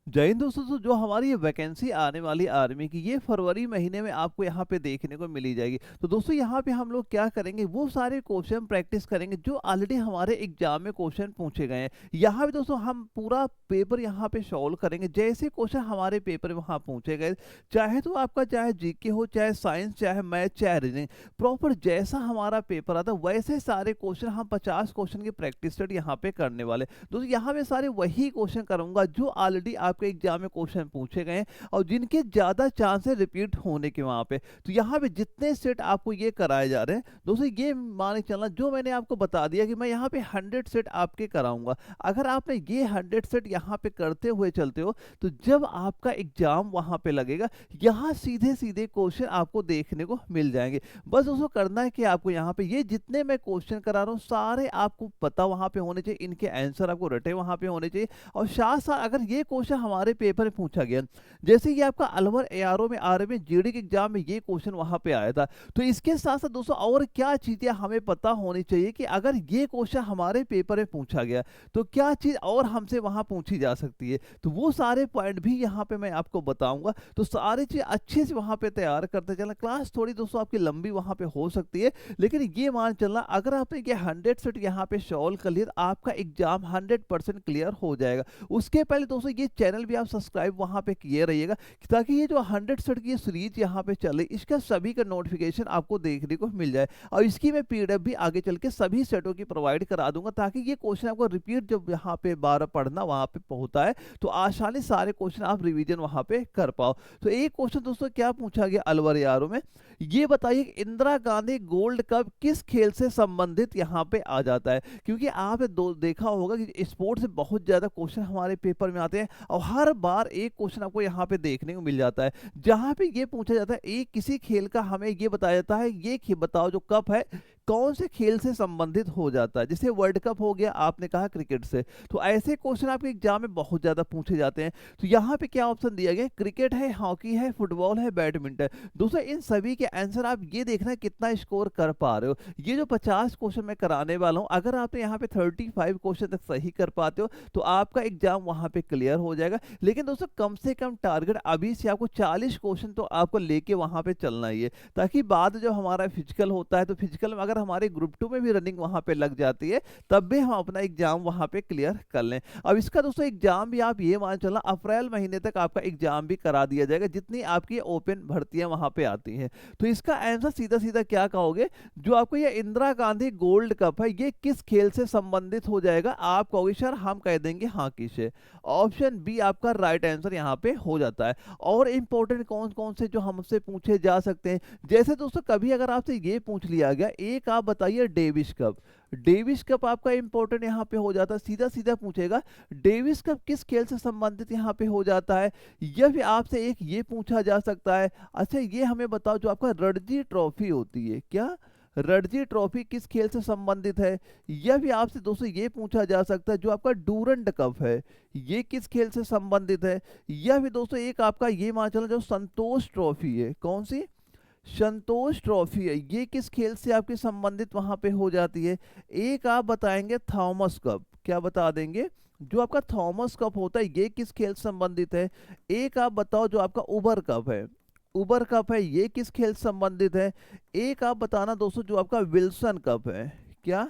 जय हिंद दोस्तों। तो जो हमारी ये वैकेंसी आने वाली आर्मी की, ये फरवरी महीने में आपको यहाँ पे देखने को मिली जाएगी। तो दोस्तों यहाँ पे हम लोग क्या करेंगे, वो सारे क्वेश्चन प्रैक्टिस करेंगे जो ऑलरेडी हमारे एग्जाम में क्वेश्चन पूछे गए हैं। यहाँ पे दोस्तों हम पूरा पेपर यहाँ पे सॉल्व करेंगे जैसे क्वेश्चन हमारे पेपर में वहाँ पूछे गए। चाहे तो आपका चाहे जीके हो, चाहे साइंस, चाहे मैथ, चाहे रीजनिंग, प्रॉपर जैसा हमारा पेपर आता है वैसे सारे क्वेश्चन हम 50 क्वेश्चन की प्रैक्टिस सेट यहाँ पे करने वाले। दोस्तों यहाँ पे सारे वही क्वेश्चन करूंगा जो ऑलरेडी आपके एग्जाम में क्वेश्चन पूछे गए हैं और जिनके ज्यादा चांस है रिपीट होने के वहां पे। तो यहाँ पे जितने सेट आपको ये कराए जा रहे हैं दोस्तों, ये मान के चलना जो मैंने आपको बता दिया कि मैं यहाँ पे 100 सेट आपके कराऊंगा। अगर आपने ये 100 सेट यहाँ पे करते हुए चलते हो तो जब आपका एग्जाम वहां पे लगेगा, यहाँ सीधे सीधे क्वेश्चन आपको देखने को मिल जाएंगे। बस दोस्तों करना है कि आपको यहाँ पे ये जितने मैं क्वेश्चन करा रहा हूँ सारे आपको पता वहां पे होने चाहिए, इनके आंसर आपको रटे वहां पे होने चाहिए। और साथ साथ अगर ये क्वेश्चन हमारे पेपर में पूछा गया, जैसे कि आपका अलवर एआरओ में आर में जीडी के एग्जाम में ये क्वेश्चन वहां पे आया था, तो इसके साथ साथ दोस्तों और क्या चीजें हमें पता होनी चाहिए कि अगर ये क्वेश्चन हमारे पेपर में पूछा गया तो क्या चीज और हमसे वहां पूछी जा सकती है। तो वो सारे पॉइंट भी यहाँ पे मैं आपको बताऊंगा। तो सारी चीज अच्छे से वहां पे तैयार करते चलना। क्लास थोड़ी दोस्तों आपकी लंबी वहां पे हो सकती है, लेकिन ये मान चलना अगर आपने ये 100 सेट यहाँ पे सॉल्व कर लिया तो आपका एग्जाम 100% क्लियर हो जाएगा। उसके पहले दोस्तों ये चैनल भी आप सब्सक्राइब वहां पे किए रहिएगा ताकि ये जो 100 सेट की सीरीज यहाँ पे चले इसका सभी का नोटिफिकेशन आपको देखने को मिल जाए। और इसकी मैं पीडीएफ भी आगे चल के सभी सेटों की प्रोवाइड करा दूंगा ताकि ये क्वेश्चन आपको रिपीट जब यहाँ पे बार पढ़ना वहां पे होता है तो आसानी सारे क्वेश्चन आप रिवीजन वहां पे कर पाओ। तो एक क्वेश्चन दोस्तों क्या पूछा गया अलवर यारों में, ये बताइए इंदिरा गांधी गोल्ड कप किस खेल से संबंधित यहाँ पे आ जाता है। क्योंकि आपने देखा होगा कि स्पोर्ट्स से बहुत ज्यादा क्वेश्चन हमारे पेपर में आते हैं और हर बार एक क्वेश्चन आपको यहाँ पे देखने को मिल जाता है जहां पे ये पूछा जाता है एक किसी खेल का हमें ये बताया जाता है, ये बताओ जो कप है कौन से खेल से संबंधित हो जाता है। जैसे वर्ल्ड कप हो गया, आपने कहा क्रिकेट से, तो ऐसे क्वेश्चन आपके एग्जाम में बहुत ज्यादा पूछे जाते हैं। तो यहाँ पे क्या ऑप्शन दिया गया, क्रिकेट है, हॉकी है, फुटबॉल है, बैडमिंटन। दोस्तों इन सभी के आंसर आप ये देखना कितना स्कोर कर पा रहे हो। ये जो 50 क्वेश्चन मैं कराने वाला हूँ, अगर आपने यहाँ पे 35 क्वेश्चन तक सही कर पाते हो तो आपका एग्जाम वहां पे क्लियर हो जाएगा। लेकिन दोस्तों कम से कम टारगेट अभी से आपको 40 क्वेश्चन तो आपको लेके वहां पे चलना ही है, ताकि बाद जो हमारा फिजिकल होता है तो फिजिकल में अगर हमारे ग्रुप 2 में भी रनिंग वहां पे लग जाती है तब भी हम अपना एग्जाम वहां पे क्लियर कर लें। अब इसका दोस्तों एग्जाम भी आप ये मान चलना अप्रैल महीने तक आपका एग्जाम भी करा दिया जाएगा जितनी आपकी ओपन भर्तियां वहां पे आती हैं। तो इसका आंसर सीधा सीधा क्या कहोगे, जो आपको ये इंदिरा गांधी गोल्ड कप है ये किस खेल से संबंधित हो जाएगा। आप कहोगे सर हम कह देंगे हॉकी से। ऑप्शन बी आपका राइट आंसर यहाँ पे हो जाता है। और इंपॉर्टेंट कौन कौन से जो हमसे पूछे जा सकते हैं, जैसे दोस्तों कभी अगर आपसे ये पूछ लिया गया एक आप बताइए डेविस कप। डेविस कप आपका इंपॉर्टेंट यहाँ पे हो जाता है, सीधा सीधा पूछेगा डेविस कप किस खेल से संबंधित यहाँ पे हो जाता है। या फिर आपसे एक ये पूछा जा सकता है, अच्छा ये हमें बताओ जो आपका रणजी ट्रॉफी होती है, क्या रणजी ट्रॉफी किस खेल से संबंधित है। या फिर आपसे दोस्तों ये पूछा जा सकता है जो आपका डूरंड कप है ये किस खेल से संबंधित है। या फिर दोस्तों एक आपका ये मान चलो जो संतोष ट्रॉफी है, कौन सी संतोष ट्रॉफी है, ये किस खेल से आपके संबंधित वहां पे हो जाती है। एक आप बताएंगे थॉमस कप, क्या बता देंगे जो आपका थॉमस कप होता है ये किस खेल से संबंधित है। एक आप बताओ जो आपका उबर कप है, उबर कप है ये किस खेल से संबंधित है। एक आप बताना दोस्तों जो आपका विल्सन कप है, क्या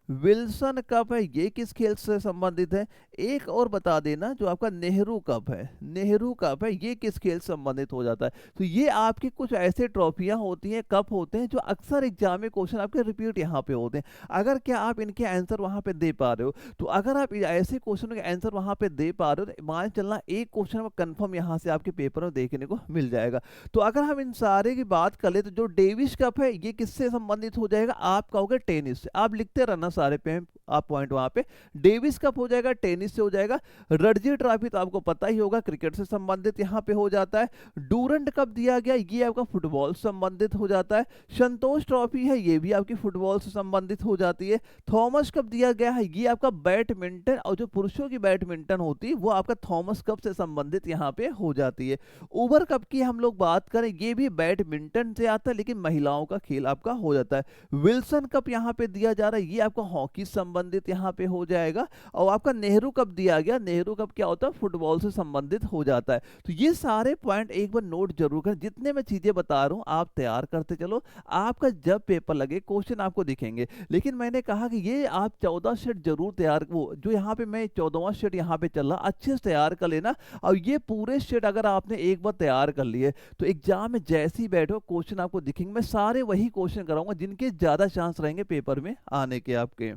विल्सन कप है ये किस खेल से संबंधित है। एक और बता देना जो आपका नेहरू कप है, नेहरू कप है ये किस खेल से संबंधित हो जाता है। तो ये आपकी कुछ ऐसे ट्रॉफियां होती हैं, कप होते हैं जो अक्सर एग्जाम में क्वेश्चन आपके रिपीट यहाँ पे होते हैं। अगर क्या आप इनके आंसर वहां पे दे पा रहे हो, तो अगर आप ऐसे क्वेश्चन के आंसर वहां पे दे पा रहे हो तो मान चलना एक क्वेश्चन कंफर्म यहाँ से आपके पेपर में देखने को मिल जाएगा। तो अगर हम इन सारे की बात कर ले तो जो डेविस कप है ये किससे संबंधित हो जाएगा, आप कहोगे टेनिस से। आप लिखते रहना सारे पे आप पॉइंट वहां पे, डेविस कप हो जाएगा टेनिस से हो जाएगा। रणजी ट्रॉफी तो आपको पता ही होगा क्रिकेट से संबंधित यहाँ पे हो जाता है। डूरंड कप दिया गया ये आपका फुटबॉल से संबंधित हो जाता है। संतोष ट्रॉफी है ये भी आपकी फुटबॉल से संबंधित हो जाती है। थॉमस कप दिया गया है ये आपका बैडमिंटन, और जो पुरुषों की बैडमिंटन होती है वो आपका थॉमस कप से संबंधित यहाँ पे हो जाती है। उबर कप की हम लोग बात करें ये भी बैडमिंटन से आता है लेकिन महिलाओं का खेल आपका हो जाता है। विल्सन कप यहाँ पे दिया जा रहा है ये आपका हॉकी संबंधित यहाँ पे हो जाएगा। और आपका नेहरू कप दिया गया, नेहरू कप क्या होता है, फुटबॉल से संबंधित हो जाता है। तो ये सारे पॉइंट एक बार नोट जरूर करें, जितने मैं चीजें बता रहा हूँ आप तैयार करते चलो, आपका जब पेपर लगे क्वेश्चन आपको दिखेंगे। लेकिन मैंने कहा कि ये आप 14 सेट जरूर तैयार, वो जो यहाँ पे मैं 14वां सेट यहाँ पे चल रहा, अच्छे से तैयार कर लेना। और ये पूरे सेट अगर आपने एक बार तैयार कर लिए तो एग्जाम में जैसे ही बैठो क्वेश्चन आपको दिखेंगे। मैं सारे वही क्वेश्चन कराऊंगा जिनके ज्यादा चांस रहेंगे पेपर में आने के आपके।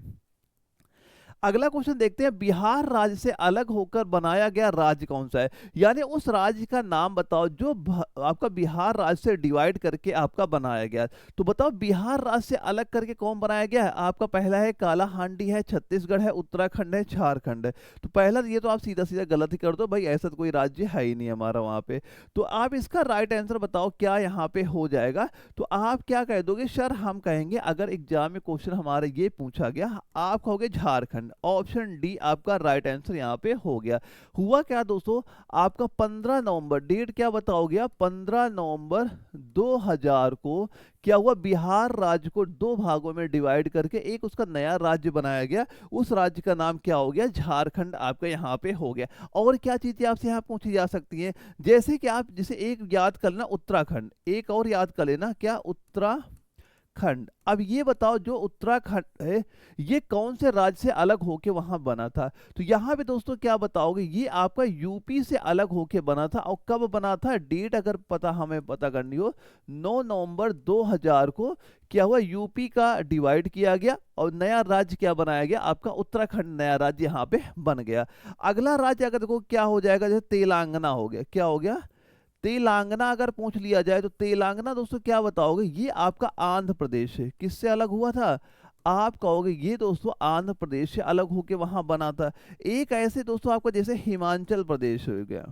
अगला क्वेश्चन देखते हैं, बिहार राज्य से अलग होकर बनाया गया राज्य कौन सा है। यानी उस राज्य का नाम बताओ जो आपका बिहार राज्य से डिवाइड करके आपका बनाया गया। तो बताओ बिहार राज्य से अलग करके कौन बनाया गया है। आपका पहला है कालाहांडी है, छत्तीसगढ़ है, उत्तराखंड है, झारखंड है। तो पहला ये तो आप सीधा सीधा गलत ही कर दो भाई, ऐसा तो कोई राज्य है ही नहीं हमारा वहां पे। तो आप इसका राइट आंसर बताओ क्या यहाँ पे हो जाएगा। तो आप क्या कह दोगे सर, हम कहेंगे अगर एग्जाम में क्वेश्चन हमारे ये पूछा गया, आप कहोगे झारखंड। ऑप्शन डी आपका राइट आंसर यहाँ पे हो गया। हुआ क्या दोस्तों, आपका 15 नवंबर, डेट क्या बताओगे आप, 15 नवंबर 2000 को क्या हुआ, बिहार राज्य को दो भागों में डिवाइड करके एक उसका नया राज्य बनाया गया। उस राज्य का नाम क्या हो गया, झारखंड आपका यहाँ पे हो गया। और क्या चीजें आपसे यहाँ पूछी जा सकती हैं, जैसे कि आप जिसे एक याद कर लेना उत्तराखंड, एक और याद कर लेना क्या, उत्तराखंड। अब ये बताओ जो उत्तराखंड है ये कौन से राज्य से अलग होके वहां बना था। तो यहाँ पे दोस्तों क्या बताओगे, ये आपका यूपी से अलग होके बना था। और कब बना था, डेट अगर पता हमें पता करनी हो, 9 नवंबर 2000 को क्या हुआ, यूपी का डिवाइड किया गया और नया राज्य क्या बनाया गया, आपका उत्तराखंड नया राज्य यहाँ पे बन गया। अगला राज्य अगर देखो क्या हो जाएगा, जैसे तेलंगाना हो गया, क्या हो गया, तेलंगाना अगर पूछ लिया जाए तो तेलंगाना दोस्तों क्या बताओगे, ये आपका आंध्र प्रदेश है, किससे अलग हुआ था, आप कहोगे ये दोस्तों आंध्र प्रदेश से अलग होके वहां बना था। एक ऐसे दोस्तों आपका जैसे हिमाचल प्रदेश हो गया,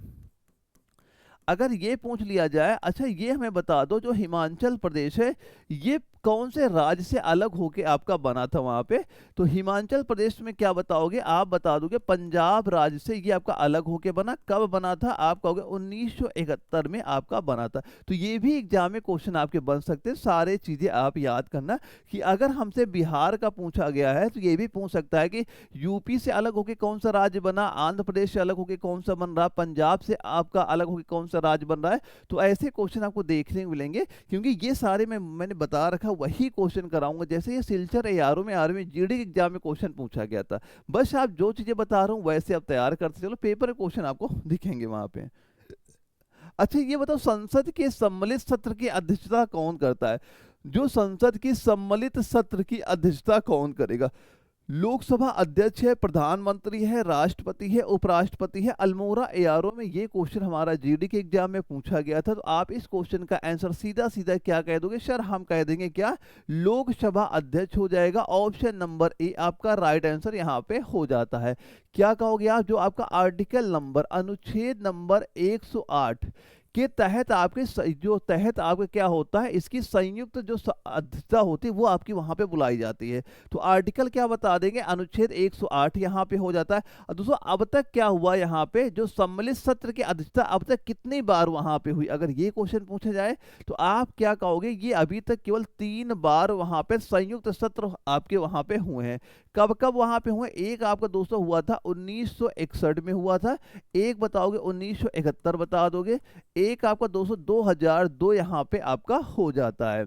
अगर ये पूछ लिया जाए, अच्छा ये हमें बता दो जो हिमाचल प्रदेश है ये कौन से राज्य से अलग होके आपका बना था वहां पे। तो हिमाचल प्रदेश में क्या बताओगे, आप बता दोगे पंजाब राज्य से ये आपका अलग होके बना। कब बना था, आप कहोगे 1971 में आपका बना था। तो ये भी एग्जाम में क्वेश्चन आपके बन सकते हैं। सारे चीजें आप याद करना कि अगर हमसे बिहार का पूछा गया है तो ये भी पूछ सकता है कि यूपी से अलग होके कौन सा राज्य बना, आंध्र प्रदेश से अलग होके कौन सा बन रहा, पंजाब से आपका अलग होके कौन सा राज्य बन रहा है। तो ऐसे क्वेश्चन आपको देखने को मिलेंगे, क्योंकि ये सारे मैंने बता रखा वही क्वेश्चन कराऊंगा जैसे ये सिलचर एआरओ में आर्मी जीडी के एग्जाम में क्वेश्चन पूछा गया था। बस आप जो चीजें बता रहा हूं वैसे आप तैयार करते चलो, पेपर में क्वेश्चन आपको दिखेंगे वहां पे। अच्छा ये बताओ संसद के सम्मिलित सत्र की अध्यक्षता कौन करता है। जो संसद की सम्मिलित सत्र की अध्यक्षता कौन करेगा, लोकसभा अध्यक्ष है, प्रधानमंत्री है, राष्ट्रपति है, उपराष्ट्रपति है। अल्मोड़ा एआरओ में ये क्वेश्चन हमारा जीडी के एग्जाम में पूछा गया था। तो आप इस क्वेश्चन का आंसर सीधा सीधा क्या कह दोगे सर, हम कह देंगे क्या, लोकसभा अध्यक्ष हो जाएगा। ऑप्शन नंबर ए आपका राइट आंसर यहाँ पे हो जाता है। क्या कहोगे आप, जो आपका आर्टिकल नंबर अनुच्छेद नंबर 108 के तहत आपके जो तहत आपके क्या होता है, इसकी संयुक्त जो अध्यक्षता होती है वो आपकी वहां पे बुलाई जाती है। तो आर्टिकल क्या बता देंगे, अनुच्छेद 108 यहाँ पे हो जाता है। और दोस्तों अब तक क्या हुआ यहाँ पे, जो सम्मिलित सत्र की अध्यक्षता अब तक कितनी बार वहां पे हुई, अगर ये क्वेश्चन पूछा जाए तो आप क्या कहोगे, ये अभी तक केवल 3 बार वहां पे संयुक्त सत्र आपके वहां पे हुए हैं। कब कब वहां पे हुए, एक आपका दोस्तों हुआ था 1961 में हुआ था, एक बताओगे 1971 बता दोगे, एक आपका 2002 यहाँ पे आपका हो जाता है।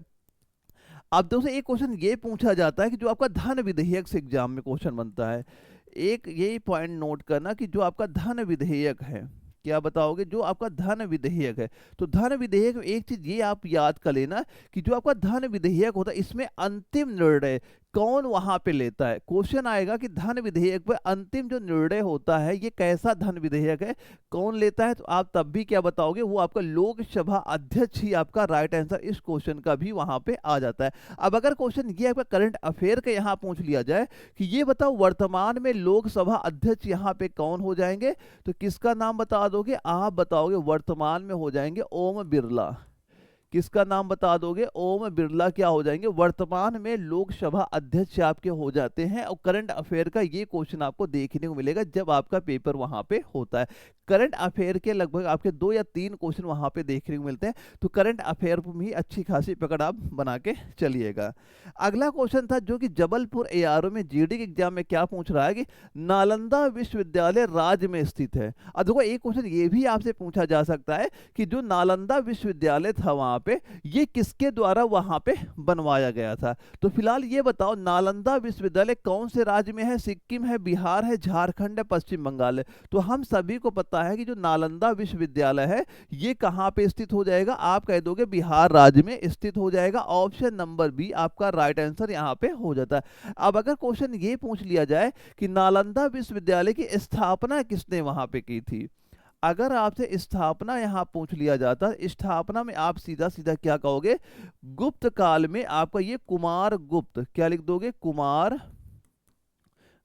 अब दोस्तों एक क्वेश्चन ये पूछा जाता है कि जो आपका धन विधेयक से एग्जाम में क्वेश्चन बनता है, एक यही पॉइंट नोट करना कि जो आपका धन विधेयक है, क्या बताओगे, जो आपका धन विधेयक है। तो धन विधेयक में एक चीज ये आप याद कर लेना कि जो आपका धन विधेयक होता है इसमें अंतिम निर्णय कौन वहां पे लेता है। क्वेश्चन आएगा कि धन विधेयक पे अंतिम जो निर्णय होता है ये कैसा धन विधेयक है, कौन लेता है। तो आप तब भी क्या बताओगे, वो आपका लोकसभा अध्यक्ष ही आपका राइट आंसर इस क्वेश्चन का भी वहां पे आ जाता है। अब अगर क्वेश्चन ये आपका करंट अफेयर का यहाँ पूछ लिया जाए कि ये बताओ वर्तमान में लोकसभा अध्यक्ष यहाँ पे कौन हो जाएंगे, तो किसका नाम बता दोगे, आप बताओगे वर्तमान में हो जाएंगे ओम बिरला। किसका नाम बता दोगे? ओम बिरला क्या हो जाएंगे? वर्तमान में लोकसभा अध्यक्ष आपके हो जाते हैं। और करंट अफेयर का ये क्वेश्चन आपको देखने को मिलेगा जब आपका पेपर वहां पे होता है। करंट अफेयर के लगभग आपके 2 या 3 क्वेश्चन वहां पे देखने को मिलते हैं, तो करंट अफेयर में भी अच्छी खासी पकड़ आप बना के चलिएगा। अगला क्वेश्चन था जो कि जबलपुर एआरओ में जीडी के एग्जाम में क्या पूछ रहा है कि नालंदा विश्वविद्यालय राज्य में स्थित है। अब देखो एक क्वेश्चन ये भी आपसे पूछा जा सकता है कि जो नालंदा विश्वविद्यालय था वहां पे, ये किसके द्वारा वहां पे बनवाया गया था? तो फिलहाल ये बताओ, नालंदा विश्वविद्यालय कौन से राज्य में है? सिक्किम है, बिहार है, झारखंड है, पश्चिम बंगाल है? तो हम सभी को पता है कि जो नालंदा विश्वविद्यालय है ये कहां पे स्थित हो जाएगा? आप कह दोगे बिहार राज्य में स्थित हो जाएगा। ऑप्शन नंबर बी आपका राइट आंसर यहां पे हो जाता है। अब अगर क्वेश्चन ये पूछ लिया जाए कि नालंदा विश्वविद्यालय की स्थापना किसने वहां पे की थी, अगर आपसे स्थापना यहां पूछ लिया जाता, स्थापना में आप सीधा सीधा क्या कहोगे? गुप्त काल में आपका ये कुमार गुप्त, क्या लिख दोगे? कुमार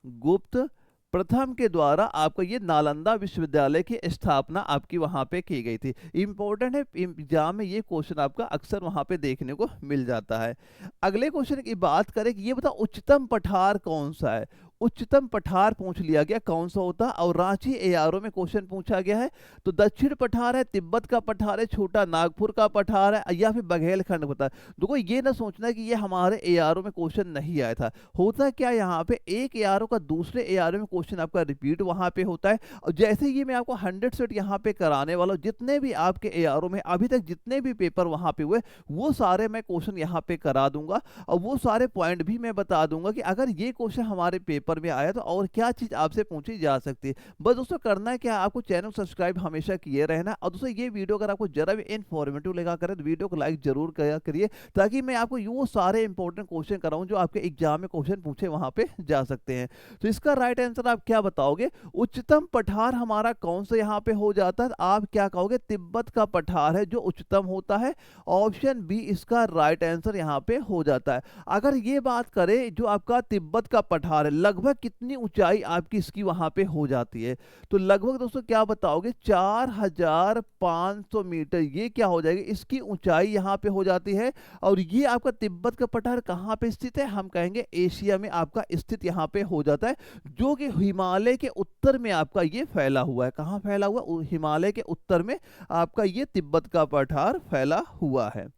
गुप्त प्रथम के द्वारा आपका ये नालंदा विश्वविद्यालय की स्थापना आपकी वहां पे की गई थी। इंपॉर्टेंट है, एग्जाम में ये क्वेश्चन आपका अक्सर वहां पे देखने को मिल जाता है। अगले क्वेश्चन की बात करें कि ये बताओ उच्चतम पठार कौन सा है? उच्चतम पठार पूछ लिया गया कौन सा होता है, और रांची एआरओ में क्वेश्चन पूछा गया है। तो दक्षिण पठार है, तिब्बत का पठार है, छोटा नागपुर का पठार है, या फिर बघेलखंड पठार। देखो ये ना सोचना कि ये हमारे एआरओ में क्वेश्चन नहीं आया था। होता क्या यहाँ पे, एक एआरओ का दूसरे एआरओ में क्वेश्चन आपका रिपीट वहां पे होता है। और जैसे ही मैं आपको 100% यहाँ पे कराने वाला हूँ, जितने भी आपके एआरओ में अभी तक जितने भी पेपर वहां पे हुए, वो सारे मैं क्वेश्चन यहाँ पे करा दूंगा। और वो सारे पॉइंट भी मैं बता दूंगा कि अगर ये क्वेश्चन हमारे पेपर में आया तो और क्या चीज आपसे पूछी जा सकती है। बस दोस्तों करना है क्या, आपको चैनल सब्सक्राइब हमेशा किए रहना। और दोस्तों ये वीडियो अगर आपको जरा भी इन्फॉर्मेटिव लगा करे तो वीडियो को लाइक जरूर करिए, ताकि मैं आपको वो सारे इंपॉर्टेंट क्वेश्चन कराऊं जो आपके एग्जाम में क्वेश्चन पूछे वहां पे जा सकते हैं। तो इसका राइट आंसर आप क्या बताओगे? उच्चतम पठार हमारा कौन सा यहाँ पे हो जाता है? आप क्या कहोगे? तिब्बत का पठार है जो उच्चतम होता है। ऑप्शन बी इसका राइट आंसर यहाँ पे हो जाता है। अगर ये बात करें जो आपका तिब्बत का पठार है, लगभग कितनी ऊंचाई आपकी इसकी वहां पे हो जाती है? तो लगभग दोस्तों क्या बताओगे? 4500 मीटर ये क्या हो जाएगी? इसकी ऊंचाई यहाँ पे हो जाती है। और ये आपका तिब्बत का पठार कहाँ पे स्थित है? हम कहेंगे एशिया में आपका स्थित यहाँ पे हो जाता है, जो कि हिमालय के उत्तर में आपका ये फैला हुआ है। कहाँ फैला हुआ? हिमालय के उत्तर में आपका ये तिब्बत का पठार फैला हुआ है।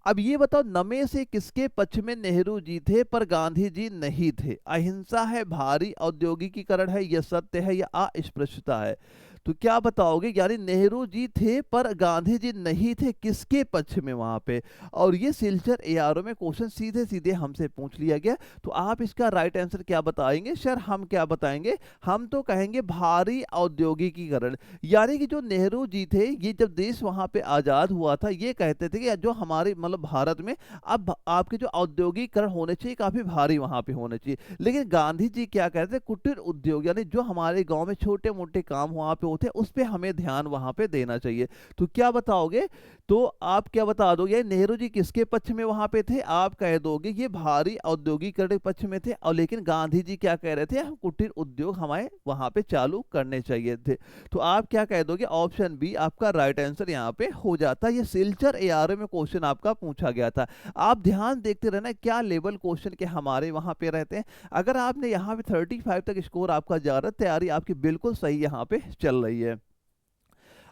अब ये बताओ, नमे से किसके पक्ष में नेहरू जी थे पर गांधी जी नहीं थे? अहिंसा है, भारी औद्योगिकीकरण है, यह सत्य है, या अस्पृश्यता है? तो क्या बताओगे? यानी नेहरू जी थे पर गांधी जी नहीं थे, किसके पक्ष में वहां पे? और ये सिलचर एआरओ में क्वेश्चन सीधे सीधे हमसे पूछ लिया गया। तो आप इसका राइट आंसर क्या बताएंगे? सर हम क्या बताएंगे? हम तो कहेंगे भारी औद्योगिकीकरण। यानी कि जो नेहरू जी थे, ये जब देश वहां पे आजाद हुआ था, ये कहते थे कि जो हमारे मतलब भारत में अब आपके जो औद्योगिकरण होने चाहिए काफी भारी वहां पे होने चाहिए। लेकिन गांधी जी क्या कहते थे? कुटीर उद्योग, यानी जो हमारे गांव में छोटे मोटे काम वहां पे होते, उस पे हमें ध्यान वहां पे देना चाहिए। तो क्या बताओगे? तो आप क्या बता दोगे? नेहरू जी किसके पक्ष में वहां पे थे? आप कह दोगे ये भारी औद्योगिकरण के पक्ष में थे। और लेकिन गांधी जी क्या कह रहे थे? हम कुटीर उद्योग हमारे वहां पे चालू करने चाहिए थे। तो आप क्या कह दोगे? ऑप्शन बी आपका राइट आंसर यहाँ पे हो जाता है। ये सिलचर एआरओ में क्वेश्चन आपका पूछा गया था। आप ध्यान देखते रहना क्या लेवल क्वेश्चन के हमारे वहां पे रहते हैं। अगर आपने यहाँ पे 35 तक स्कोर आपका जा रहा है, तैयारी आपकी बिल्कुल सही यहाँ पे चल रही है।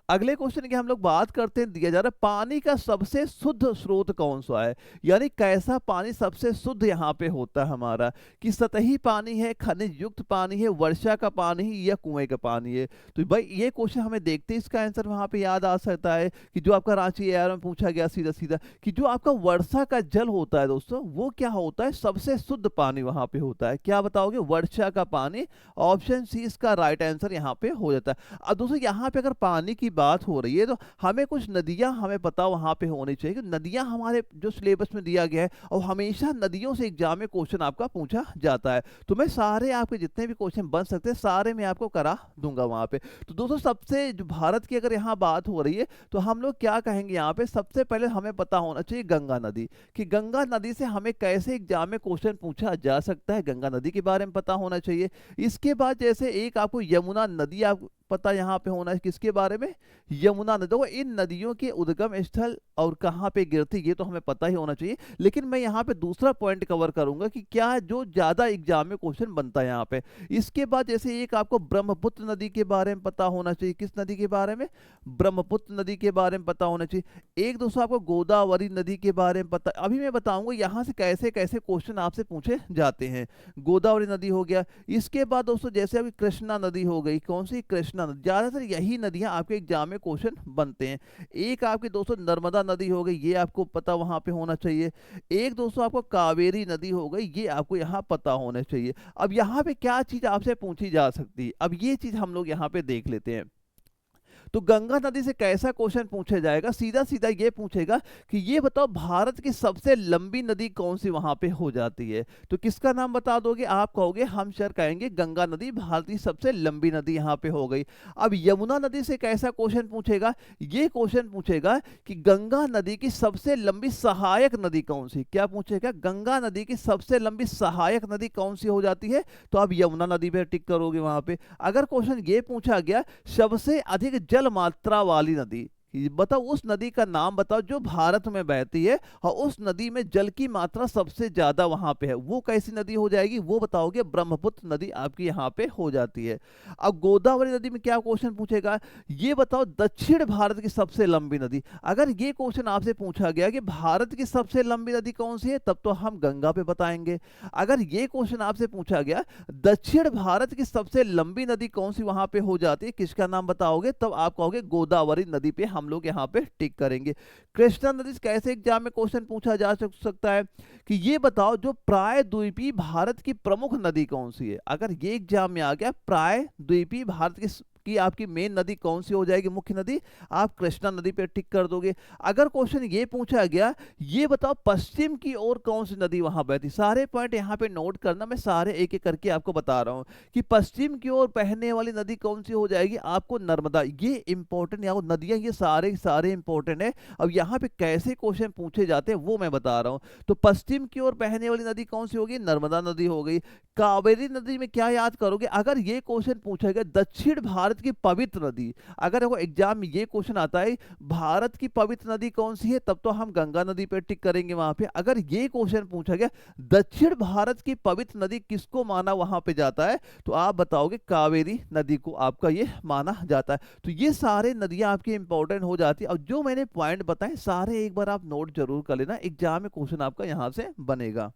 अगले क्वेश्चन की हम लोग बात करते हैं, दिया जा रहा है पानी का सबसे शुद्ध स्रोत कौन सा है? यानी कैसा पानी सबसे शुद्ध यहाँ पे होता है हमारा? कि सतही पानी है, खनिज युक्त पानी है, वर्षा का पानी है, या कुएं का पानी है? तो भाई ये क्वेश्चन हमें देखते हैं, इसका आंसर वहां पे याद आ सकता है कि जो आपका रांची एआर में पूछा गया सीधा सीधा कि जो आपका वर्षा का जल होता है दोस्तों, वो क्या होता है? सबसे शुद्ध पानी वहां पे होता है। क्या बताओगे? वर्षा का पानी। ऑप्शन सी इसका राइट आंसर यहाँ पे हो जाता है। अब दोस्तों यहाँ पे अगर पानी की बात हो रही है तो हमें कुछ नदियां हमें पता वहां पे होनी चाहिए, कि नदियां हमारे जो सिलेबस में दिया गया है, और हमेशा नदियों से एग्जाम में क्वेश्चन आपका पूछा जाता है। तो मैं सारे आपके जितने भी क्वेश्चन बन सकते हैं सारे मैं आपको करा दूंगा वहां पे। तो दोस्तों सबसे जो भारत की अगर यहाँ बात हो रही है तो हम लोग क्या कहेंगे यहाँ पे? सबसे पहले हमें पता होना चाहिए गंगा नदी, कि गंगा नदी से हमें कैसे एग्जाम में क्वेश्चन पूछा जा सकता है, गंगा नदी के बारे में पता होना चाहिए। इसके बाद जैसे एक आपको यमुना नदी आप पता यहाँ पे होना है किसके बारे में, यमुना नदी। देखो इन नदियों के उद्गम स्थल और कहाँ पे गिरती ये तो हमें पता ही होना चाहिए, लेकिन मैं यहाँ पे दूसरा पॉइंट कवर करूंगा कि क्या जो ज्यादा एग्जाम में क्वेश्चन बनता है यहाँ पे। इसके बाद जैसे एक आपको ब्रह्मपुत्र नदी के बारे में पता होना चाहिए, किस नदी के बारे में, ब्रह्मपुत्र नदी के बारे में पता होना चाहिए। एक दोस्तों आपको गोदावरी नदी के बारे में पता, अभी मैं बताऊंगा यहाँ से कैसे कैसे क्वेश्चन आपसे पूछे जाते हैं। गोदावरी नदी हो गया। इसके बाद दोस्तों जैसे अभी कृष्णा नदी हो गई, कौन सी, कृष्णा नदी। ज्यादातर यही नदियां आपके एग्जाम में क्वेश्चन बनते हैं। एक आपके दोस्तों नर्मदा नदी हो गई, ये आपको पता वहां पे होना चाहिए। एक दोस्तों आपको कावेरी नदी हो गई, ये आपको यहाँ पता होना चाहिए। अब यहाँ पे क्या चीज आपसे पूछी जा सकती है, अब ये चीज हम लोग यहाँ पे देख लेते हैं। तो गंगा नदी से कैसा क्वेश्चन पूछा जाएगा, सीधा सीधा ये पूछेगा कि ये बताओ भारत की सबसे लंबी नदी कौन सी वहां पे हो जाती है। तो किसका नाम बता दोगे, आप कहोगे, हम सर कहेंगे गंगा नदी भारत की सबसे लंबी नदी यहाँ पे हो गई। अब यमुना नदी से कैसा क्वेश्चन पूछेगा, ये क्वेश्चन पूछेगा कि गंगा नदी की सबसे लंबी सहायक नदी कौन सी, क्या पूछेगा, गंगा नदी की सबसे लंबी सहायक नदी कौन सी हो जाती है, तो आप यमुना नदी पे टिक करोगे वहां पे। अगर क्वेश्चन ये पूछा गया सबसे अधिक जल मात्रा वाली नदी, बताओ उस नदी का नाम बताओ जो भारत में बहती है और उस नदी में जल की मात्रा सबसे ज्यादा वहां पे है, वो कैसी नदी हो जाएगी, वो बताओगे ब्रह्मपुत्र नदी आपकी यहाँ पे हो जाती है। अब गोदावरी नदी में क्या क्वेश्चन पूछेगा, ये बताओ दक्षिण भारत की सबसे लंबी नदी। अगर ये क्वेश्चन आपसे पूछा गया कि भारत की सबसे लंबी नदी कौन सी है, तब तो हम गंगा पे बताएंगे। अगर ये क्वेश्चन आपसे पूछा गया दक्षिण भारत की सबसे लंबी नदी कौन सी वहां पे हो जाती है, किसका नाम बताओगे, तब आप कहोगे गोदावरी नदी पे हम लोग यहाँ पे टिक करेंगे। कृष्णा नदी से कैसे एग्जाम में क्वेश्चन पूछा जा सकता है कि ये बताओ जो प्रायद्वीपीय भारत की प्रमुख नदी कौन सी है। अगर ये एग्जाम में आ गया प्रायद्वीपीय भारत की आपकी मेन नदी कौन सी हो जाएगी, मुख्य नदी, आप कृष्णा नदी पे टिक कर दोगे। अगर क्वेश्चन ये पूछा गया ये बताओ पश्चिम की ओर कौन सी नदी वहां बहती, सारे पॉइंट यहाँ पे नोट करना, मैं सारे एक एक करके आपको बता रहा हूँ कि पश्चिम की ओर बहने वाली नदी कौन सी हो जाएगी, आपको नर्मदा। ये इंपॉर्टेंट यहाँ नदियां ये सारे इंपॉर्टेंट है। अब यहाँ पे कैसे क्वेश्चन पूछे जाते हैं वो मैं बता रहा हूँ। तो पश्चिम की ओर बहने वाली नदी कौन सी होगी, नर्मदा नदी हो गई। कावेरी नदी में क्या याद करोगे, अगर ये क्वेश्चन पूछा गया दक्षिण भारत की पवित्र नदी, अगर देखो एग्जाम में ये क्वेश्चन आता है भारत की पवित्र नदी कौन सी है, तब तो हम गंगा नदी पे टिक करेंगे वहां पे। अगर ये क्वेश्चन पूछा गया दक्षिण भारत की पवित्र नदी किसको माना वहां पे जाता है, तो आप बताओगे कावेरी नदी को आपका ये माना जाता है। तो ये सारे नदियां आपकी इंपॉर्टेंट हो जाती है। और जो मैंने पॉइंट बताए सारे एक बार आप नोट जरूर कर लेना, एग्जाम में क्वेश्चन आपका यहां से बनेगा।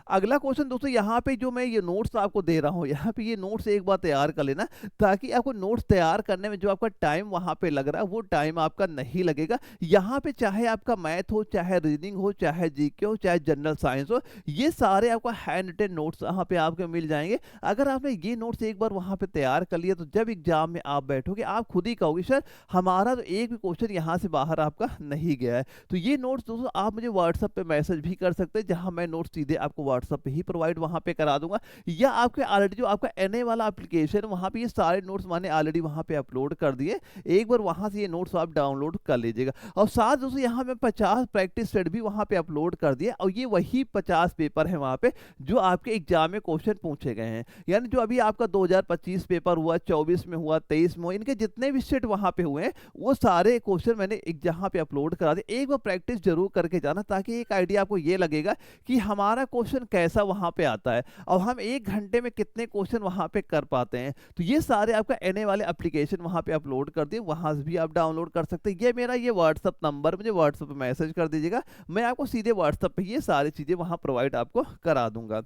अगला क्वेश्चन दोस्तों यहाँ पे जो मैं ये नोट्स आपको दे रहा हूँ, यहाँ पे ये नोट्स एक बार तैयार कर लेना ताकि आपको नोट्स तैयार करने में जो आपका टाइम वहाँ पे लग रहा है वो टाइम आपका नहीं लगेगा। यहाँ पे चाहे आपका मैथ हो, चाहे रीजनिंग हो, चाहे जीके हो, चाहे जनरल साइंस हो, ये सारे आपको हैंड रिटन नोट्स यहाँ पे आपको मिल जाएंगे। अगर आपने ये नोट्स एक बार वहाँ पे तैयार कर लिया तो जब एग्जाम में आप बैठोगे आप खुद ही कहोगे सर हमारा तो एक भी क्वेश्चन यहाँ से बाहर आपका नहीं गया है। तो ये नोट्स दोस्तों आप मुझे व्हाट्सएप पे मैसेज भी कर सकते हैं, जहाँ मैं नोट्स सीधे आपको व्हाट्सएप पे ही प्रोवाइड वहां पे करा दूंगा, या आपके ऑलरेडी जो आपका एनए वाला एप्लीकेशन वहां पे ये सारे नोट्स मैंने ऑलरेडी वहां पे अपलोड कर दिए, एक बार वहां से ये नोट्स आप डाउनलोड कर लीजिएगा। और साथ दोस्तों यहाँ में 50 प्रैक्टिस सेट भी वहां पे अपलोड कर दिए, और ये वही 50 पेपर है वहां पे जो आपके एग्जाम में क्वेश्चन पूछे गए हैं। यानी जो अभी आपका 2025 पेपर हुआ, 24 में हुआ, 23 में हुआ, इनके जितने भी सेट वहां पे हुए हैं वो सारे क्वेश्चन मैंने जहां पे अपलोड करा दिए। एक बार प्रैक्टिस जरूर करके जाना ताकि एक आइडिया आपको ये लगेगा कि हमारा क्वेश्चन कैसा वहां पे आता है और हम एक घंटे में कितने क्वेश्चन वहां पे कर पाते हैं। तो ये सारे आपका एनए वाले एप्लीकेशन वहां पे अपलोड कर दिए, वहां से भी आप डाउनलोड कर सकते हैं। ये मेरा ये व्हाट्सअप नंबर, मुझे व्हाट्सअप पे मैसेज कर दीजिएगा, मैं आपको सीधे व्हाट्सअप पे ये सारी चीजें वहां प्रोवाइड आपको करा दूंगा।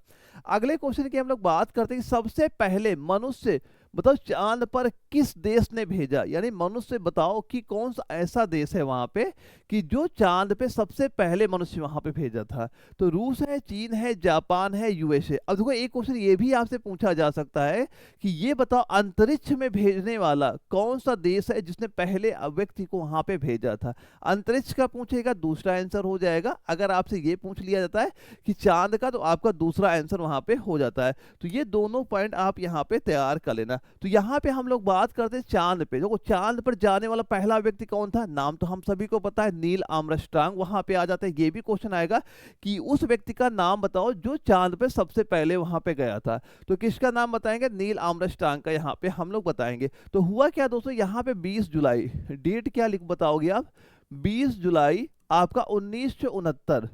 अगले क्वेश्चन की हम लोग बात करते हैं कि सबसे पहले मनुष्य बताओ चांद पर किस देश ने भेजा, यानी मनुष्य बताओ कि कौन सा ऐसा देश है वहां पे कि जो चांद पे सबसे पहले मनुष्य वहां पे भेजा था। तो रूस है, चीन है, जापान है, यूएसए। अब देखो एक क्वेश्चन ये भी आपसे पूछा जा सकता है कि ये बताओ अंतरिक्ष में भेजने वाला कौन सा देश है जिसने पहले व्यक्ति को वहां पे भेजा था। अंतरिक्ष का पूछेगा, दूसरा आंसर हो जाएगा। अगर आपसे ये पूछ लिया जाता है कि चांद का, तो आपका दूसरा आंसर वहां पे हो जाता है। तो ये दोनों पॉइंट आप यहाँ पे तैयार कर लेना। तो यहाँ पे हम लोग बात करते हैं चांद पे। देखो चांद पर जाने वाला पहला व्यक्ति कौन था, नाम तो हम सभी को पता है, नील आर्मस्ट्रांग। वहां पे आ जाता है, ये भी क्वेश्चन आएगा कि उस व्यक्ति का नाम बताओ जो चांद पे सबसे पहले वहां पे गया था। तो किसका नाम बताएंगे, नील आर्मस्ट्रांग का यहाँ पे हम लोग बताएंगे। तो हुआ क्या दोस्तों, यहाँ पे 20 जुलाई, डेट क्या लिख बताओगे आप, 20 जुलाई आपका 1969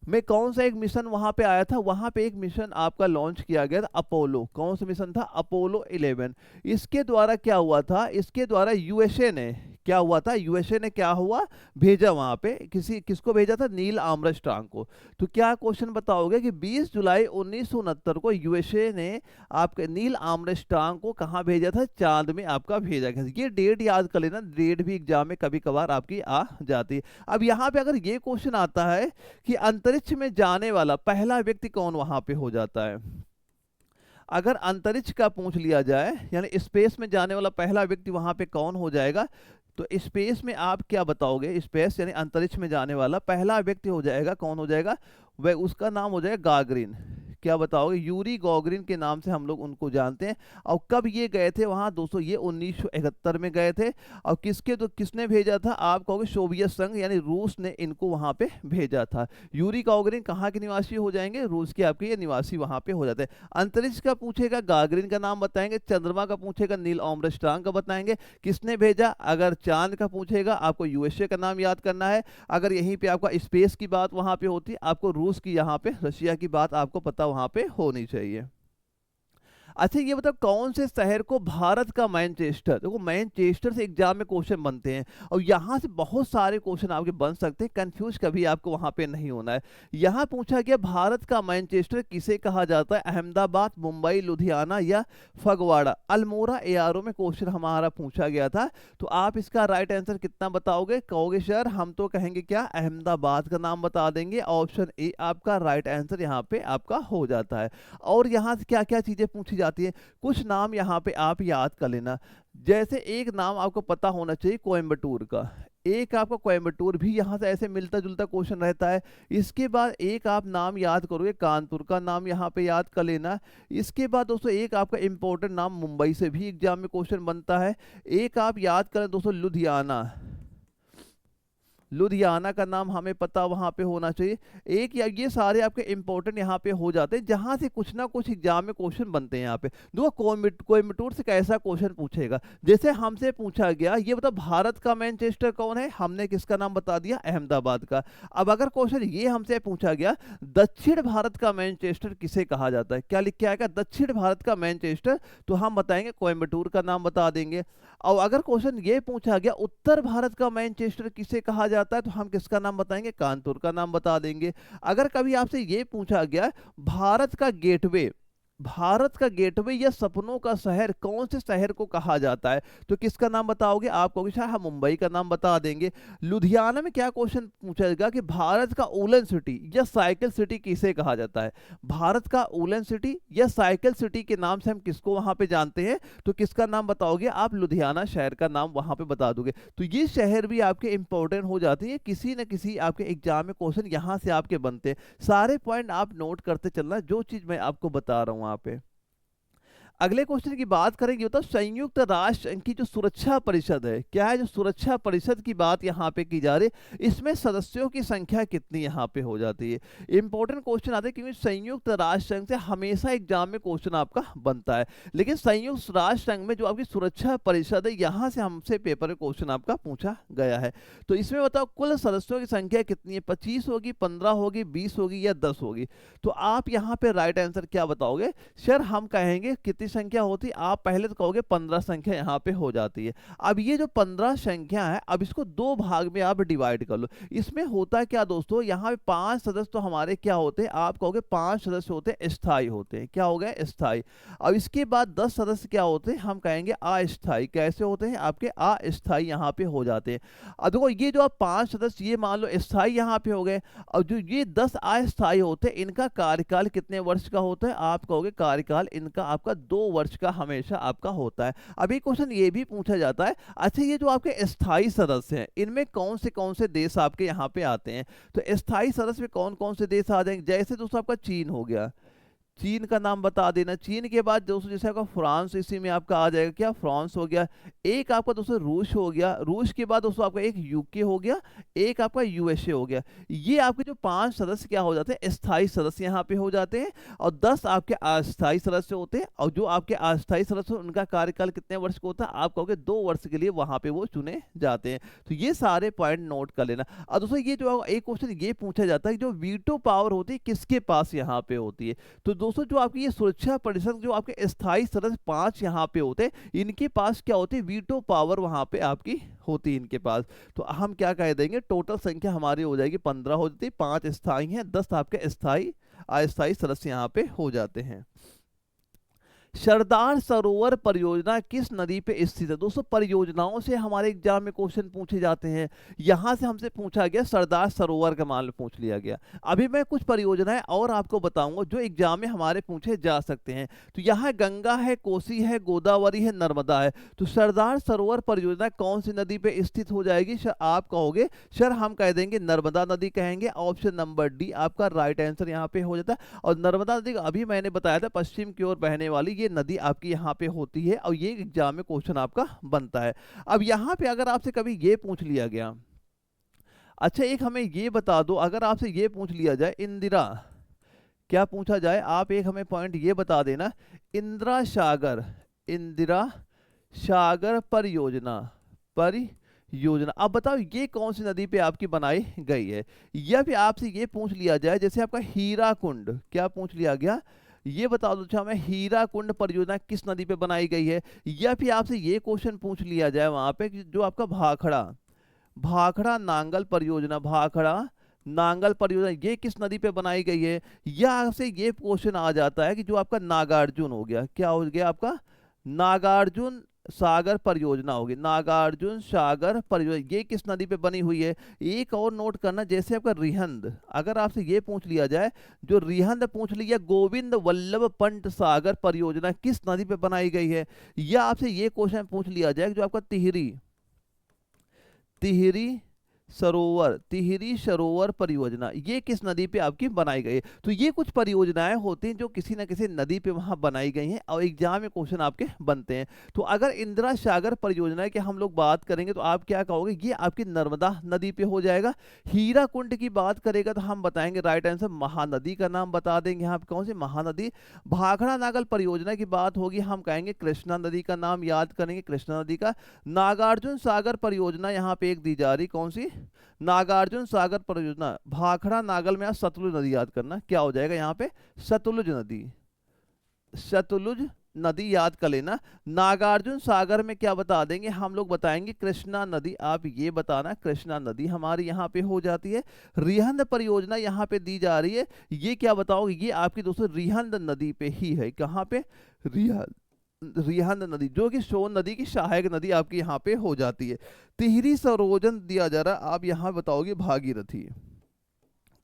में कौन सा एक मिशन वहां पे आया था, वहां पे एक मिशन आपका लॉन्च किया गया था, अपोलो। कौन सा मिशन था, अपोलो 11। इसके द्वारा क्या हुआ था, इसके द्वारा यूएसए ने क्या हुआ था, यूएसए ने क्या हुआ, भेजा वहां पे किसको भेजा था, नील आर्मस्ट्रांग को। तो क्या क्वेश्चन बताओगे कि 20 जुलाई 1969 को यूएसए ने आपके नील आर्मस्ट्रांग को कहां भेजा था, चांद में आपका भेजा गया। ये डेट याद कर लेना, डेट भी एग्जाम में कभी कभार आपकी आ जाती है। अब यहाँ पे अगर ये क्वेश्चन आता है कि अंतरिक्ष में जाने वाला पहला व्यक्ति कौन वहां पे हो जाता है, अगर अंतरिक्ष का पूछ लिया जाए, यानी स्पेस में जाने वाला पहला व्यक्ति वहां पे कौन हो जाएगा, तो स्पेस में आप क्या बताओगे, स्पेस यानी अंतरिक्ष में जाने वाला पहला व्यक्ति हो जाएगा, कौन हो जाएगा, वह उसका नाम हो जाएगा गागरिन। क्या बताओगे, यूरी गागरिन के नाम से हम लोग उनको जानते हैं। और कब ये गए थे वहां दोस्तों, ये 1971 में गए थे। और किसने भेजा था, आप कहोगे सोवियत संघ यानी रूस ने इनको वहां पे भेजा था। यूरी गागरिन कहाँ के निवासी हो जाएंगे, रूस के आपके ये निवासी वहां पे हो जाते हैं। अंतरिक्ष का पूछेगा गागरिन का नाम बताएंगे, चंद्रमा का पूछेगा नील आर्मस्ट्रांग का बताएंगे, किसने भेजा। अगर चांद का पूछेगा आपको यूएसए का नाम याद करना है। अगर यहीं पे आपका स्पेस की बात वहां पे होती, आपको रूस की, यहाँ पे रशिया की बात आपको पता वहां पे होनी चाहिए। अच्छा ये बताओ कौन से शहर को भारत का मैनचेस्टर, देखो मैनचेस्टर से एग्जाम में क्वेश्चन बनते हैं और यहां से बहुत सारे क्वेश्चन आपके बन सकते हैं, कंफ्यूज कभी आपको वहां पे नहीं होना है। यहां पूछा गया भारत का मैनचेस्टर किसे कहा जाता है, अहमदाबाद, मुंबई, लुधियाना या फगवाड़ा। अल्मोड़ा एआरओ में क्वेश्चन हमारा पूछा गया था। तो आप इसका राइट आंसर कितना बताओगे, कहोगे सर हम तो कहेंगे क्या, अहमदाबाद का नाम बता देंगे। ऑप्शन ए आपका राइट आंसर यहाँ पे आपका हो जाता है। और यहाँ से क्या क्या चीजें पूछी जाती है, कुछ नाम यहाँ पे आप याद कर लेना। जैसे एक नाम आपको पता होना चाहिए कोयम्बटूर का, एक आपका कोयम्बटूर भी यहाँ से ऐसे मिलता जुलता क्वेश्चन रहता है। इसके बाद एक आप नाम याद करोगे, कानपुर का नाम यहाँ पे याद कर लेना। इसके बाद दोस्तों एक आपका इंपॉर्टेंट नाम मुंबई से भी एग्जाम में क्वेश्चन बनता है। एक आप याद करें दोस्तों लुधियाना, लुधियाना का नाम हमें पता वहां पे होना चाहिए। एक या ये सारे आपके इंपॉर्टेंट यहाँ पे हो जाते हैं जहां से कुछ ना कुछ एग्जाम में क्वेश्चन बनते हैं। यहाँ पे दो कोयम्बटूर से कैसा क्वेश्चन पूछेगा, जैसे हमसे पूछा गया ये बताओ भारत का मैनचेस्टर कौन है, हमने किसका नाम बता दिया, अहमदाबाद का। अब अगर क्वेश्चन ये हमसे पूछा गया दक्षिण भारत का मैनचेस्टर किसे कहा जाता है, क्या लिख के आएगा, दक्षिण भारत का मैनचेस्टर, तो हम बताएंगे कोयम्बटूर का नाम बता देंगे। और अगर क्वेश्चन ये पूछा गया उत्तर भारत का मैनचेस्टर किसे कहा जाता है, तो हम किसका नाम बताएंगे, कानपुर का नाम बता देंगे। अगर कभी आपसे ये पूछा गया भारत का गेटवे, भारत का गेटवे या सपनों का शहर कौन से शहर को कहा जाता है, तो किसका नाम बताओगे, आप कहोगे शायद हम मुंबई का नाम बता देंगे। लुधियाना में क्या क्वेश्चन पूछेगा कि भारत का वूलन सिटी या साइकिल सिटी किसे कहा जाता है, भारत का वूलन सिटी या साइकिल सिटी के नाम से हम किसको वहां पे जानते हैं, तो किसका नाम बताओगे आप, लुधियाना शहर का नाम वहां पे बता दोगे। तो ये शहर भी आपके इंपॉर्टेंट हो जाते हैं, किसी न किसी आपके एग्जाम में क्वेश्चन यहां से आपके बनते हैं। सारे पॉइंट आप नोट करते चलना जो चीज मैं आपको बता रहा हूं वहां पे। अगले क्वेश्चन की बात करेंगे तो संयुक्त राष्ट्र संघ की जो सुरक्षा परिषद है, क्या है, जो सुरक्षा परिषद की बात यहाँ पे की जा रही है, इसमें सदस्यों की संख्या कितनी यहाँ पे हो जाती है। इंपॉर्टेंट क्वेश्चन आते हैं क्योंकि संयुक्त राष्ट्र संघ से हमेशा एग्जाम में क्वेश्चन आपका बनता है। लेकिन संयुक्त राष्ट्र संघ में जो आपकी सुरक्षा परिषद है, यहाँ से हमसे पेपर में क्वेश्चन आपका पूछा गया है। तो इसमें बताओ कुल सदस्यों की संख्या कितनी है, 25 होगी, 15 होगी, 20 होगी या 10 होगी। तो आप यहाँ पे राइट आंसर क्या बताओगे, सर हम कहेंगे कितनी संख्या होती, आप पहले तो कहोगे 15 संख्या यहाँ पे हो जाती है। अब ये जो 15 संख्या है, अब इसको दो भाग में आप डिवाइड कर लो। इसमें होता क्या दोस्तों, यहाँ पे 5 सदस्य तो हमारे क्या होते हैं, आप कहोगे 5 सदस्य होते हैं स्थायी होते हैं, क्या हो गए, स्थायी। अब इसके बाद 10 सदस्य क्या होते हैं, हम कहेंगे अस्थायी। कैसे होते हैं, आपके अस्थायी यहाँ पे हो जाते हैं। अब देखो ये जो आप 5 सदस्य ये मान लो स्थायी यहाँ पे हो गए, और जो ये 10 अस्थायी होते हैं इनका कार्यकाल कितने वर्ष का होता है, आप कहोगे कार्यकाल इनका आपका 2 वर्ष का हमेशा आपका होता है। अभी क्वेश्चन ये भी पूछा जाता है, अच्छा ये जो आपके स्थायी सदस्य हैं इनमें कौन से देश आपके यहाँ पे आते हैं, तो स्थायी सदस्य में कौन कौन से देश आ जाएंगे, जैसे दोस्तों आपका चीन हो गया, चीन का नाम बता देना। चीन के बाद दोस्तों जैसे आपका फ्रांस इसी में आपका आ जाएगा, क्या फ्रांस हो गया, एक आपका दोस्तों रूस हो गया, रूस के बाद दोस्तों आपका एक यूके हो गया, एक आपका यूएसए हो गया। ये आपके जो 5 सदस्य क्या हो जाते हैं, स्थायी सदस्य यहाँ पे हो जाते हैं, और 10 आपके अस्थायी सदस्य होते हैं। और जो आपके अस्थायी सदस्य उनका कार्यकाल कितने वर्ष का होता है, आप कहोगे 2 वर्ष के लिए वहां पे वो चुने जाते हैं। तो ये सारे पॉइंट नोट कर लेना। और दोस्तों ये जो एक क्वेश्चन ये पूछा जाता है कि जो वीटो पावर होती है किसके पास यहाँ पे होती है। तो दोस्तों जो आपकी ये सुरक्षा परिषद जो आपके स्थायी सदस्य 5 यहाँ पे होते हैं, इनके पास क्या होती है, वीटो पावर वहां पे आपकी होती है इनके पास। तो हम क्या कह देंगे, टोटल संख्या हमारी हो जाएगी 15 हो जाती है, 5 स्थायी हैं, 10 आपके स्थायी अस्थायी सदस्य यहाँ पे हो जाते हैं। सरदार सरोवर परियोजना किस नदी पे स्थित है। दोस्तों परियोजनाओं से हमारे एग्जाम में क्वेश्चन पूछे जाते हैं। यहां से हमसे पूछा गया सरदार सरोवर का मान पूछ लिया गया। अभी मैं कुछ परियोजनाएं और आपको बताऊंगा जो एग्जाम में हमारे पूछे जा सकते हैं। तो यहाँ गंगा है, कोसी है, गोदावरी है, नर्मदा है। तो सरदार सरोवर परियोजना कौन सी नदी पे स्थित हो जाएगी, आप कहोगे सर हम कह देंगे नर्मदा नदी कहेंगे। ऑप्शन नंबर डी आपका राइट आंसर यहाँ पे हो जाता है। और नर्मदा नदी अभी मैंने बताया था पश्चिम की ओर बहने वाली ये नदी आपकी यहाँ पे होती है, और ये एग्जाम में क्वेश्चन आपका बनता है। अब यहाँ पे अगर आपसे कभी ये पूछ लिया गया, अच्छा एक हमें ये बता दो, अगर आपसे ये पूछ लिया जाए इंदिरा, क्या पूछा जाए, आप एक हमें पॉइंट ये बता देना, इंदिरा सागर परियोजना अब बताओ ये कौन सी नदी पे आपकी बनाई गई है। या फिर आपसे ये पूछ लिया जाए जैसे आपका हीरा कुंड, क्या पूछ लिया गया, ये बता दो अच्छा हमें हीरा कुंड परियोजना किस नदी पे बनाई गई है। या फिर आपसे ये क्वेश्चन पूछ लिया जाए वहां पे कि जो आपका भाखड़ा नांगल परियोजना ये किस नदी पे बनाई गई है। या आपसे ये क्वेश्चन आ जाता है कि जो आपका नागार्जुन हो गया, क्या हो गया आपका नागार्जुन सागर परियोजना होगी, नागार्जुन सागर परियोजना ये किस नदी पे बनी हुई है। एक और नोट करना, जैसे आपका रिहंद, अगर आपसे ये पूछ लिया जाए, जो रिहंद पूछ लिया गोविंद वल्लभ पंत सागर परियोजना किस नदी पे बनाई गई है। या आपसे ये क्वेश्चन पूछ लिया जाए जो आपका तिहरी सरोवर परियोजना ये किस नदी पे आपकी बनाई गई है। तो ये कुछ परियोजनाएं होती हैं जो किसी न किसी नदी पे वहां बनाई गई हैं और एग्जाम में क्वेश्चन आपके बनते हैं। तो अगर इंदिरा सागर परियोजना की हम लोग बात करेंगे तो आप क्या कहोगे, ये आपकी नर्मदा नदी पे हो जाएगा। हीरा कुंड की बात करेगा तो हम बताएंगे राइट आंसर महानदी का नाम बता देंगे, यहाँ पे कौन सी महानदी। भाखड़ा नागल परियोजना की बात होगी, हम कहेंगे कृष्णा नदी का नाम याद करेंगे, कृष्णा नदी का। नागार्जुन सागर परियोजना यहाँ पे एक दी जा रही, कौन सी, नागार्जुन सागर परियोजना। भाखड़ा नागल में आप सतलुज नदी याद करना, क्या हो जाएगा यहाँ पे सतलुज नदी याद कर लेना। नागार्जुन सागर में क्या बता देंगे, हम लोग बताएंगे कृष्णा नदी, आप ये बताना कृष्णा नदी हमारी यहाँ पे हो जाती है। रिहंद परियोजना यहाँ पे दी जा रही है, ये क्या बताओगे, ये आपकी दोस्तों रिहंद नदी पे ही है। कहाँ पे, रिहंद नदी जो कि सोन नदी की सहायक नदी आपकी यहाँ पे हो जाती है। तिहरी सरोजन दिया जा रहा है, आप यहाँ बताओगे भागीरथी,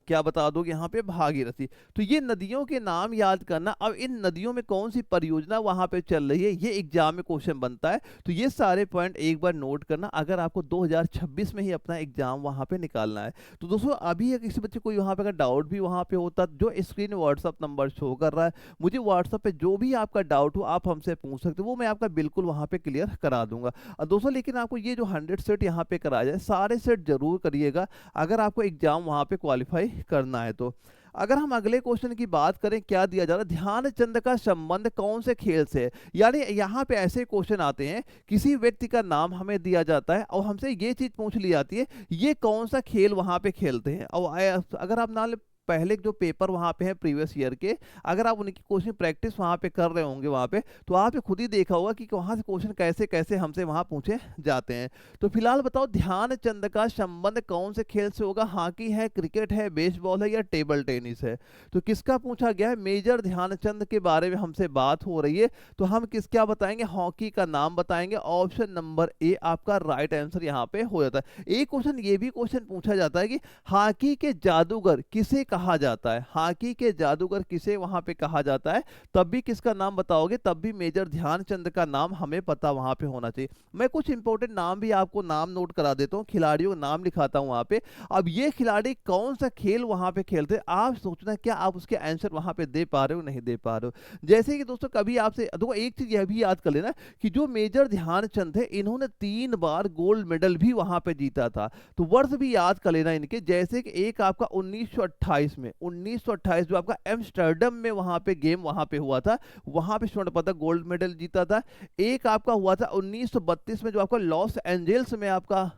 क्या बता दोगे यहाँ पे भागीरथी। तो ये नदियों के नाम याद करना। अब इन नदियों में कौन सी परियोजना वहां पे चल रही है, ये एग्जाम में क्वेश्चन बनता है। तो ये सारे पॉइंट एक बार नोट करना अगर आपको 2026 में ही अपना एग्जाम वहां पे निकालना है। तो दोस्तों अभी किसी बच्चे को वहां पे अगर डाउट भी वहां पे होता, जो स्क्रीन व्हाट्सअप नंबर शो कर रहा है, मुझे व्हाट्सअप पे जो भी आपका डाउट हो आप हमसे पूछ सकते हो, वो मैं आपका बिल्कुल वहां पे क्लियर करा दूंगा। दोस्तों लेकिन आपको ये जो 100 सेट यहाँ पे कराया जाए, सारे सेट जरूर करिएगा अगर आपको एग्जाम वहां पे क्वालिफाई करना है। तो अगर हम अगले क्वेश्चन की बात करें, क्या दिया जा रहा है, ध्यानचंद का संबंध कौन से खेल से है। यानी यहाँ पे ऐसे क्वेश्चन आते हैं, किसी व्यक्ति का नाम हमें दिया जाता है और हमसे ये चीज पूछ ली जाती है ये कौन सा खेल वहां पे खेलते हैं। और अगर आप मान पहले जो पेपर वहां पे है प्रीवियस ईयर के, अगर आप उनकी क्वेश्चन प्रैक्टिस वहां पे कर रहे होंगे वहां पे, तो आपने खुद ही देखा होगा कि वहां से क्वेश्चन कैसे कैसे हमसे वहां पूछे जाते हैं। तो फिलहाल बताओ ध्यानचंद का संबंध कौन से खेल से होगा, हॉकी है, क्रिकेट है, बेसबॉल है या टेबल टेनिस है। तो किसका पूछा गया है, मेजर ध्यानचंद के बारे में हमसे बात हो रही है, तो हम क्या बताएंगे, हॉकी का नाम बताएंगे। ऑप्शन नंबर ए आपका राइट आंसर यहाँ पे हो जाता है। एक क्वेश्चन ये भी क्वेश्चन पूछा जाता है कि हॉकी के जादूगर किसे कहा जाता है, हॉकी के जादूगर किसे वहां पे कहा जाता है, तब भी किसका नाम बताओगे, तब भी मेजर ध्यानचंद का नाम हमें पता वहां पे होना चाहिए। मैं कुछ इंपॉर्टेंट नाम भी आपको नाम नोट करा देता हूँ, खिलाड़ियों का नाम लिखाता हूँ वहां पे। अब ये खिलाड़ी कौन सा खेल वहां पे खेलते हैं, आप सोचना क्या आप उसके आंसर वहां पे दे पा रहे हो नहीं दे पा रहे हो। जैसे कि दोस्तों कभी आपसे देखो एक चीज यह भी याद कर लेना कि जो मेजर ध्यानचंद है इन्होंने 3 बार गोल्ड मेडल भी वहां पे जीता था। तो वर्ष भी याद कर लेना इनके, जैसे कि एक आपका 1928 में, 1928 जो आपका एम्स्टर्डम में वहां पे गेम वहां पे हुआ था, वहां पे स्वर्ण पदक गोल्ड मेडल जीता था। एक आपका हुआ था 1932 में जो आपका लॉस एंजल्स में आपका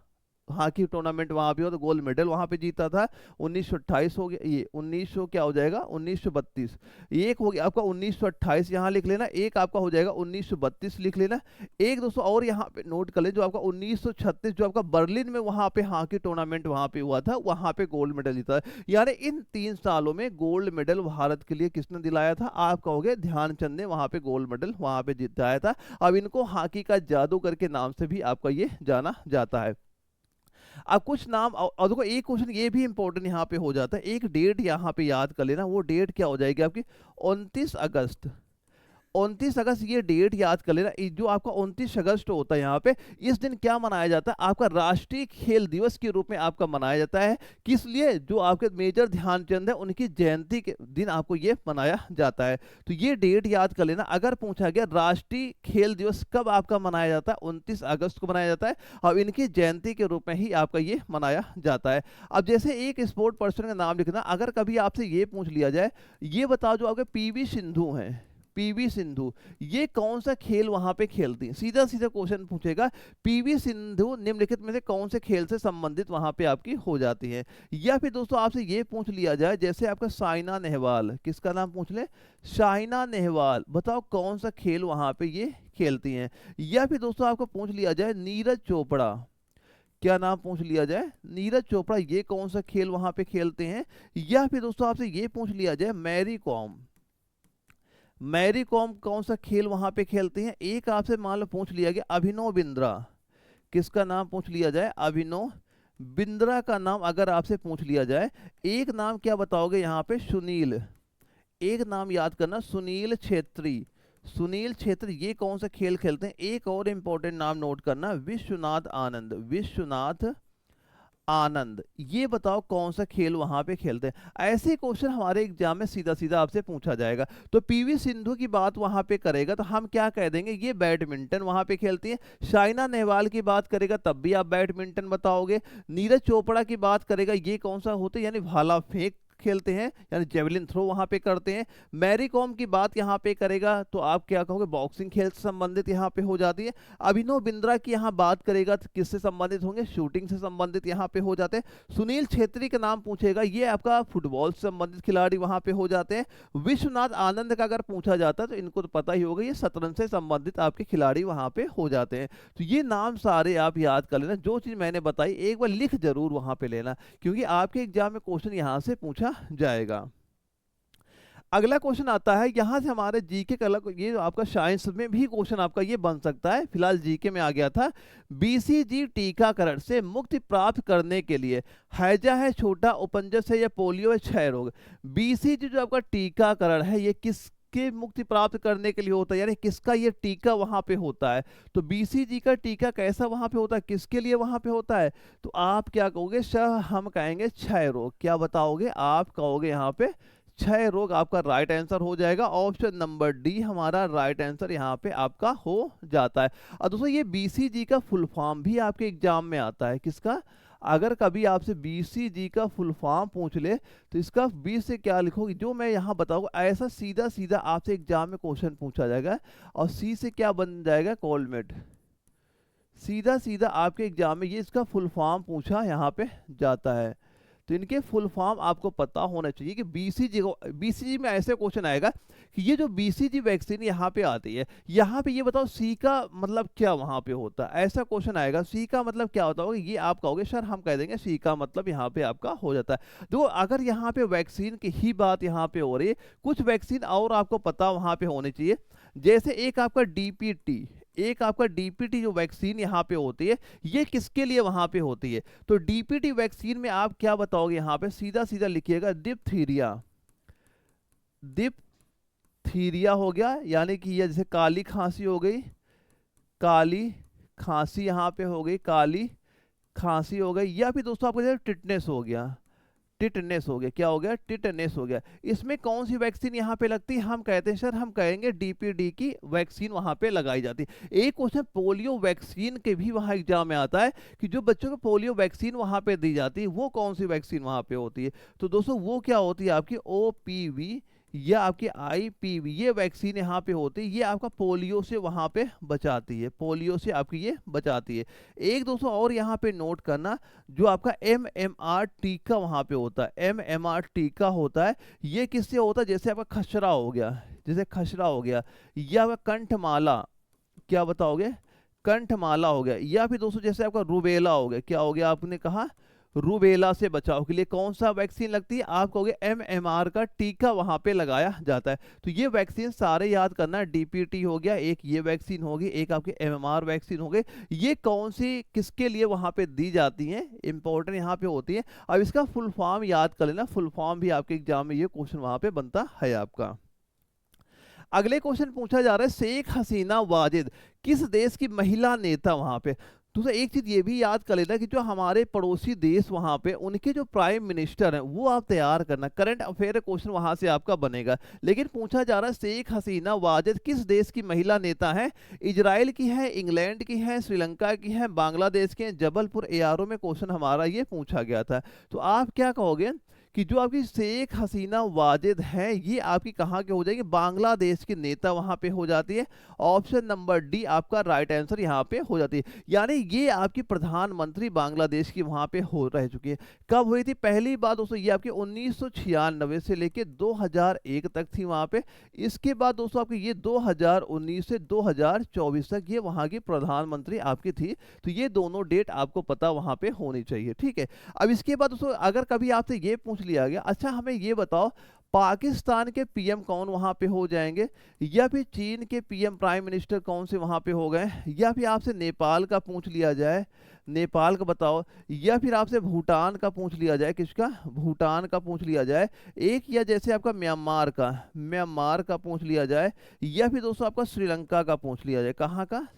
हॉकी टूर्नामेंट वहां पे हो तो गोल्ड मेडल वहां पे जीता था। 1928 हो गया, ये 1900 क्या हो जाएगा 1932। एक हो गया आपका 1928 यहाँ लिख लेना, एक आपका हो जाएगा 1932 लिख लेना। एक दोस्तों और यहाँ पे नोट कर ले, जो आपका 1936 जो आपका बर्लिन में वहां पे हॉकी टूर्नामेंट वहां पे हुआ था, वहां पे गोल्ड मेडल जीता। यानी इन 3 सालों में गोल्ड मेडल भारत के लिए किसने दिलाया था, आप कहोगे ध्यानचंद ने वहां पे गोल्ड मेडल वहां पे जिताया था। अब इनको हॉकी का जादूगर के नाम से भी आपका ये जाना जाता है। अब कुछ नाम और देखो एक क्वेश्चन ये भी इंपॉर्टेंट यहाँ पे हो जाता है, एक डेट यहाँ पे याद कर लेना, वो डेट क्या हो जाएगी आपकी 29 अगस्त। 29 अगस्त ये डेट याद कर लेना। जो आपका 29 अगस्त होता है यहाँ पे, इस दिन क्या मनाया जाता है, आपका राष्ट्रीय खेल दिवस के रूप में आपका मनाया जाता है। किस लिए, जो आपके मेजर ध्यानचंद है उनकी जयंती के दिन आपको ये मनाया जाता है। तो ये डेट याद कर लेना। अगर पूछा गया राष्ट्रीय खेल दिवस कब आपका मनाया जाता है, 29 अगस्त को मनाया जाता है, और इनकी जयंती के रूप में ही आपका ये मनाया जाता है। अब जैसे एक स्पोर्ट पर्सन का नाम लिखना, अगर कभी आपसे ये पूछ लिया जाए, ये बताओ जो आपके पीवी सिंधु हैं, पीवी सिंधु ये कौन सा खेल वहां पे खेलती हैं, सीधा सीधा क्वेश्चन पूछेगा, पीवी सिंधु निम्नलिखित में से कौन से खेल से संबंधित वहां पे आपकी हो जाती है। या फिर दोस्तों आपसे ये पूछ लिया जाए, जैसे आपका साइना नेहवाल, किसका नाम पूछ ले, साइना नेहवाल, बताओ कौन सा खेल वहां पे ये खेलती हैं। या फिर दोस्तों आपको पूछ लिया जाए नीरज चोपड़ा, क्या नाम पूछ लिया जाए, नीरज चोपड़ा ये कौन सा खेल वहां पे खेलते हैं। या फिर दोस्तों आपसे ये पूछ लिया जाए मैरी कॉम, मैरी कॉम कौन सा खेल वहां पे खेलते हैं। एक आपसे मान लो पूछ लिया गया अभिनव बिंद्रा, किसका नाम पूछ लिया जाए, अभिनव बिंद्रा का नाम अगर आपसे पूछ लिया जाए। एक नाम क्या बताओगे यहाँ पे, सुनील, एक नाम याद करना सुनील छेत्री, सुनील छेत्री ये कौन सा खेल खेलते हैं। एक और इंपॉर्टेंट नाम नोट करना विश्वनाथ आनंद, विश्वनाथ आनंद ये बताओ कौन सा खेल वहां पे खेलते हैं। ऐसे क्वेश्चन हमारे एग्जाम में सीधा सीधा आपसे पूछा जाएगा। तो पीवी सिंधु की बात वहां पे करेगा तो हम क्या कह देंगे, ये बैडमिंटन वहां पे खेलती है। साइना नेहवाल की बात करेगा तब भी आप बैडमिंटन बताओगे। नीरज चोपड़ा की बात करेगा, ये कौन सा होते हैं, यानी भाला फेंक खेलते हैं, यानी जेवलिन थ्रो वहां पे करते हैं। मैरी कॉम की बात यहाँ पे करेगा तो आप क्या कहोगे, बॉक्सिंग खेल से संबंधित यहाँ पे हो जाती है। अभिनव बिंद्रा की यहाँ बात करेगा तो किससे संबंधित होंगे, शूटिंग से संबंधित यहाँ पे हो जाते हैं। सुनील छेत्री का नाम पूछेगा, ये आपका फुटबॉल से संबंधित खिलाड़ी वहां पे हो जाते हैं। विश्वनाथ आनंद का अगर पूछा जाता है तो इनको तो पता ही होगा, ये शतरंज से संबंधित आपके खिलाड़ी वहां पे हो जाते हैं। तो ये नाम सारे आप याद कर लेना, जो चीज मैंने बताई एक बार लिख जरूर वहां पे लेना, क्योंकि आपके एग्जाम में क्वेश्चन यहाँ से पूछा जाएगा। अगला क्वेश्चन आता है यहां से हमारे जीके का, ये आपका साइंस में भी क्वेश्चन आपका ये बन सकता है, फिलहाल जीके में आ गया था। बीसीजी टीकाकरण से मुक्ति प्राप्त करने के लिए हैजा है, छोटा उपंजस है, या पोलियो है, क्षय रोग। बीसीजी जो आपका टीकाकरण है ये किस के मुक्ति प्राप्त करने के लिए होता है, यानी किसका ये टीका वहां पे होता है। तो बीसीजी का टीका कैसा वहां पे होता है, किसके लिए वहां पे होता है, तो आप क्या कहोगे, हम कहेंगे क्षय रोग। क्या बताओगे, आप कहोगे यहाँ पे क्षय रोग आपका राइट आंसर हो जाएगा। ऑप्शन नंबर डी हमारा राइट आंसर यहाँ पे आपका हो जाता है। और दोस्तों ये बीसीजी का फुल फॉर्म भी आपके एग्जाम में आता है, किसका, अगर कभी आपसे बीसीजी का फुल फॉर्म पूछ ले तो इसका बी से क्या लिखोगे, जो मैं यहाँ बताऊंगा ऐसा सीधा सीधा आपसे एग्जाम में क्वेश्चन पूछा जाएगा। और सी से क्या बन जाएगा, कोलमेट, सीधा सीधा आपके एग्जाम में ये इसका फुल फॉर्म पूछा यहाँ पे जाता है। तो इनके फुल फॉर्म आपको पता होना चाहिए कि बीसीजी में ऐसे क्वेश्चन आएगा कि ये जो बीसीजी वैक्सीन यहाँ पे आती है, यहाँ पे ये बताओ सी का मतलब क्या वहाँ पे होता है, ऐसा क्वेश्चन आएगा। सी का मतलब क्या होता होगा, ये आप कहोगे सर हम कह देंगे सी का मतलब यहाँ पे आपका हो जाता है। देखो अगर यहाँ पे वैक्सीन की ही बात यहाँ पे हो रही है, कुछ वैक्सीन और आपको पता वहाँ पे होनी चाहिए। जैसे एक आपका डीपीटी, एक आपका डीपीटी जो वैक्सीन यहाँ पे होती है, ये किसके लिए वहां पे होती है? तो डीपीटी वैक्सीन में आप क्या बताओगे? यहाँ पे सीधा सीधा लिखिएगा डिप्थीरिया। डिप्थीरिया हो गया, यानी कि ये जैसे काली खांसी हो गई, काली खांसी यहाँ पे हो गई, काली खांसी हो गई, या फिर दोस्तों आपको जैसे टिटनेस हो गया, टिटनेस हो गया, क्या हो गया? टिटनेस हो गया। इसमें कौन सी वैक्सीन यहाँ पे लगती है? हम कहते हैं सर, हम कहेंगे डीपीडी की वैक्सीन वहां पे लगाई जाती है। एक क्वेश्चन पोलियो वैक्सीन के भी वहां एग्जाम में आता है कि जो बच्चों को पोलियो वैक्सीन वहां पे दी जाती है, वो कौन सी वैक्सीन वहां पे होती है? तो दोस्तों वो क्या होती है? आपकी ओपीवी या आपकी आईपीवी, ये वैक्सीन यहाँ पे होती है, ये आपका पोलियो से वहां पे बचाती है, पोलियो से आपकी ये बचाती है। एक दोस्तों और यहाँ पे नोट करना, जो आपका एमएमआर टीका वहां पे होता है, एमएमआर टीका होता है, ये किससे होता है? जैसे आपका खसरा हो गया, जैसे खसरा हो गया, या आपका कंठमाला, क्या बताओगे? कंठमाला हो गया, या फिर दोस्तों जैसे आपका रूबेला हो गया, क्या हो गया? आपने कहा रूबेला से बचाव के लिए कौन सा वैक्सीन लगती है? आप कहोगे एमएमआर का टीका वहां पे लगाया जाता है। तो ये वैक्सीन सारे याद करना, डीपीटी हो गया, एक ये वैक्सीन होगी, एक आपकी एमएमआर वैक्सीन हो गई, ये कौन सी किसके लिए वहां पे दी जाती हैं, इंपॉर्टेंट यहाँ पे होती है। अब इसका फुल फॉर्म याद कर लेना, फुल फॉर्म भी आपके एग्जाम में ये क्वेश्चन वहां पे बनता है आपका। अगले क्वेश्चन पूछा जा रहा है, शेख हसीना वाजिद किस देश की महिला नेता वहां पे? दूसरा एक चीज ये भी याद कर लेना कि जो हमारे पड़ोसी देश वहां पे, उनके जो प्राइम मिनिस्टर हैं वो आप तैयार करना, करंट अफेयर क्वेश्चन वहां से आपका बनेगा। लेकिन पूछा जा रहा है शेख हसीना वाजिद किस देश की महिला नेता है? इजराइल की है, इंग्लैंड की है, श्रीलंका की है, बांग्लादेश के हैं? जबलपुर एआरओ में क्वेश्चन हमारा ये पूछा गया था। तो आप क्या कहोगे कि जो आपकी शेख हसीना वाजिद हैं, ये आपकी कहाँ के हो जाएंगे? बांग्लादेश की नेता वहां पे हो जाती है। ऑप्शन नंबर डी आपका राइट आंसर यहाँ पे हो जाती है, यानी ये आपकी प्रधानमंत्री बांग्लादेश की वहां पे हो रह चुकी है। कब हुई थी पहली बार दोस्तों? ये आपकी 1996 से लेके 2001 तक थी वहां पे। इसके बाद दोस्तों आपकी ये 2019 से 2024 तक ये वहां की प्रधानमंत्री आपकी थी। तो ये दोनों डेट आपको पता वहां पे होनी चाहिए, ठीक है। अब इसके बाद दोस्तों अगर कभी आपसे ये पूछ लिया गया, अच्छा हमें ये बताओ पाकिस्तान के पीएम कौन वहां पे हो जाएंगे, या फिर चीन के पीएम प्राइम मिनिस्टर कौन से वहां पे हो गए, या फिर आपसे नेपाल का पूछ लिया जाए, नेपाल का बताओ, या फिर आपसे भूटान का पूछ लिया जाए, किसका? भूटान का पूछ लिया जाए एक, या जैसे आपका म्यांमार का, म्यांमार का पूछ लिया जाए, या फिर दोस्तों आपका श्रीलंका का पूछ लिया जाए। कहाँ का?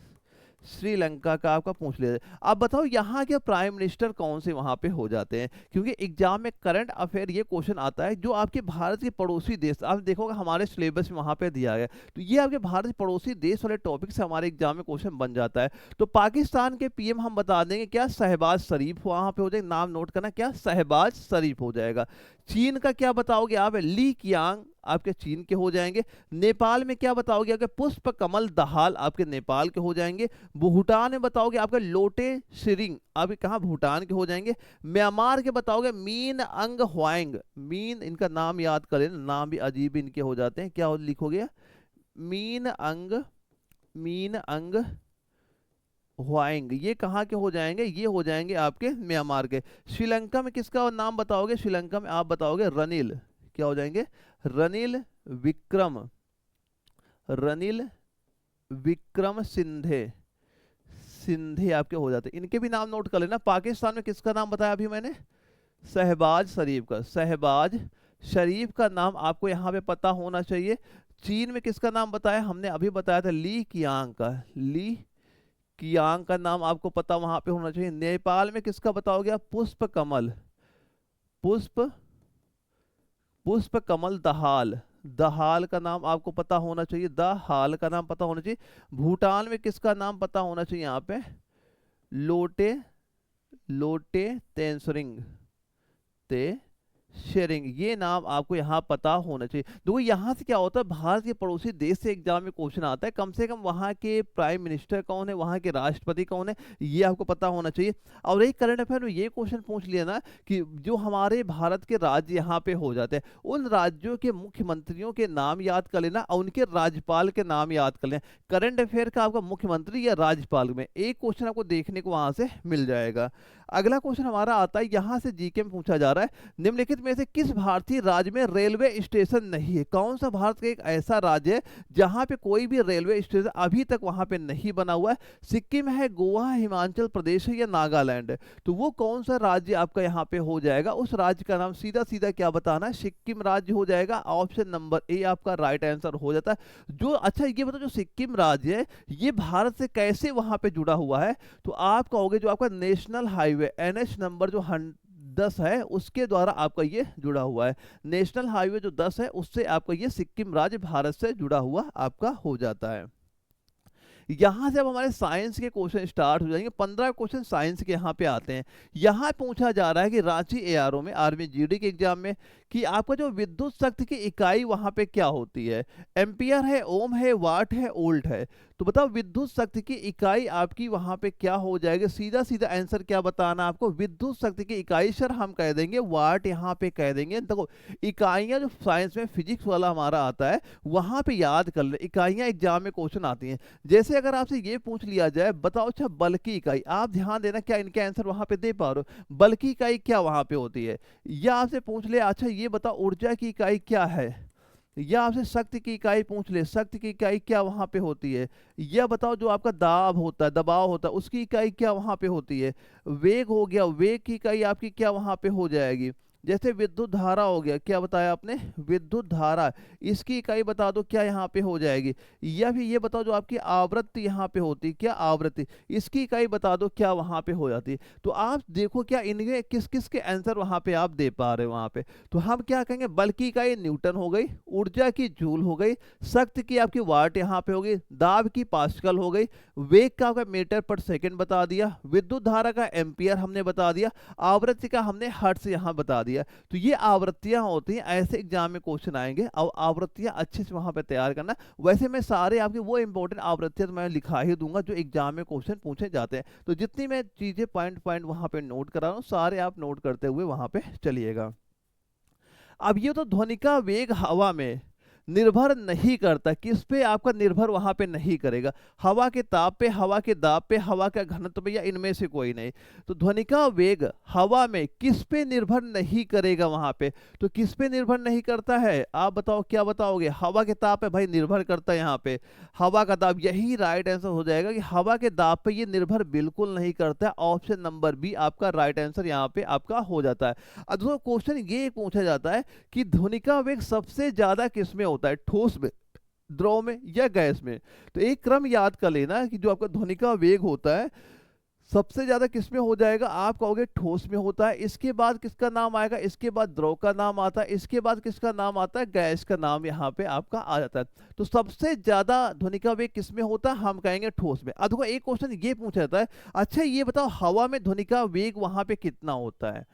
श्रीलंका का आपका पूछ लिया जाए। आप बताओ यहाँ के प्राइम मिनिस्टर कौन से वहां पे हो जाते हैं, क्योंकि एग्जाम में करंट अफेयर ये क्वेश्चन आता है, जो आपके भारत के पड़ोसी देश, आप देखोगे हमारे सिलेबस में वहां पे दिया गया, तो ये आपके भारत के पड़ोसी देश वाले टॉपिक से हमारे एग्जाम में क्वेश्चन बन जाता है। तो पाकिस्तान के पीएम हम बता देंगे, क्या? शहबाज शरीफ वहां पे हो जाएगा, नाम नोट करना, क्या? शहबाज शरीफ हो जाएगा। चीन का क्या बताओगे आप? ली कियांग आपके चीन के हो जाएंगे। नेपाल में क्या बताओगे? आपके पुष्प कमल दहाल आपके नेपाल के हो जाएंगे। भूटान में बताओगे आपके लोटे शिरिंग आपके कहाँ? भूटान के हो जाएंगे। म्यांमार के बताओगे मीन अंग ह्वाइंग, मीन इनका नाम याद करें, नाम भी अजीब इनके हो जाते हैं, क्या लिखोगे? मीन अंग ह्वाइंग, ये कहाँ के हो जाएंगे? ये हो जाएंगे आपके म्यांमार के। श्रीलंका में किसका नाम बताओगे? श्रीलंका में आप बताओगे रनिल, क्या हो जाएंगे? रनिल विक्रम, रनिल विक्रम सिंधे, सिंधे आपके हो जाते हैं। इनके भी नाम नोट कर लेना। पाकिस्तान में किसका नाम बताया अभी मैंने? शहबाज शरीफ का, शहबाज शरीफ का नाम आपको यहाँ पे पता होना चाहिए। चीन में किसका नाम बताया हमने? अभी बताया था ली कियांग का, ली कियांग का नाम आपको पता वहां पे होना चाहिए। नेपाल में किसका बताओगे आप? पुष्प कमल, पुष्प कमल दहाल, दहाल का नाम आपको पता होना चाहिए, दहाल का नाम पता होना चाहिए। भूटान में किसका नाम पता होना चाहिए? यहाँ पे लोटे, लोटे तेंसरिंग, ते शेयरिंग, ये नाम आपको यहाँ पता होना चाहिए। देखो यहाँ से क्या होता है, भारत के पड़ोसी देश से एग्जाम में क्वेश्चन आता है, कम से कम वहाँ के प्राइम मिनिस्टर कौन है, वहाँ के राष्ट्रपति कौन है, ये आपको पता होना चाहिए। और एक करंट अफेयर में ये क्वेश्चन पूछ लिया ना कि जो हमारे भारत के राज्य यहाँ पे हो जाते हैं, उन राज्यों के मुख्यमंत्रियों के नाम याद कर लेना और उनके राज्यपाल के नाम याद कर लेना। करंट अफेयर का आपका मुख्यमंत्री या राज्यपाल में एक क्वेश्चन आपको देखने को वहां से मिल जाएगा। अगला क्वेश्चन हमारा आता है, यहाँ से जीके में पूछा जा रहा है, निम्नलिखित निम्नलिखित में से किस भारतीय राज्य में रेलवे स्टेशन नहीं है? कौन सा भारत का एक ऐसा राज्य है जहां पे कोई भी रेलवे स्टेशन अभी तक वहां पे नहीं बना हुआ है? सिक्किम है, गोवा है, हिमाचल प्रदेश है या नागालैंड है? तो वो कौन सा राज्य आपका यहाँ पे हो जाएगा? उस राज्य का नाम सीधा सीधा क्या बताना है? सिक्किम राज्य हो जाएगा। ऑप्शन नंबर ए आपका राइट आंसर हो जाता है। जो अच्छा ये बताओ, जो सिक्किम राज्य है ये भारत से कैसे वहां पे जुड़ा हुआ है? तो आप कहोगे जो आपका नेशनल हाईवे NH नंबर जो 10 है उसके द्वारा आपका ये जुड़ा हुआ है। नेशनल हाईवे जो 10 है उससे आपका ये सिक्किम राज्य भारत से जुड़ा हुआ आपका हो जाता है। यहाँ से अब हमारे साइंस के क्वेश्चन स्टार्ट हो जाएंगे। 15 क्वेश्चन साइंस के यहाँ पे आते हैं। यहाँ पूछा जा रहा है कि रांची ARO में, आर्मी GD के एग्जाम में, कि आपका जो विद्युत शक्ति की इकाई वहाँ पे क्या होती है? एम्पियर है, ओम है, वाट है, वोल्ट है? तो बताओ विद्युत शक्ति की इकाई आपकी वहाँ पे क्या हो जाएगी? सीधा सीधा आंसर क्या बताना आपको? विद्युत शक्ति की इकाई सर हम कह देंगे वाट, यहाँ पे कह देंगे। देखो इकाइयाँ जो साइंस में फिजिक्स वाला हमारा आता है वहाँ पे याद कर ले, इकाइयाँ एग्जाम में क्वेश्चन आती हैं। जैसे अगर आपसे ये पूछ लिया जाए, बताओ अच्छा बल की इकाई, आप ध्यान देना क्या इनके आंसर वहां पे दे पा रहे हो? बल की इकाई क्या वहां पे होती है? या आपसे पूछ ले अच्छा ये बताओ ऊर्जा की इकाई क्या है? या आपसे शक्ति की इकाई पूछ ले, शक्ति की इकाई क्या वहां पे होती है? या बताओ जो आपका दाब होता है, दबाव होता है, उसकी इकाई क्या वहां पे होती है? वेग हो गया, वेग की इकाई आपकी क्या वहां पे हो जाएगी? जैसे विद्युत धारा हो गया, क्या बताया आपने? विद्युत धारा, इसकी इकाई बता दो क्या यहाँ पे हो जाएगी? या फिर ये बताओ जो आपकी आवृत्ति यहाँ पे होती, क्या आवृत्ति, इसकी इकाई बता दो क्या वहाँ पे हो जाती है? तो आप देखो क्या इनके किस किस के आंसर वहाँ पे आप दे पा रहे हो वहाँ पे। तो हम क्या कहेंगे, बल की इकाई न्यूटन हो गई, ऊर्जा की जूल हो गई, शक्ति की आपकी वाट यहाँ पे हो गई, दाब की पास्कल हो गई, वेग का आपका मीटर पर सेकेंड बता दिया, विद्युत धारा का एम्पियर हमने बता दिया, आवृत्ति का हमने हर्ट्ज यहाँ बता दिया। तो ये आवृत्तियां होती हैं, ऐसे एग्जाम में क्वेश्चन आएंगे और आवृत्तियां अच्छे से वहां पे तैयार करना। वैसे मैं सारे आपके वो इंपॉर्टेंट आवृत्तियां तो मैं लिखा ही दूंगा जो एग्जाम में क्वेश्चन पूछे जाते हैं। तो जितनी मैं चीजें पॉइंट पॉइंट वहां पे नोट करा रहा हूँ सारे आप नोट करते हुए वहां पे चलिएगा। अब ये तो ध्वनि का वेग हवा में निर्भर नहीं करता, किस पे आपका निर्भर वहां पे नहीं करेगा? हवा के ताप पे, हवा के दाब पे, हवा का घनत्व पे, या इनमें से कोई नहीं। तो ध्वनि का वेग हवा में किस पे निर्भर नहीं करेगा वहां पे? तो किस पे निर्भर नहीं करता है? आप बताओ क्या बताओगे? हवा के ताप पे भाई निर्भर करता है यहाँ पे, हवा का दाब, यही राइट आंसर हो जाएगा कि हवा के दाब पे ये निर्भर बिल्कुल नहीं करता। ऑप्शन नंबर बी आपका राइट आंसर यहाँ पे आपका हो जाता है। अब दोस्तों क्वेश्चन ये पूछा जाता है कि ध्वनि का वेग सबसे ज्यादा किस में होता है? ठोस में, द्रव में या गैस में? तो एक क्रम याद कर लेना कि जो आपका ध्वनि का वेग होता है सबसे ज्यादा किस में हो जाएगा? आप कहोगे ठोस में होता है। इसके बाद किसका नाम आएगा? इसके बाद द्रव का नाम आता है। इसके बाद किसका नाम आता है? गैस का नाम यहाँ पे आपका आ जाता है। तो सबसे ज्यादा ध्वनि का वेग किस में होता है? हम कहेंगे ठोस में। अब देखो एक क्वेश्चन ये पूछा जाता है, अच्छा ये बताओ हवा में ध्वनि का वेग वहां पे कितना होता है?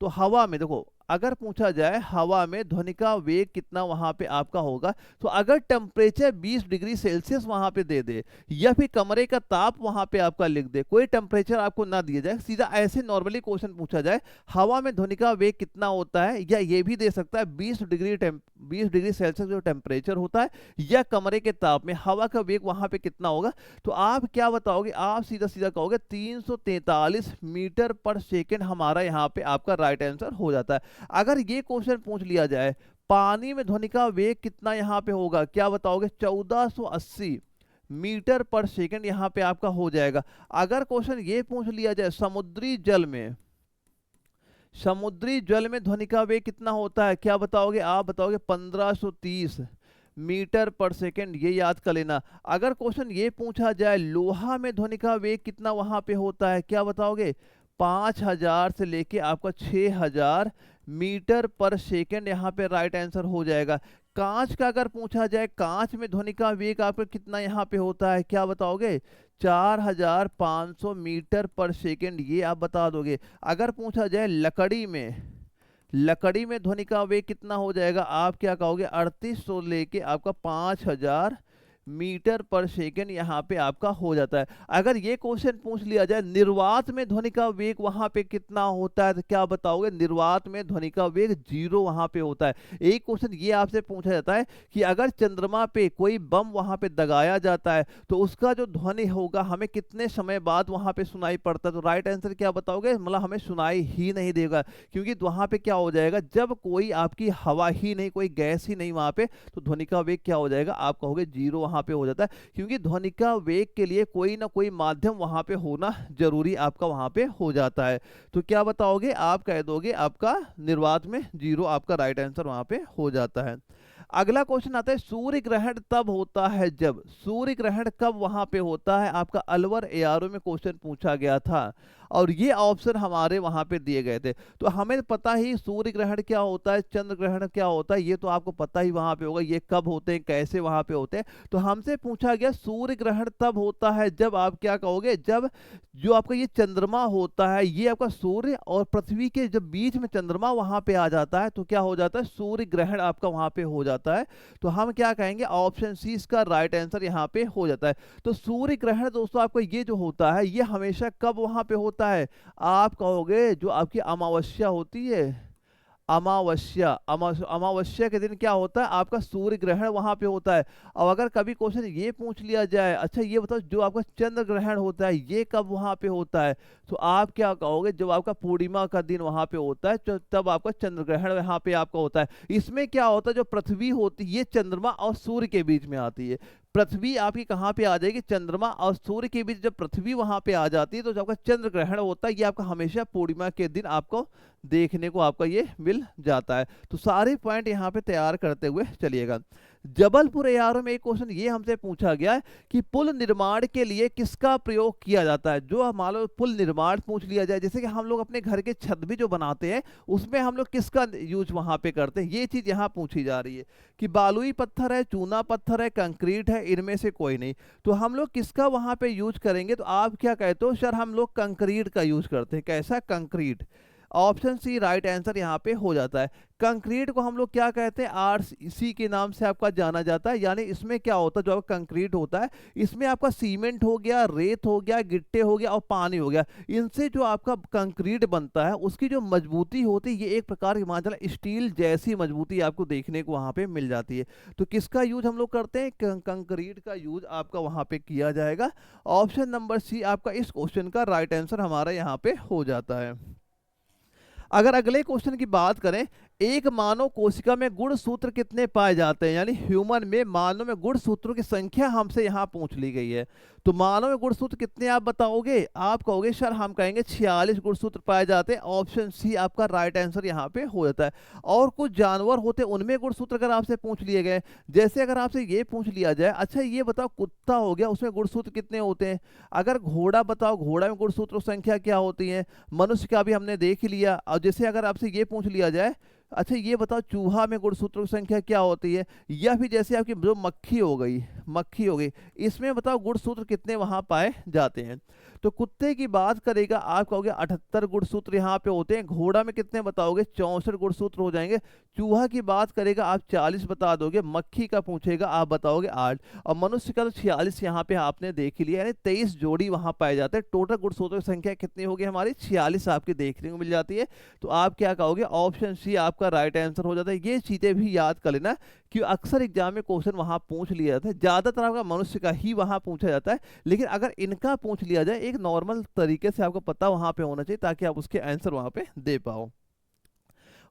तो हवा में देखो अगर पूछा जाए हवा में ध्वनि का वेग कितना वहां पे आपका होगा, तो अगर टेम्परेचर 20 डिग्री सेल्सियस वहां पे दे दे या फिर कमरे का ताप वहां पे आपका लिख दे, कोई टेम्परेचर आपको ना दिया जाए, सीधा ऐसे नॉर्मली क्वेश्चन पूछा जाए हवा में ध्वनि का वेग कितना होता है, या ये भी दे सकता है 20 डिग्री सेल्सियस जो टेम्परेचर होता है या कमरे के ताप में हवा का वेग वहां पे कितना होगा, तो आप क्या बताओगे? आप सीधा सीधा कहोगे 343 मीटर पर सेकेंड हमारा यहाँ पे आपका राइट आंसर हो जाता है। अगर ये क्वेश्चन पूछ लिया जाए पानी में ध्वनि का वेग कितना यहाँ पे होगा, क्या बताओगे? 1480 मीटर पर सेकंड यहाँ पे आपका हो जाएगा। अगर क्वेश्चन ये पूछ लिया जाए समुद्री जल में, समुद्री जल में ध्वनि का वेग कितना होता है, क्या बताओगे? आप बताओगे 1530 मीटर पर सेकंड, ये याद कर लेना। अगर क्वेश्चन ये पूछा जाए लोहा में ध्वनि का वेग कितना वहां पे होता है, क्या बताओगे? 5000 से लेके आपका 6000 मीटर पर सेकंड यहाँ पे राइट आंसर हो जाएगा। कांच का अगर पूछा जाए कांच में ध्वनि का वेग आपका कितना यहाँ पे होता है, क्या बताओगे? 4500 मीटर पर सेकंड, ये आप बता दोगे। अगर पूछा जाए लकड़ी में, लकड़ी में ध्वनि का वेग कितना हो जाएगा, आप क्या कहोगे? 3800 लेके आपका 5000 मीटर पर सेकंड यहाँ पे आपका हो जाता है। अगर ये क्वेश्चन पूछ लिया जाए निर्वात में ध्वनि का वेग वहां पे कितना होता है, तो क्या बताओगे? निर्वात में ध्वनि का वेग 0 वहां पे होता है। एक क्वेश्चन ये आपसे पूछा जाता है कि अगर चंद्रमा पे कोई बम वहां पे दगाया जाता है तो उसका जो ध्वनि होगा हमें कितने समय बाद वहां पे सुनाई पड़ता है, तो राइट आंसर क्या बताओगे? मतलब हमें सुनाई ही नहीं देगा, क्योंकि वहां पे क्या हो जाएगा, जब कोई आपकी हवा ही नहीं, कोई गैस ही नहीं वहां पे, तो ध्वनि का वेग क्या हो जाएगा? आप कहोगे 0 वहां पे हो जाता है, क्योंकि ध्वनि का वेग के लिए कोई ना कोई माध्यम वहां पे होना जरूरी आपका वहां पे हो जाता है। तो क्या बताओगे? आप कह दोगे आपका निर्वात में 0 आपका राइट आंसर वहां पे हो जाता है। अगला क्वेश्चन आता है सूर्य ग्रहण तब होता है जब, सूर्य ग्रहण कब वहां पे होता है? आपका अलवर एआरओ में क्वेश्चन पूछा गया था और ये ऑप्शन हमारे वहां पे दिए गए थे। तो हमें पता ही सूर्य ग्रहण क्या होता है, चंद्र ग्रहण क्या होता है, ये तो आपको पता ही वहां पे होगा, ये कब होते हैं, कैसे वहां पे होते हैं। तो हमसे पूछा गया सूर्य ग्रहण तब होता है जब, आप क्या कहोगे? जब जो आपका ये चंद्रमा होता है, ये आपका सूर्य और पृथ्वी के जब बीच में चंद्रमा वहां पे आ जाता है तो क्या हो जाता है? सूर्य ग्रहण आपका वहां पे हो जाता है। तो हम क्या कहेंगे? ऑप्शन सी इसका राइट आंसर यहाँ पे हो जाता है। तो सूर्य ग्रहण दोस्तों आपको ये जो होता है ये हमेशा कब वहां पे होता है? आप कहोगे जो आपकी अमावस्या होती है, अमावस्या, अमावस्या के दिन क्या होता है? आपका सूर्य ग्रहण वहां पे होता है। और अगर कभी क्वेश्चन ये पूछ लिया जाए, अच्छा ये बताओ जो आपका चंद्र ग्रहण होता है ये कब वहां पे होता है, तो आप क्या कहोगे? जब आपका पूर्णिमा का दिन वहां पे होता है तो तब आपका चंद्र ग्रहण यहाँ पे आपका होता है। इसमें क्या होता है, जो पृथ्वी होती है ये चंद्रमा और सूर्य के बीच में आती है। पृथ्वी आपकी कहाँ पे आ जाएगी? चंद्रमा और सूर्य के बीच जब पृथ्वी वहां पे आ जाती है तो जो आपका चंद्र ग्रहण होता है ये आपका हमेशा पूर्णिमा के दिन आपको देखने को आपका ये मिल जाता है। तो सारे पॉइंट यहाँ पे तैयार करते हुए चलिएगा। जबलपुर एआरओ में एक क्वेश्चन ये हमसे पूछा गया है कि पुल निर्माण के लिए किसका प्रयोग किया जाता है? जो मान लो पुल निर्माण पूछ लिया जाए, जैसे कि हम लोग अपने घर के छत भी जो बनाते हैं उसमें हम लोग किसका यूज वहां पे करते हैं, ये चीज यहाँ पूछी जा रही है कि बालुई पत्थर है, चूना पत्थर है, कंक्रीट है, इनमें से कोई नहीं। तो हम लोग किसका वहां पे यूज करेंगे? तो आप क्या कहते हो? सर हम लोग कंक्रीट का यूज करते हैं। कैसा? Concrete. Option C right answer यहाँ पे हो जाता है। कंक्रीट को हम लोग क्या कहते हैं? आरसी के नाम से आपका जाना जाता है। यानी इसमें क्या होता है, जो आपका कंक्रीट होता है इसमें आपका सीमेंट हो गया, रेत हो गया, गिट्टे हो गया और पानी हो गया, इनसे जो आपका कंक्रीट बनता है उसकी जो मजबूती होती है ये एक प्रकार की मान चला स्टील जैसी मजबूती आपको देखने को वहां पे मिल जाती है। तो किसका यूज हम लोग करते हैं? कंक्रीट का यूज आपका वहां पे किया जाएगा। ऑप्शन नंबर सी आपका इस क्वेश्चन का राइट आंसर हमारा यहाँ पे हो जाता है। अगर अगले क्वेश्चन की बात करें, एक मानव कोशिका में गुणसूत्र कितने पाए जाते हैं? यानी ह्यूमन में मानव में गुणसूत्रों की संख्या हमसे यहाँ पूछ ली गई है। तो मानव में गुणसूत्र कितने आप बताओगे? आप कहोगे सर हम कहेंगे 46 गुणसूत्र पाए जाते हैं। ऑप्शन सी आपका राइट आंसर यहाँ पे हो जाता है। और कुछ जानवर होते हैं उनमें गुणसूत्र अगर आपसे पूछ लिए गए, जैसे अगर आपसे ये पूछ लिया जाए, अच्छा ये बताओ कुत्ता हो गया उसमें गुणसूत्र कितने होते हैं? अगर घोड़ा बताओ, घोड़ा में गुणसूत्र संख्या क्या होती है? मनुष्य का भी हमने देख लिया। और जैसे अगर आपसे ये पूछ लिया जाए, अच्छा ये बताओ चूहा में गुणसूत्रों की संख्या क्या होती है? या फिर जैसे आपकी जो मक्खी हो गई, मक्खी हो गई, इसमें बताओ गुणसूत्र कितने वहां पाए जाते हैं? तो कुत्ते की बात करेगा आप कहोगे 78 गुणसूत्र यहाँ पे होते हैं। घोड़ा में कितने बताओगे? 64 गुणसूत्र हो जाएंगे। चूहा की बात करेगा आप 40 बता दोगे। मक्खी का पूछेगा आप बताओगे 8। और मनुष्य का तो 46 यहाँ पे आपने देख लिया, यानी 23 जोड़ी वहां पाए जाते हैं। टोटल गुणसूत्रों की संख्या कितनी होगी हमारी? 46 आपकी देखने को मिल जाती है। तो आप क्या कहोगे? ऑप्शन सी आपका राइट आंसर हो जाता है। ये चीजें भी याद कर लेना कि अक्सर एग्जाम में क्वेश्चन वहां पूछ लिया जाता है। ज्यादातर आपका मनुष्य का ही वहां पूछा जाता है, लेकिन अगर इनका पूछ लिया जाए एक नॉर्मल तरीके से आपको पता वहां पे होना चाहिए ताकि आप उसके आंसर वहां पे दे पाओ।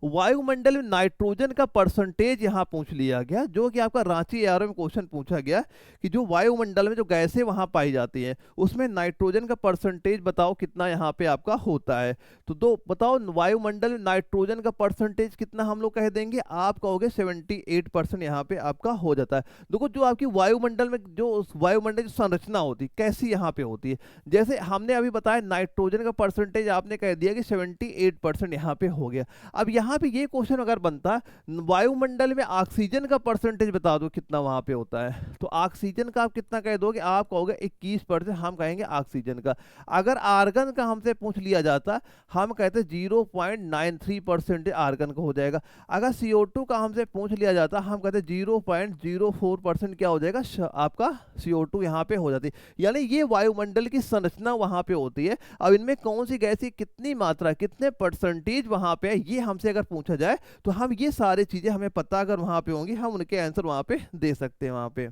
वायुमंडल में नाइट्रोजन का परसेंटेज यहां पूछ लिया गया, जो कि आपका रांची एआरओ में क्वेश्चन पूछा गया कि जो वायुमंडल में जो गैसें वहां पाई जाती हैं उसमें नाइट्रोजन का परसेंटेज बताओ कितना यहां पे आपका होता है। तो दो बताओ वायुमंडल में नाइट्रोजन का परसेंटेज कितना हम लोग कह देंगे? आप कहोगे 78% यहाँ पे आपका हो जाता है। देखो जो आपकी वायुमंडल में जो वायुमंडल की संरचना होती है कैसी यहाँ पे होती है, जैसे हमने अभी बताया नाइट्रोजन का परसेंटेज आपने कह दिया कि 78% यहाँ पे हो गया। अब यहाँ यहाँ पे ये क्वेश्चन अगर बनता, वायुमंडल में ऑक्सीजन का परसेंटेज बता दो कितना वहां पे होता है, तो ऑक्सीजन का आप कितना कह दोगे, आप कहोगे 21%, हम कहेंगे ऑक्सीजन का। अगर आर्गन का हमसे पूछ लिया जाता, हम कहते 0.93% आर्गन का हो जाएगा। अगर CO2 का हमसे पूछ लिया जाता, हम कहते 0.04% क्या हो जाएगा, आपका CO2 यहाँ पे हो जाती। यानी ये वायुमंडल की संरचना वहां पे होती है। अब इनमें कौन सी गैस की कितनी मात्रा, कितने परसेंटेज वहां पे है, ये हमसे अगर पूछा जाए तो हम ये सारी चीजें हमें पता अगर वहां पे होंगी, हम उनके आंसर वहां पे दे सकते हैं वहां पे।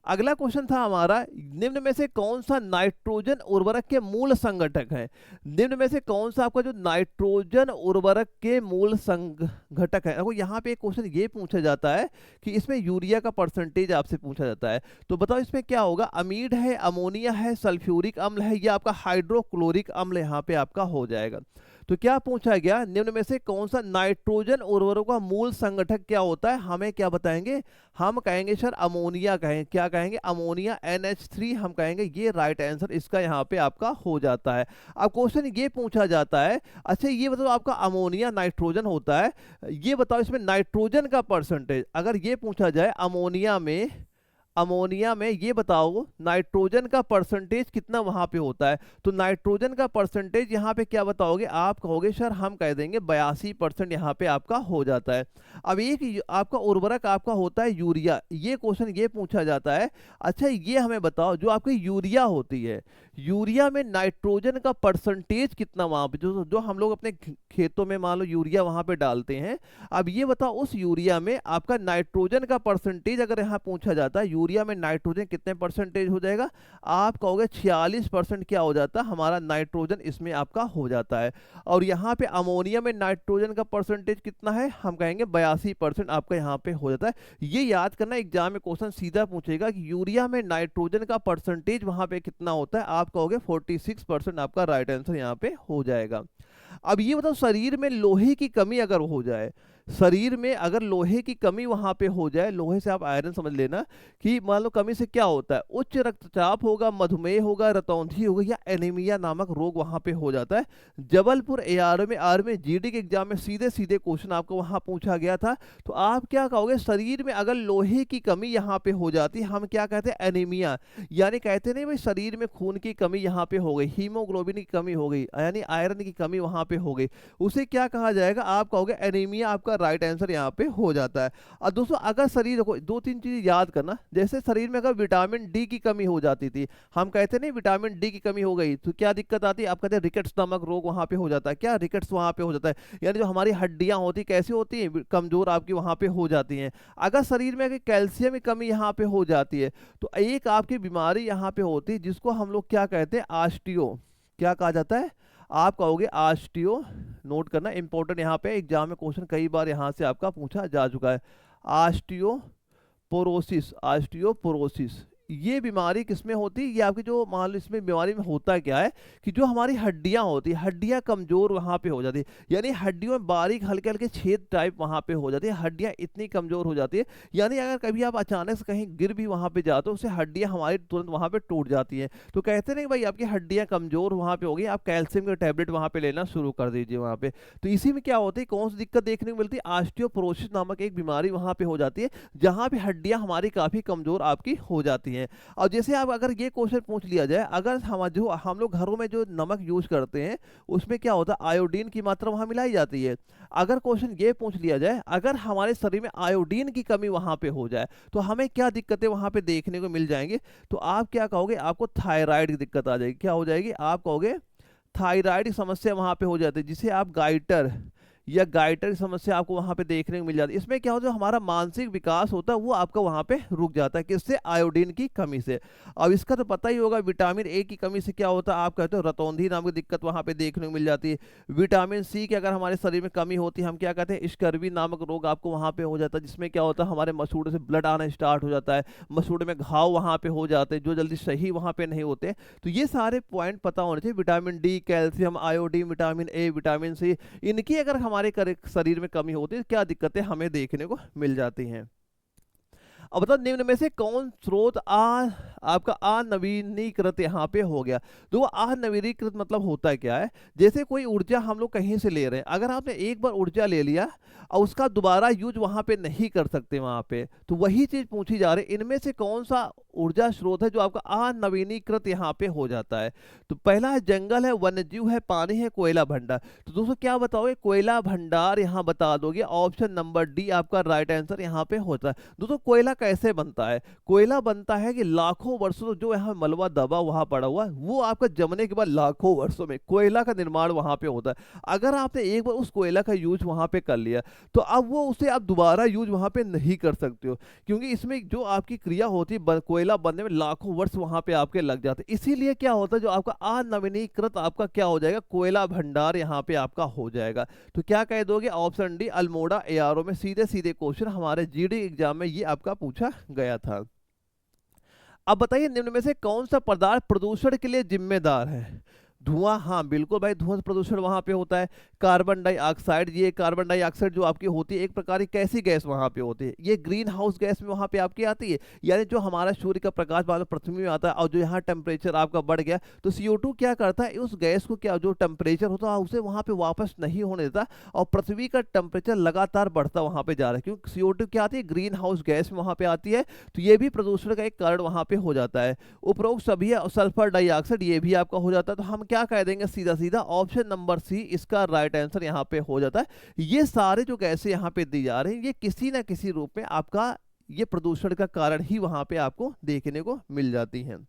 अगला क्वेश्चन था हमारा, निम्न में से कौन सा नाइट्रोजन उर्वरक के मूल संगठक है। निम्न में से कौन सा आपका जो नाइट्रोजन उर्वरक के मूल संगठक है। यहाँ पे एक क्वेश्चन ये पूछा जाता है कि इसमें यूरिया का परसेंटेज आपसे पूछा जाता है, तो बताओ इसमें क्या होगा, अमीड है, अमोनिया है, सल्फ्यूरिक अम्ल है, या आपका हाइड्रोक्लोरिक अम्ल यहाँ पे आपका हो जाएगा। तो क्या पूछा गया, निम्न में से कौन सा नाइट्रोजन उर्वरक का मूल संगठक क्या होता है, हमें क्या बताएंगे, हम कहेंगे सर अमोनिया कहेंगे, क्या कहेंगे, अमोनिया NH3 हम कहेंगे, ये राइट आंसर इसका यहाँ पे आपका हो जाता है। अब क्वेश्चन ये पूछा जाता है, अच्छा ये बताओ आपका अमोनिया नाइट्रोजन होता है, ये बताओ इसमें नाइट्रोजन का परसेंटेज, अगर ये पूछा जाए अमोनिया में ये बताओ नाइट्रोजन का परसेंटेज कितना वहां पे होता है, तो नाइट्रोजन का परसेंटेज यहाँ पे क्या बताओगे, आप कहोगे सर हम कह देंगे 82% यहाँ पे आपका हो जाता है। अब एक आपका उर्वरक आपका होता है यूरिया, ये क्वेश्चन ये पूछा जाता है, अच्छा ये हमें बताओ जो आपकी यूरिया होती है, यूरिया में नाइट्रोजन का परसेंटेज कितना वहां पे, जो जो हम लोग अपने खेतों में मान लो यूरिया वहां पे डालते हैं, अब ये बताओ उस यूरिया में आपका नाइट्रोजन का परसेंटेज अगर यहाँ पूछा जाता है, यूरिया में नाइट्रोजन कितने परसेंटेज हो जाएगा, आप कहोगे 46% क्या हो जाता है हमारा नाइट्रोजन इसमें आपका हो जाता है। और यहाँ पे अमोनिया में नाइट्रोजन का परसेंटेज कितना है, हम कहेंगे 82% आपका यहाँ पे हो जाता है। ये याद करना, एग्जाम में क्वेश्चन सीधा पूछेगा कि यूरिया में नाइट्रोजन का परसेंटेज वहां पे कितना होता है, आप कहोगे 46% आपका राइट आंसर यहाँ पे हो जाएगा। अब ये बताओ शरीर में लोहे की कमी अगर हो जाए, शरीर में अगर लोहे की कमी वहां पे हो जाए, लोहे से आप आयरन समझ लेना, कि मान लो कमी से क्या होता है, उच्च रक्तचाप होगा, मधुमेह होगा, रतौंधी होगा, या एनीमिया नामक रोग वहां पे हो जाता है। जबलपुर AR में GD के एग्जाम में सीधे सीधे क्वेश्चन आपको वहां पूछा गया था, तो आप क्या कहोगे, शरीर में अगर लोहे की कमी यहाँ पे हो जाती है, हम क्या कहते हैं, एनीमिया, यानी कहते नहीं भाई शरीर में खून की कमी यहाँ पे हो गई, हीमोग्लोबिन की कमी हो गई, यानी आयरन की कमी वहां पे हो गई, उसे क्या कहा जाएगा, आप कहोगे एनीमिया, आपका राइट आंसर यहाँ पे हो जाता है। और दोस्तों अगर शरीर को दो तीन चीज याद करना, जैसे शरीर में अगर विटामिन डी की कमी हो जाती थी, हम कहते नहीं विटामिन डी की कमी हो गई तो क्या दिक्कत आती है, आप कहते हैं रिकेट्स नामक रोग वहां पे हो जाता है, क्या रिकेट्स वहां पे हो जाता है, यानी जो हमारी हड्डियां होती कैसी होती हैं, कमजोर आपकी वहां पे हो जाती हैं। अगर शरीर में अगर कैल्शियम की कमी यहाँ पे हो जाती है, तो एक आपकी बीमारी यहाँ पे होती है जिसको हम लोग क्या कहते हैं, ऑस्टियो, क्या कहा जाता है, आप कहोगे ऑस्टियो, नोट करना इंपॉर्टेंट, यहाँ पे एग्जाम में क्वेश्चन कई बार यहाँ से आपका पूछा जा चुका है, ऑस्टियोपोरोसिस, ऑस्टियोपोरोसिस ये बीमारी किसमें होती है, ये आपकी जो मान लो इसमें बीमारी में होता क्या है कि जो हमारी हड्डियां होती है, हड्डियां कमजोर वहां पे हो जाती है, यानी हड्डियों में बारीक हल्के हल्के छेद टाइप वहां पे हो जाती है, हड्डियां इतनी कमजोर हो जाती है, यानी अगर कभी आप अचानक से कहीं गिर भी वहां पे जाते हो, उससे हड्डियां हमारी तुरंत वहां पे टूट जाती हैं। तो कहते नहीं भाई आपकी हड्डियां कमजोर वहां पे हो गई, आप कैल्शियम के टैबलेट वहां पे लेना शुरू कर दीजिए वहां पे। तो इसी में क्या होती है, कौन सी दिक्कत देखने को मिलती है, ऑस्टियोपोरोसिस नामक एक बीमारी वहां पे हो जाती है, जहां पे हड्डियां हमारी काफी कमजोर आपकी हो जाती हैं। और जैसे आप अगर ये क्वेश्चन पूछ लिया जाए, अगर हम लोग घरों में जो नमक यूज करते हैं उसमें क्या होता है, आयोडीन की मात्रा वहां मिलाई जाती है। अगर क्वेश्चन ये पूछ लिया जाए, अगर हमारे शरीर में आयोडीन की कमी वहां पे हो जाए तो हमें क्या दिक्कतें वहां पे देखने को मिल जाएंगी, तो आप क्या कहोगे, आपको थायराइड की दिक्कत आ जाएगी, क्या हो जाएगी, आप कहोगे थायराइड की समस्या वहां पे हो जाती है, जिसे आप गाइटर की समस्या आपको वहां पे देखने को मिल जाती है। इसमें क्या होता है, हमारा मानसिक विकास होता है वो आपका वहां पे रुक जाता है, किससे, आयोडीन की कमी से। अब इसका तो पता ही होगा, विटामिन ए की कमी से क्या होता है, आप कहते हो रतौंधी नाम की दिक्कत वहां पे देखने को मिल जाती है। विटामिन सी की अगर हमारे शरीर में कमी होती है, हम क्या कहते हैं, स्कर्वी नामक रोग आपको वहां पे हो जाता है, जिसमें क्या होता है, हमारे मसूड़े से ब्लड आना स्टार्ट हो जाता है, मसूड़े में घाव वहां पे हो जाते हैं जो जल्दी सही वहां पे नहीं होते। तो ये सारे पॉइंट पता होने चाहिए, vitamin D, calcium, iodine, vitamin A, vitamin C, इनकी अगर हमारे शरीर में कमी होती है क्या दिक्कतें हमें देखने को मिल जाती हैं। अब बताओ निम्न में से कौन स्रोत आपका अनवीनीकृत यहाँ पे हो गया। तो वो अनवीनीकृत मतलब होता है क्या है, जैसे कोई ऊर्जा हम लोग कहीं से ले रहे हैं, अगर आपने एक बार ऊर्जा ले लिया और उसका दोबारा यूज वहां पे नहीं कर सकते वहां पे, तो वही चीज पूछी जा रही है, इनमें से कौन सा ऊर्जा स्रोत है जो आपका अनवीनीकृत यहाँ पे हो जाता है। तो पहला है जंगल है, वन्यजीव है, पानी है, कोयला भंडार। तो दोस्तों क्या बताओगे, कोयला भंडार यहाँ बता दोगे, ऑप्शन नंबर डी आपका राइट आंसर यहाँ पे होता है। दोस्तों कोयला कैसे बनता है, कोयला बनता है कि लाखों वर्षों जो यहाँ मलबा दबा वहां पड़ा हुआ है, वो आपका जमने के बाद लाखों वर्षों में कोयला का निर्माण वहां पे होता है। अगर आपने एक बार उस कोयला का यूज वहां पे कर लिया, तो अब वो उसे आप दोबारा यूज वहां पे नहीं कर सकते हो, क्योंकि इसमें जो आपकी क्रिया होती है कोयला बनने में लाखों वर्ष वहां पे आपके लग जाते हैं। इसीलिए क्या होता है, जो आपका अनवीनीकृत आपका क्या हो जाएगा, कोयला भंडार यहाँ पे आपका हो जाएगा। तो क्या कह दोगे, ऑप्शन डी अल्मोड़ा एआरओ में सीधे सीधे क्वेश्चन हमारे जीडी एग्जाम में ये आपका पूछा गया था। अब बताइए निम्न में से कौन सा पदार्थ प्रदूषण के लिए जिम्मेदार है। धुआं, हाँ बिल्कुल भाई, धुआं प्रदूषण वहां पे होता है। कार्बन डाइऑक्साइड, ये कार्बन डाइऑक्साइड जो आपकी होती है एक प्रकार की कैसी गैस वहां पे होती है, ये ग्रीन हाउस गैस में वहां पे आपकी आती है। यानी जो हमारा सूर्य का प्रकाश बाद पृथ्वी में आता है और जो यहाँ टेम्परेचर आपका बढ़ गया, तो CO2 क्या करता है, उस गैस को क्या जो टेम्परेचर होता है उसे वहां पे वापस नहीं होने देता, और पृथ्वी का टेम्परेचर लगातार बढ़ता वहां पे जा रहा है, क्योंकि CO2 क्या आती है, ग्रीन हाउस गैस में वहां पे आती है। तो ये भी प्रदूषण का एक कारण वहां पे हो जाता है। उपरोक्त सभी सल्फर डाइऑक्साइड ये भी आपका हो जाता है। तो हम क्या कह देंगे, सीधा सीधा ऑप्शन नंबर सी इसका राइट आंसर यहाँ पे हो जाता है। ये सारे जो गैसें यहाँ पे दी जा रही हैं, ये किसी ना किसी रूप में आपका ये प्रदूषण का कारण ही वहां पे आपको देखने को मिल जाती हैं।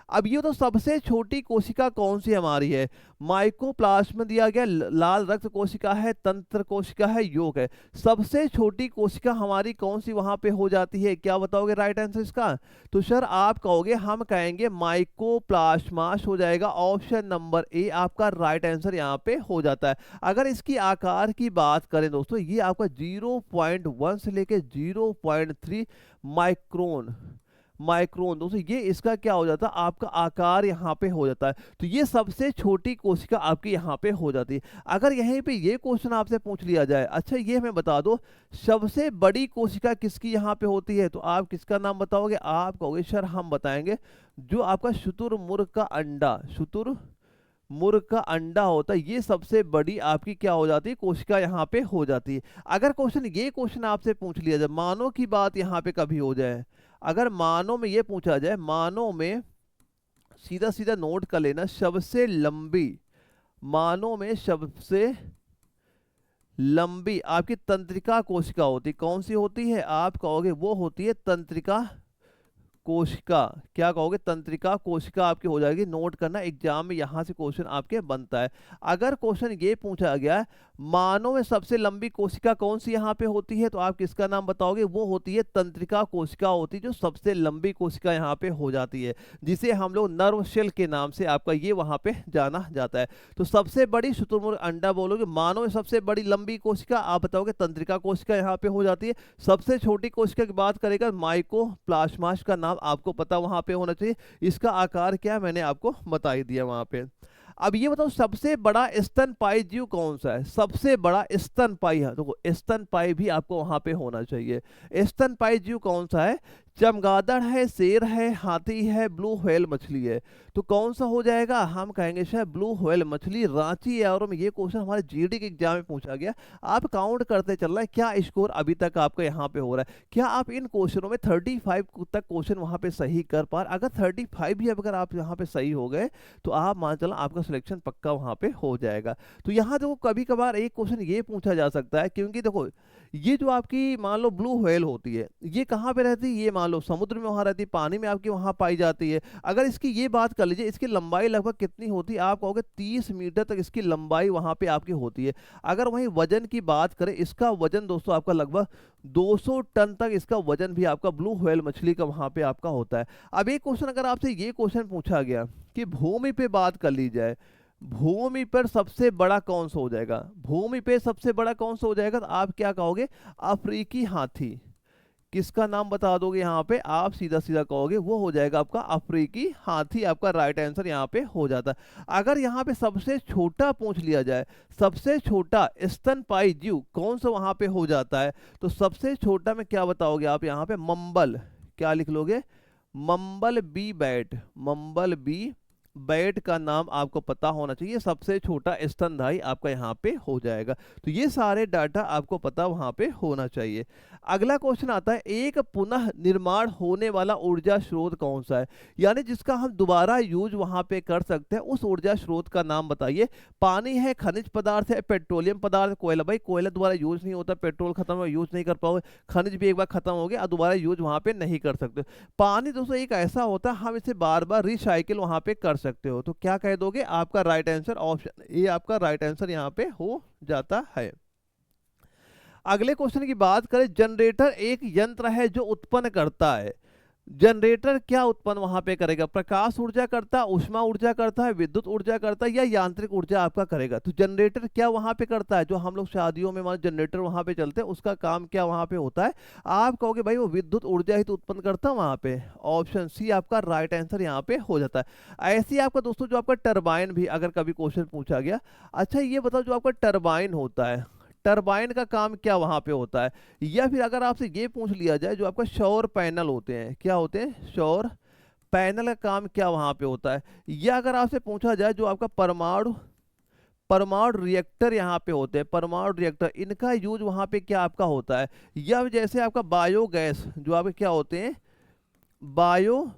अब ये तो सबसे छोटी कोशिका कौन सी हमारी है, माइकोप्लाज्म दिया गया, लाल रक्त कोशिका है, तंत्र कोशिका है, यौगिक है। सबसे छोटी कोशिका हमारी कौन सी वहां पे हो जाती है, क्या बताओगे राइट आंसर इसका। तो सर आप कहोगे, हम कहेंगे माइकोप्लास्मास हो जाएगा, ऑप्शन नंबर ए आपका राइट आंसर यहाँ पे हो जाता है। अगर इसकी आकार की बात करें दोस्तों, ये आपका 0.1 से लेके 0.3 माइक्रोन दोस्तों, ये इसका क्या हो जाता है, आपका आकार यहाँ पे हो जाता है। तो ये सबसे छोटी कोशिका आपकी यहाँ पे हो जाती है। अगर यहीं पे ये क्वेश्चन आपसे पूछ लिया जाए, अच्छा ये हमें बता दो सबसे बड़ी कोशिका किसकी यहाँ पे होती है, तो आप किसका नाम बताओगे, आप कहोगे सर हम बताएंगे जो आपका शुतुरमुर्ग का अंडा, शुतुरमुर्ग का अंडा होता है, ये सबसे बड़ी आपकी क्या हो जाती है, कोशिका यहाँ पे हो जाती है। अगर ये क्वेश्चन आपसे पूछ लिया जाए, मानव की बात यहाँ पे कभी हो जाए, अगर मानव में ये पूछा जाए, मानव में सीधा सीधा नोट कर लेना, सबसे लंबी, मानव में सबसे लंबी आपकी तंत्रिका कोशिका होती कौन सी होती है, आप कहोगे वो होती है तंत्रिका कोशिका। क्या कहोगे, तंत्रिका कोशिका आपकी हो जाएगी। नोट करना, एग्जाम में यहां से क्वेश्चन आपके बनता है। अगर क्वेश्चन ये पूछा गया मानव में सबसे लंबी कोशिका कौन सी यहाँ पे होती है, तो आप किसका नाम बताओगे, वो होती है तंत्रिका कोशिका होती है, जो सबसे लंबी कोशिका यहाँ पे हो जाती है, जिसे हम लोग नर्व सेल के नाम से आपका ये वहां पे जाना जाता है। तो सबसे बड़ी शुतुरमुर्ग अंडा बोलोगे, मानव में सबसे बड़ी लंबी कोशिका आप बताओगे तंत्रिका कोशिका यहाँ पे हो जाती है। सबसे छोटी कोशिका की बात करेगा माइकोप्लास्मास का नाम आपको पता वहां पे होना चाहिए, इसका आकार क्या है मैंने आपको बता ही दिया वहां पे। अब ये बताओ सबसे बड़ा स्तनपायी जीव कौन सा है, सबसे बड़ा स्तनपायी है, तो स्तनपायी भी आपको वहां पे होना चाहिए। स्तनपायी जीव कौन सा है, चमगादड़ है, शेर है, हाथी है, ब्लू व्हेल मछली है। तो कौन सा हो जाएगा, हम कहेंगे शायद ब्लू व्हेल मछली। रांची है, और ये क्वेश्चन हमारे जीडी के एग्जाम में पूछा गया। आप काउंट करते चल रहा है क्या स्कोर अभी तक आपका यहाँ पे हो रहा है, क्या आप इन क्वेश्चनों में 35 तक क्वेश्चन वहां पे सही कर पा रहे। अगर 35 भी अगर आप यहाँ पे सही हो गए, तो आप मान चलो आपका सिलेक्शन पक्का वहां पे हो जाएगा। तो यहाँ देखो कभी कभार एक क्वेश्चन ये पूछा जा सकता है, क्योंकि देखो ये जो आपकी मान लो ब्लू व्हेल होती है, ये कहाँ पे रहती है, ये मान लो समुद्र में वहां रहती है, पानी में आपकी वहां पाई जाती है। अगर इसकी ये बात कर लीजिए, इसकी लंबाई लगभग कितनी होती है, आप कहोगे 30 मीटर तक इसकी लंबाई वहां पे आपकी होती है। अगर वहीं वजन की बात करें, इसका वजन दोस्तों आपका लगभग 200 टन तक इसका वजन भी आपका ब्लू व्हेल मछली का वहां पे आपका होता है। अब एक क्वेश्चन अगर आपसे ये क्वेश्चन पूछा गया कि भूमि पे बात कर ली जाए, भूमि पर सबसे बड़ा कौन सा हो जाएगा, भूमि पे सबसे बड़ा कौन सा हो जाएगा, तो आप क्या कहोगे, अफ्रीकी हाथी। किसका नाम बता दोगे यहाँ पे, आप सीधा सीधा कहोगे वो हो जाएगा आपका अफ्रीकी हाथी, आपका राइट आंसर यहाँ पे हो जाता है। अगर यहाँ पे सबसे छोटा पूछ लिया जाए, सबसे छोटा स्तनपाई जीव कौन सा वहां पे हो जाता है, तो सबसे छोटा में क्या बताओगे आप यहाँ पे, मम्बल, क्या लिख लोगे, bumblebee bat, bumblebee bat का नाम आपको पता होना चाहिए, सबसे छोटा स्तनधारी आपका यहाँ पे हो जाएगा। तो ये सारे डाटा आपको पता वहां पे होना चाहिए। अगला क्वेश्चन आता है, एक पुनः निर्माण होने वाला ऊर्जा स्रोत कौन सा है, यानी जिसका हम दोबारा यूज वहां पे कर सकते हैं, उस ऊर्जा स्रोत का नाम बताइए। पानी है, खनिज पदार्थ है, पेट्रोलियम पदार्थ, कोयला, भाई कोयला दोबारा यूज नहीं होता, पेट्रोल खत्म हो यूज नहीं कर पाओगे, खनिज भी एक बार खत्म हो गया, दोबारा यूज वहां पे नहीं कर सकते। पानी दोस्तों एक ऐसा होता है, हम इसे बार बार रिसाइकिल वहां पे कर सकते हो, तो क्या कह दोगे, आपका राइट आंसर ऑप्शन ए आपका राइट आंसर यहाँ पे हो जाता है। अगले क्वेश्चन की बात करें, जनरेटर एक यंत्र है जो उत्पन्न करता है, जनरेटर क्या उत्पन्न वहां पे करेगा, प्रकाश ऊर्जा करता है, ऊष्मा ऊर्जा करता है, विद्युत ऊर्जा करता है, या यांत्रिक ऊर्जा आपका करेगा। तो जनरेटर क्या वहां पे करता है, जो हम लोग शादियों में मान जनरेटर वहां पे चलते हैं, उसका काम क्या वहां पे होता है, आप कहोगे भाई वो विद्युत ऊर्जा ही तो उत्पन्न करता है वहां पे, ऑप्शन सी आपका राइट आंसर यहाँ पे हो जाता है। ऐसे ही आपका दोस्तों जो आपका टरबाइन भी अगर कभी क्वेश्चन पूछा गया, अच्छा ये बताओ जो आपका टरबाइन होता है, टरबाइन का काम क्या वहां पे होता है, या फिर अगर आपसे ये पूछ लिया जाए जो आपका सौर पैनल होते हैं, क्या होते हैं, सौर पैनल का काम क्या वहां पे होता है, या अगर आपसे पूछा जाए जो आपका परमाणु परमाणु रिएक्टर यहाँ पे होते हैं, परमाणु रिएक्टर इनका यूज वहां पे क्या आपका होता है, या जैसे आपका बायोगैस जो आपके क्या होते हैं, बायो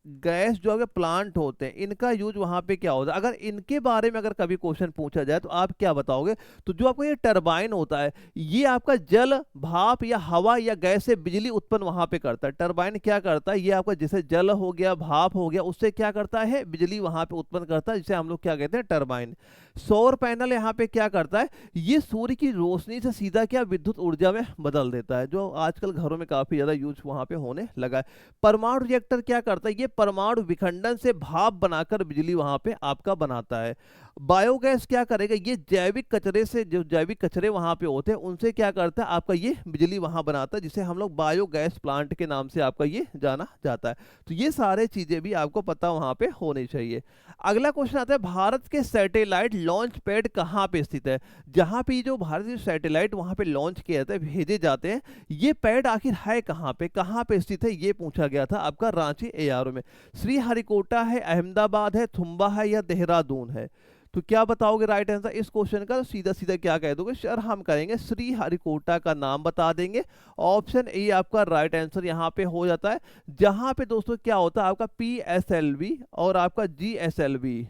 गैस जो आपके प्लांट होते हैं, इनका यूज वहां पे क्या होता है, अगर इनके बारे में अगर कभी क्वेश्चन पूछा जाए तो आप क्या बताओगे। तो जो आपका ये टरबाइन होता है, ये आपका जल भाप या हवा या गैस से बिजली उत्पन्न वहां पे करता है। टरबाइन क्या करता है, ये आपका जैसे जल हो गया, भाप हो गया, उससे क्या करता है, बिजली वहां पे उत्पन्न करता है, जिसे हम लोग क्या कहते हैं, टरबाइन। सौर पैनल यहाँ पे क्या करता है, ये सूर्य की रोशनी से सीधा क्या विद्युत ऊर्जा में बदल देता है, जो आजकल घरों में काफी ज्यादा यूज वहां पे होने लगा है। परमाणु रिएक्टर क्या करता है, ये परमाणु विखंडन से भाप बनाकर बिजली वहां पे आपका बनाता है। बायोगैस क्या करेगा, ये जैविक कचरे से, जो जैविक कचरे वहां पे होते हैं उनसे क्या करता है आपका ये बिजली वहां बनाता है, जिसे हम लोग बायोगैस प्लांट के नाम से आपका ये जाना जाता है। तो ये सारे चीजें भी आपको पता वहां पे होनी चाहिए। अगला क्वेश्चन आता है, भारत के सैटेलाइट लॉन्च पैड कहाँ पे स्थित है, जहां पे जो भारतीय सैटेलाइट वहां पे लॉन्च किए जाते हैं, भेजे जाते हैं, ये पैड आखिर है कहाँ पे स्थित है, ये पूछा गया था आपका रांची एआरओ में। श्रीहरिकोटा है, अहमदाबाद है, थुम्बा है, या देहरादून है। तो क्या बताओगे राइट आंसर इस क्वेश्चन का, तो सीधा सीधा क्या कह दोगे, सर हम करेंगे श्रीहरिकोटा का नाम बता देंगे, ऑप्शन ए आपका राइट आंसर यहाँ पे हो जाता है। जहां पे दोस्तों क्या होता है आपका PSLV और आपका GSLV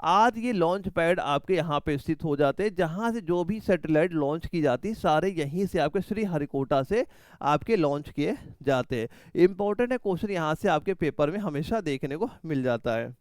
आज ये लॉन्च पैड आपके यहाँ पे स्थित हो जाते हैं, जहां से जो भी सैटेलाइट लॉन्च की जाती है सारे यहीं से आपके श्रीहरिकोटा से आपके लॉन्च किए जाते हैं। इंपॉर्टेंट है क्वेश्चन, यहाँ से आपके पेपर में हमेशा देखने को मिल जाता है।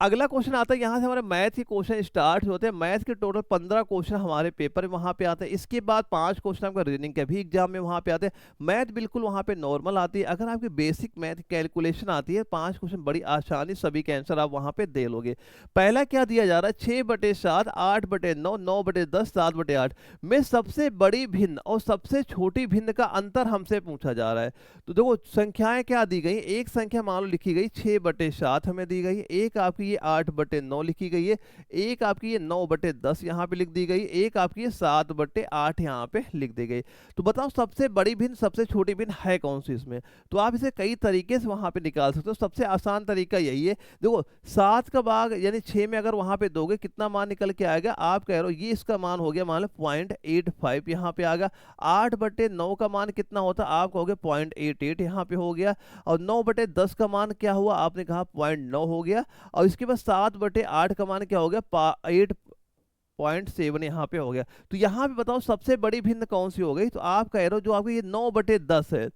अगला क्वेश्चन आता है, यहाँ से हमारे मैथ के क्वेश्चन स्टार्ट होते हैं। मैथ के टोटल 15 क्वेश्चन हमारे पेपर में वहाँ पे आते हैं। इसके बाद 5 क्वेश्चन आपका रीजनिंग के भी एग्जाम में वहाँ पे आते हैं। मैथ बिल्कुल वहाँ पे नॉर्मल आती है। अगर आपकी बेसिक मैथ कैलकुलेशन आती है, 5 क्वेश्चन बड़ी आसानी सभी के आंसर आप वहाँ पे दे लोगे। पहला क्या दिया जा रहा है, 6/7, 8/9, 9/10, 7/8 में सबसे बड़ी भिन्न और सबसे छोटी भिन्न का अंतर हमसे पूछा जा रहा है। तो देखो संख्याएं क्या दी गई, एक संख्या मान लो लिखी गई 6/7 हमें दी गई, एक आपकी ये 8/9 लिखी गई है, एक आपकी ये 9/10 यहाँ पे लिख दी गई, एक आपकी ये 7/8 यहाँ पे लिख दी गई। तो बताओ सबसे बड़ी भिन्न सबसे छोटी भिन्न है कौन सी इसमें। तो आप इसे कई तरीके से वहां पे निकाल सकते हो। सबसे आसान तरीका यही है, देखो 7 का भाग यानी 6 में अगर वहां पे दोगे कितना मान निकल के आएगा, आप कह रहे हो ये इसका मान हो गया मान लो 0.85 यहाँ पे आ गया। 8/9 का मान कितना होता, आप कहोगे 0.88 यहाँ पे हो गया। और 9/10 का मान क्या हुआ, आपने कहा 0.9 हो गया। और इसके बाद 7/8 का मान क्या हो गया, 8.7 यहाँ पे हो गया। तो यहाँ पे बताओ सबसे बड़ी भिन्न कौन सी हो गई, तो आप कह रहे हो जो आपकी ये 9/10 है,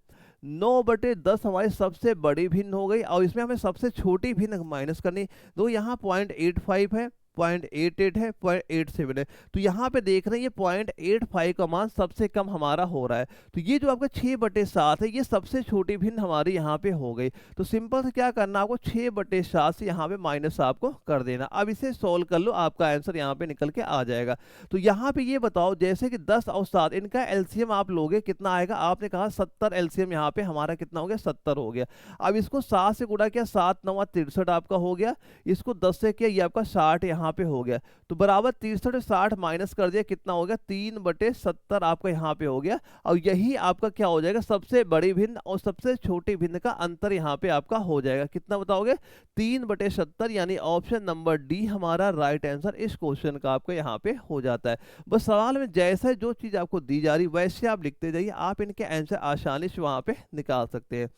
9/10 हमारी सबसे बड़ी भिन्न हो गई। और इसमें हमें सबसे छोटी भिन्न माइनस करनी, तो यहाँ 0.85 है 0.88 है, 0.87 है। तो यहाँ पे देख रहे हैं ये 0.85 का मान सबसे कम हमारा हो रहा है। तो ये जो आपका 6/7 है ये सबसे छोटी भिन्न हमारी यहाँ पे हो गई। तो सिंपल से क्या करना, आपको 6/7 से यहाँ पे माइनस आपको कर देना। अब इसे सोल्व कर लो, आपका आंसर यहाँ पे निकल के आ जाएगा। तो यहाँ पे ये बताओ, जैसे कि 10 और 7 इनका एलसीएम आप लोगे कितना आएगा, आपने कहा 70 एलसीएम यहाँ पे हमारा कितना हो गया, 70 हो गया। अब इसको 7 से गुणा किया, 7 9 63 आपका हो गया। इसको 10 से किया, ये आपका 60 यहाँ पे हो गया। तो बराबर 63 और 60 माइनस कर दिया, कितना हो गया, 3/70 आपका यहाँ पे हो गया। और यही आपका क्या हो जाएगा, सबसे बड़ी भिन्न और सबसे छोटी भिन्न का अंतर यहाँ पे आपका हो जाएगा। कितना बताओगे, 3/70, यानी ऑप्शन नंबर डी हमारा राइट आंसर इस क्वेश्चन का आपका यहाँ पे हो जाता है। बस सवाल में जैसा जो चीज आपको दी जा रही वैसे आप लिखते जाइए, आप इनके आंसर आसानी से वहां पे निकाल सकते हैं।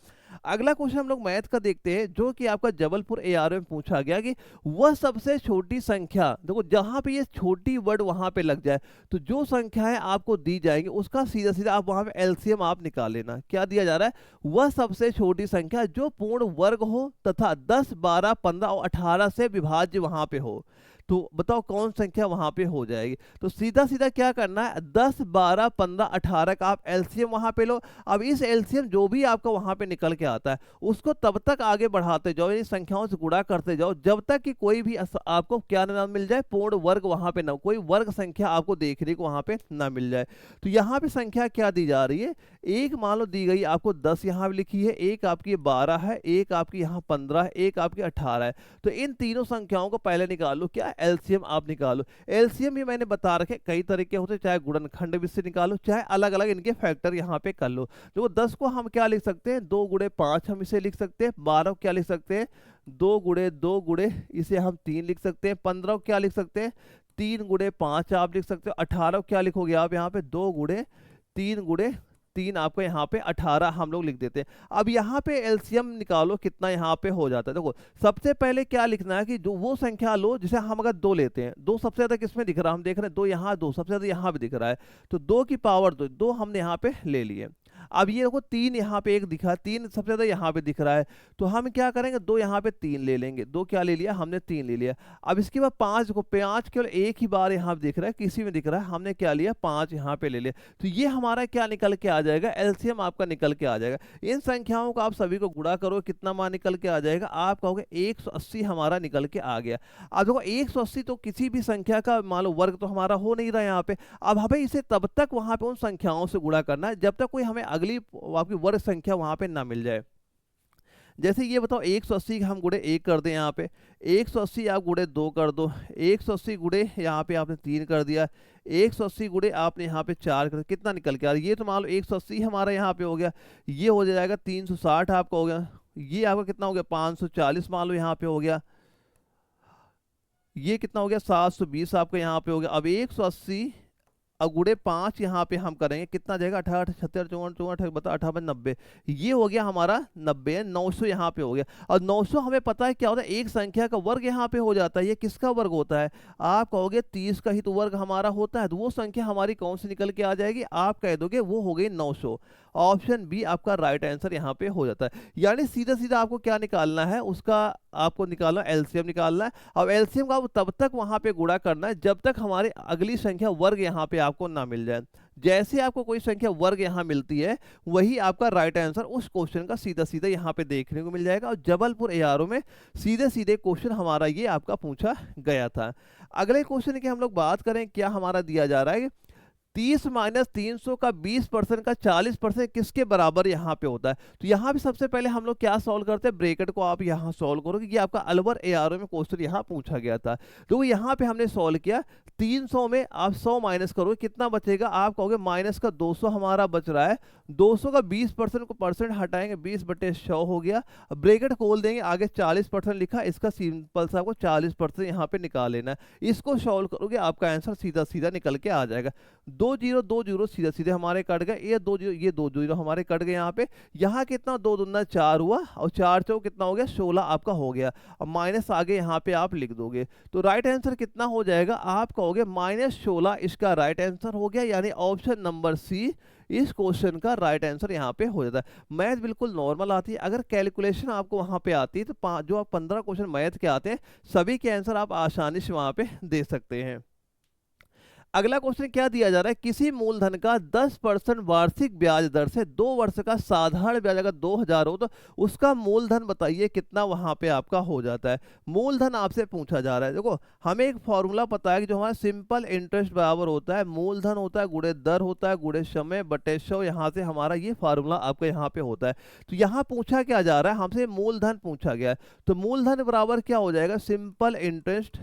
अगला क्वेश्चन हम लोग मैथ का देखते हैं, जो कि आपका जबलपुर एआर में पूछा गया कि वह सबसे छोटी संख्या, देखो जहां पे ये छोटी वर्ड वहां पे लग जाए तो जो संख्याएं आपको दी जाएंगी उसका सीधा सीधा आप वहां पे एलसीएम आप निकाल लेना। क्या दिया जा रहा है, वह सबसे छोटी संख्या जो पूर्ण वर्ग हो तथा 10 12 15 और 18 से विभाज्य वहां पे हो। तो बताओ कौन संख्या वहां पे हो जाएगी। तो सीधा सीधा क्या करना है, 10 12 15 18 का आप एलसीएम वहां पे लो। अब इस एलसीएम जो भी आपका वहां पे निकल के आता है उसको तब तक आगे बढ़ाते जाओ, यानी संख्याओं से गुणा करते जाओ जब तक कि कोई भी आपको क्या ना मिल जाए, पूर्ण वर्ग वहां पे ना, कोई वर्ग संख्या आपको देखने को वहां पे ना मिल जाए। तो यहाँ पे संख्या क्या दी जा रही है, एक मान लो दी गई आपको 10 यहाँ पे लिखी है, एक आपकी 12 है, एक आपकी यहाँ 15 है, एक आपकी 18 है। तो इन तीनों संख्याओं को पहले निकालो, क्या एलसीएम आप निकालो। एलसीएम भी मैंने बता रखे कई तरीके होते, चाहे गुणनखंड भी से निकालो, चाहे अलग अलग इनके फैक्टर यहाँ पे कर लो। देखो 10 को हम क्या लिख सकते हैं, 2 × 5 हम इसे लिख सकते हैं। 12 को क्या लिख सकते हैं, 2 × 2 × इसे हम 3 लिख सकते हैं। 15 को क्या लिख सकते हैं, 3 × 5 आप लिख सकते हो। 18 को क्या लिखोगे आप यहाँ पे, 2 × 3 × 3 आपको यहाँ पे 18 हम लोग लिख देते हैं। अब यहाँ पे एलसीएम निकालो कितना यहाँ पे हो जाता है। देखो सबसे पहले क्या लिखना है कि जो वो संख्या लो, जैसे हम अगर 2 लेते हैं, 2 सबसे ज्यादा किसमें दिख रहा है, हम देख रहे हैं 2 यहाँ, 2 सबसे ज्यादा यहाँ भी दिख रहा है। तो 2 की पावर 2 हमने यहाँ पे ले लिए। अब ये देखो 3 यहाँ पे एक दिखा, 3 सबसे ज्यादा यहाँ पे दिख रहा है। तो हम क्या करेंगे, 2 यहाँ पे 3 ले लेंगे। 2 क्या ले लिया हमने, 3 ले लिया। अब इसके बाद 5 को, 5 केवल एक ही बार यहाँ पे दिख रहा है, किसी में दिख रहा है, हमने क्या लिया, 5 यहाँ पे ले लिया। तो ये हमारा क्या निकल के आ जाएगा, एलसीएम आपका निकल के आ जाएगा। इन संख्याओं को आप सभी को गुणा करो, कितना मान निकल के आ जाएगा, आप कहोगे 180 हमारा निकल के आ गया। अब देखो 180 तो किसी भी संख्या का मान लो वर्ग तो हमारा हो नहीं रहा यहाँ पे। अब हमें इसे तब तक वहां पे उन संख्याओं से गुणा करना है जब तक कोई हमें अगली आपकी वर्ग संख्या वहां पे ना मिल जाए। जैसे ये बताओ 180 हम गुणे 1 कर दें, यहाँ पे 180 आप गुणे 2 कर दो, 180 गुणे यहाँ पे आपने 3 कर दिया, 180 गुणे आपने यहाँ पे 4 कर, कितना निकल के आ रहा है, ये तो मान लो 180 हमारा यहाँ पे हो गया। ये हो जाएगा 360 आपका हो गया। ये आपका कितना हो गया, 540 मान लो यहाँ पे हो गया। ये कितना हो गया, 720 आपका यहाँ पे हो गया। अब 180 और गुणे 5 यहाँ पे हम करेंगे, कितना जाएगा, 18 76 54 54 बता 58 90, ये हो गया हमारा 90, 900 यहाँ पे हो गया। और 900 हमें पता है क्या होता है, एक संख्या का वर्ग यहाँ पे हो जाता है। ये किसका वर्ग होता है, आप कहोगे 30 का ही तो वर्ग हमारा होता है। तो वो संख्या हमारी कौन सी निकल के आ जाएगी, आप कह दोगे वो हो गई 900। ऑप्शन बी आपका राइट आंसर यहाँ पे हो जाता है। यानी सीधा सीधा आपको क्या निकालना है, उसका आपको निकालना एलसीएम निकालना है। अब एलसीएम का तब तक वहां पे गुणा करना है जब तक हमारी अगली संख्या वर्ग यहाँ पे आपको ना मिल जाए। जैसे आपको कोई संख्या वर्ग यहाँ मिलती है वही आपका राइट आंसर उस क्वेश्चन का सीधा सीधा यहाँ पे देखने को मिल जाएगा। और जबलपुर एआरओ में सीधे सीधे क्वेश्चन हमारा ये आपका पूछा गया था। अगले क्वेश्चन की हम लोग बात करें, क्या हमारा दिया जा रहा है, 30 - 300 का 20% का 40% किसके बराबर यहाँ पे होता है। तो यहाँ पे सबसे पहले हम लोग क्या सॉल्व करते हैं, ब्रैकेट को आप यहाँ सॉल्व करो, क्योंकि आपका अलवर एआरओ में क्वेश्चन यहाँ पूछा गया था। तो यहाँ पे हमने सॉल्व किया, 300 में आप 100 माइनस करोगे, कितना बचेगा, आप कहोगे माइनस का 200 हमारा बच रहा है। 200 का 20% को परसेंट हटाएंगे, 20/100 हो गया। ब्रैकेट खोल देंगे, आगे 40% लिखा, इसका सिंपल सा आपको 40% यहाँ पे निकाल लेना है। इसको सॉल्व करोगे आपका आंसर सीधा सीधा निकल के आ जाएगा। दो जीरो सीधे सीधे हमारे कट गए, ये दो जीरो हमारे कट गए यहाँ पे। यहाँ कितना, 2 दूना 4 हुआ और 4 चौ कितना हो गया, 16 आपका हो गया। अब माइनस आगे यहाँ पे आप लिख दोगे तो राइट आंसर कितना हो जाएगा, आप कहोगे -16 इसका राइट आंसर हो गया, यानी ऑप्शन नंबर सी इस क्वेश्चन का राइट आंसर यहाँ पे हो जाता है। मैथ बिल्कुल नॉर्मल आती है। अगर कैलकुलेशन आपको वहाँ पे आती है तो जो आप 15 क्वेश्चन मैथ के आते हैं सभी के आंसर आप आसानी से वहाँ पे दे सकते हैं। अगला क्वेश्चन क्या दिया जा रहा है, किसी मूलधन का 10% वार्षिक ब्याज दर से 2 वर्ष का साधारण ब्याज अगर 2000 हो तो उसका मूलधन बताइए कितना वहां पे आपका हो जाता है। मूलधन आपसे पूछा जा रहा है। देखो हमें एक फॉर्मूला पता है कि जो हमारा सिंपल इंटरेस्ट बराबर होता है मूलधन होता है गुणे दर होता है गुणे समय बटे 100, यहाँ से हमारा ये फार्मूला आपका यहाँ पे होता है। तो यहाँ पूछा क्या जा रहा है, हमसे मूलधन पूछा गया है, तो मूलधन बराबर क्या हो जाएगा, सिंपल इंटरेस्ट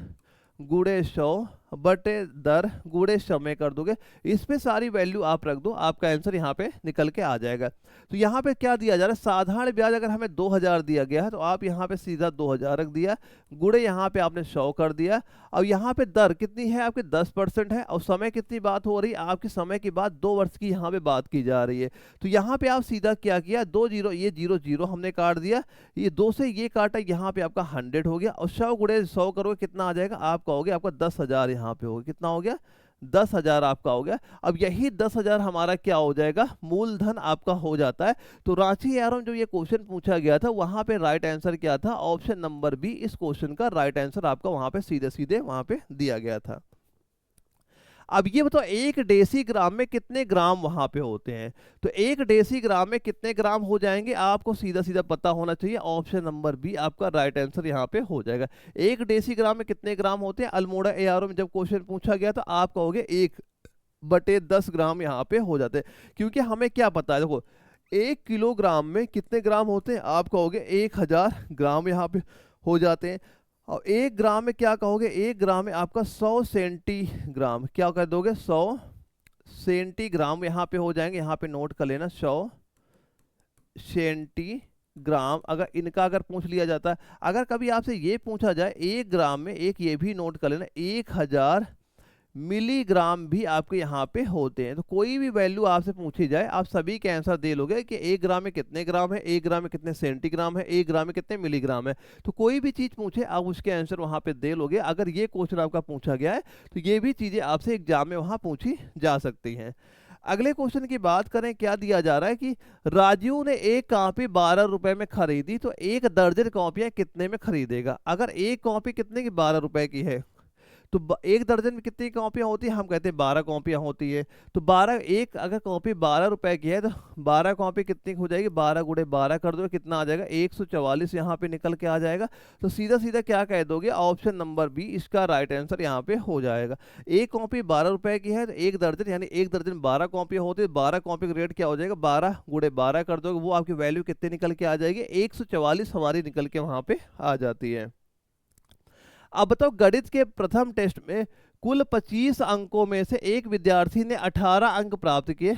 गुणे 100 बटे दर गुणे समय कर दोगे, इस पे सारी वैल्यू आप रख दो, आपका आंसर यहाँ पे निकल के आ जाएगा। तो यहाँ पे क्या दिया जा रहा है, साधारण ब्याज अगर हमें 2000 दिया गया है तो आप यहाँ पे सीधा 2000 रख दिया, गुणे यहाँ पे आपने 100 कर दिया। और यहाँ पे दर कितनी है आपके 10% है, और समय कितनी बात हो रही है आपके, समय की बात 2 वर्ष की यहाँ पे बात की जा रही है। तो यहाँ पे आप सीधा क्या किया, 2 जीरो, ये 0 0 हमने काट दिया, ये 2 से ये काटा, यहाँ पे आपका 100 हो गया, और 100 गुणे 100 करोगे कितना आ जाएगा, आप कहोगे आपका 10,000 यहाँ पे होगा, कितना हो गया 10,000 आपका हो गया। अब यही 10,000 हमारा क्या हो जाएगा, मूलधन आपका हो जाता है। तो रांची एआरएम जो ये क्वेश्चन पूछा गया था वहां पे राइट आंसर क्या था, ऑप्शन नंबर बी इस क्वेश्चन का राइट आंसर आपका वहां पे सीधे सीधे वहां पे दिया गया था। अब ये बताओ 1 डेसीग्राम में कितने ग्राम वहां पे होते हैं, तो 1 डेसीग्राम में कितने ग्राम हो जाएंगे आपको सीधा सीधा पता होना चाहिए, ऑप्शन नंबर बी आपका राइट आंसर यहाँ पे हो जाएगा। 1 डेसीग्राम में कितने ग्राम होते हैं, अल्मोड़ा एआरओ में जब क्वेश्चन पूछा गया तो आप कहोगे 1/10 ग्राम यहाँ पे हो जाते हैं, क्योंकि हमें क्या पता है, देखो 1 किलोग्राम में कितने ग्राम होते हैं, आप कहोगे 1000 ग्राम यहाँ पे हो जाते हैं। और 1 ग्राम में क्या कहोगे, 1 ग्राम में आपका 100 सेंटीग्राम, क्या कर दोगे 100 सेंटीग्राम यहाँ पे हो जाएंगे, यहाँ पे नोट कर लेना 100 सेंटीग्राम। अगर इनका अगर पूछ लिया जाता है, अगर कभी आपसे ये पूछा जाए 1 ग्राम में, एक ये भी नोट कर लेना 1000 मिलीग्राम भी आपके यहाँ पे होते हैं। तो कोई भी वैल्यू आपसे पूछी जाए आप सभी के आंसर दे लोगे कि 1 ग्राम में कितने ग्राम है, 1 ग्राम में कितने सेंटीग्राम है, 1 ग्राम में कितने मिलीग्राम है। तो कोई भी चीज पूछे आप उसके आंसर वहां पे दे लोगे। अगर ये क्वेश्चन आपका पूछा गया है तो ये भी चीजें आपसे एग्जाम में वहां पूछी जा सकती हैं। अगले क्वेश्चन की बात करें, क्या दिया जा रहा है कि राजू ने एक कॉपी 12 रुपए में खरीदी तो 1 दर्जन कॉपियां कितने में खरीदेगा। अगर एक कॉपी कितने की 12 रुपए की है तो 1 दर्जन में कितनी कॉपियां होती है, हम कहते हैं 12 कॉपियां होती है। तो 12, एक अगर कॉपी 12 रुपए की है तो 12 कॉपी कितनी हो जाएगी, 12 गुणे 12 कर दो कितना आ जाएगा 144 यहाँ पे निकल के आ जाएगा। तो सीधा सीधा क्या कह दोगे, ऑप्शन नंबर बी इसका राइट आंसर यहाँ पे हो जाएगा। एक कॉपी 12 रुपए की है तो 1 दर्जन यानी 1 दर्जन 12 कॉपियां होती है, 12 कॉपी का रेट क्या हो जाएगा 12 गुणे 12 कर दोगे, वो आपकी वैल्यू कितने निकल के आ जाएगी 144 हमारी निकल के वहां पे आ जाती है। अब बताओ गणित के प्रथम टेस्ट में कुल 25 अंकों में से एक विद्यार्थी ने 18 अंक प्राप्त किए,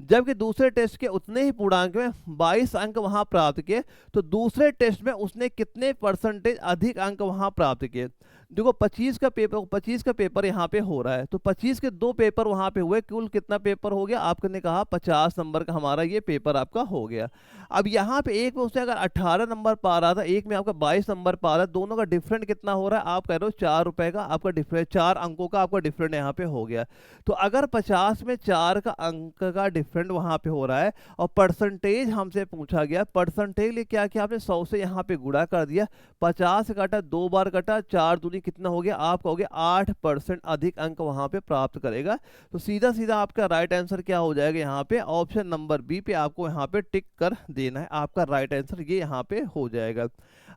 जबकि दूसरे टेस्ट के उतने ही पूर्णांक में 22 अंक वहां प्राप्त किए, तो दूसरे टेस्ट में उसने कितने परसेंटेज अधिक अंक वहां प्राप्त किए। देखो 25 का पेपर यहाँ पे हो रहा है, तो 25 के 2 पेपर वहां पे हुए, कुल कितना पेपर हो गया आपने कहा 50 नंबर का हमारा ये पेपर आपका हो गया। अब यहाँ पे एक में उसने अगर 18 नंबर पा रहा था, एक में आपका 22 नंबर पा रहा है, दोनों का डिफरेंट कितना हो रहा है, आप कह रहे हो 4 रुपए का आपका डिफरेंट, 4 अंकों का आपका डिफरेंट यहाँ पे हो गया। तो अगर 50 में 4 का अंक का डिफरेंट वहां पे हो रहा है और परसेंटेज हमसे पूछा गया, परसेंटेज लिए क्या किया आपने 100 से यहाँ पे गुणा कर दिया, 50 काटा 2 बार काटा, 4 दूनी कितना हो गया, आप कहोगे 8% अधिक अंक वहां पे प्राप्त करेगा। तो सीधा सीधा आपका राइट आंसर क्या हो जाएगा, यहाँ पे ऑप्शन नंबर बी पे आपको यहाँ पे टिक कर देना है, आपका राइट आंसर ये यहाँ पे हो जाएगा।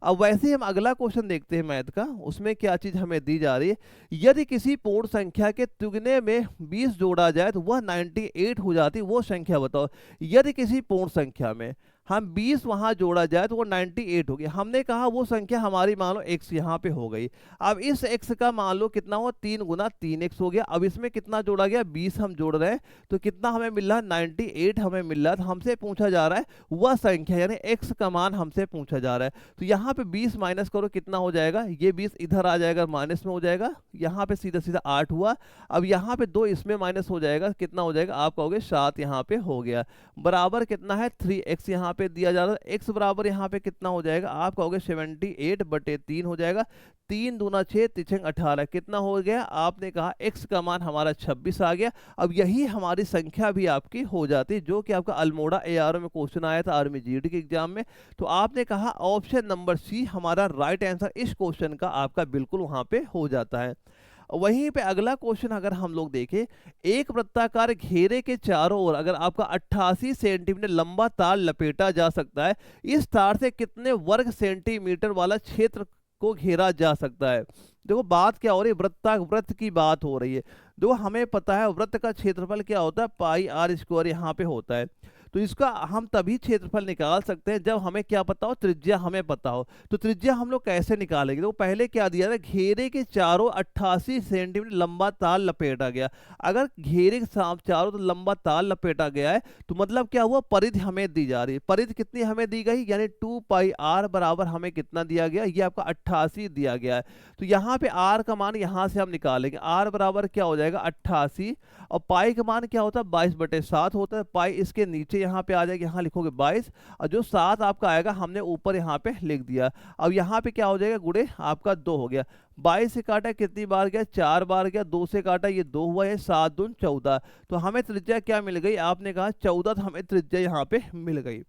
अब वैसे ही हम अगला क्वेश्चन देखते हैं मैथ का, उसमें क्या चीज हमें दी जा रही है, यदि किसी पूर्ण संख्या के तुगने में 20 जोड़ा जाए तो वह 98 हो जाती, वो संख्या बताओ। यदि किसी पूर्ण संख्या में हम 20 वहां जोड़ा जाए तो वो 98 हो गया। हमने कहा वो संख्या हमारी मान लो x यहाँ पे हो गई। अब इस x का मान लो कितना हुआ, 3 गुना 3x हो गया। अब इसमें कितना जोड़ा गया, 20 हम जोड़ रहे हैं तो कितना हमें मिल रहा है, 98 हमें मिल रहा है। तो हमसे पूछा जा रहा है वह संख्या, यानी x का मान हमसे पूछा जा रहा है। तो यहाँ पे 20 माइनस करो कितना हो जाएगा, ये 20 इधर आ जाएगा माइनस में हो जाएगा, यहाँ पे सीधा सीधा 8 हुआ। अब यहाँ पे 2 इसमें माइनस हो जाएगा, कितना हो जाएगा, आप कहोगे 7 यहाँ पे हो गया। बराबर कितना है 3x यहाँ पे दिया जा रहा है। x बराबर यहाँ पे कितना हो जाएगा, आप कहोगे 78/3 हो जाएगा। 3 दूना 6 तिछंग 18 कितना हो गया, आपने कहा x का मान हमारा 26 आ गया। अब यही हमारी संख्या भी आपकी हो जाती, जो कि आपका अल्मोड़ा ARO में क्वेश्चन आया था आर्मी GD के एग्जाम में। तो आपने कहा ऑप्शन नंबर सी हमारा राइट आंसर इस क्वेश्चन का आपका बिल्कुल वहां पे हो जाता है। वहीं पे अगला क्वेश्चन अगर हम लोग देखें, एक वृत्ताकार घेरे के चारों ओर अगर आपका 88 सेंटीमीटर लंबा तार लपेटा जा सकता है, इस तार से कितने वर्ग सेंटीमीटर वाला क्षेत्र को घेरा जा सकता है। देखो बात क्या हो रही है, वृत्त की बात हो रही है। देखो हमें पता है वृत्त का क्षेत्रफल क्या होता है, पाई आर स्क्वायर यहाँ पे होता है। तो इसका हम तभी क्षेत्रफल निकाल सकते हैं जब हमें क्या पता हो, त्रिज्या हमें पता हो। तो त्रिज्या हम लोग कैसे निकालेंगे, तो पहले क्या दिया था, घेरे के चारों 88 सेंटीमीटर लंबा तार लपेटा गया। अगर घेरे के चारों तो लंबा तार लपेटा गया है तो मतलब क्या हुआ, परिधि हमें दी जा रही है। परिधि कितनी हमें दी गई, यानी 2 पाई आर बराबर हमें कितना दिया गया, ये आपका 88 दिया गया है। तो यहाँ पे आर का मान यहाँ से हम निकालेंगे, आर बराबर क्या हो जाएगा 88, और पाई का मान क्या होता है 22/7 होता है। पाई इसके नीचे यहाँ पे आ जाएगा, यहाँ लिखोगे 22, और जो 7 आपका आएगा हमने ऊपर यहाँ पे लिख दिया। अब यहाँ पे क्या हो जाएगा, गुणे आपका 2 हो गया। 22 से काटा कितनी बार गया, 4 बार गया। 2 से काटा ये 2 हुआ है, 7 दून 14। तो हमें त्रिज्या क्या मिल गई, आपने कहा 14, तो हमें त्रिज्या यहाँ पे मिल गई।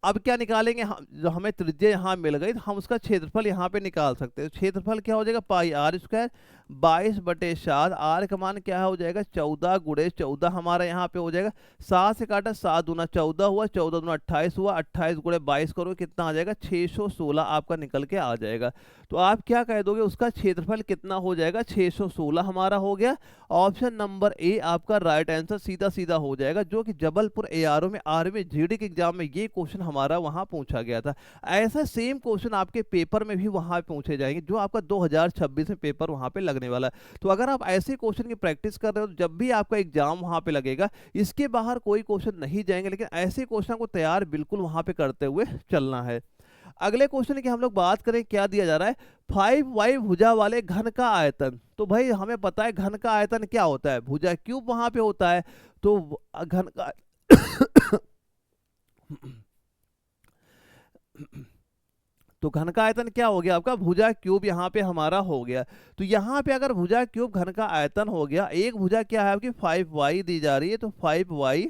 अब क्या निकालेंगे हम, जो हमें त्रिज्या यहाँ मिल गई तो हम उसका क्षेत्रफल यहाँ पे निकाल सकते हैं। क्षेत्रफल क्या हो जाएगा, पाई आर स्क्वायर 22/7, आर का मान क्या हो जाएगा 14 गुणे 14 हमारा यहाँ पे हो जाएगा। 7 से काटा 7 दूना 14 हुआ, 14 दूना 28 हुआ, 28 गुणे 22 करो कितना आ जाएगा 616 आपका निकल के आ जाएगा। तो आप क्या कह दोगे, उसका क्षेत्रफल कितना हो जाएगा 616 हमारा हो गया। ऑप्शन नंबर ए आपका राइट आंसर सीधा सीधा हो जाएगा, जो कि जबलपुर ARO में आर्मी GD के एग्जाम में ये क्वेश्चन हमारा वहां पूछा गया था। ऐसा सेम क्वेश्चन आपके पेपर में भी वहां पूछे जाएंगे, जो आपका 2026 में पेपर वहां पे लगने वाला है। तो अगर आप ऐसे क्वेश्चन की प्रैक्टिस कर रहे हो तो जब भी आपका एग्जाम वहां पे लगेगा, इसके बाहर कोई क्वेश्चन नहीं जाएंगे, लेकिन ऐसे क्वेश्चन को तैयार बिल्कुल वहां पे करते हुए चलना है। अगले क्वेश्चन की हम लोग बात करें, क्या दिया जा रहा है, 5y भुजा वाले घन का आयतन। तो भाई हमें पता है घन का आयतन क्या होता है, भुजा क्यूब वहां पे होता है। तो घन का तो घन का आयतन क्या हो गया आपका, भुजा क्यूब यहाँ पे हमारा हो गया। तो यहाँ पे अगर भुजा क्यूब घन का आयतन हो गया, एक भुजा क्या है आपकी 5y दी जा रही है, तो 5y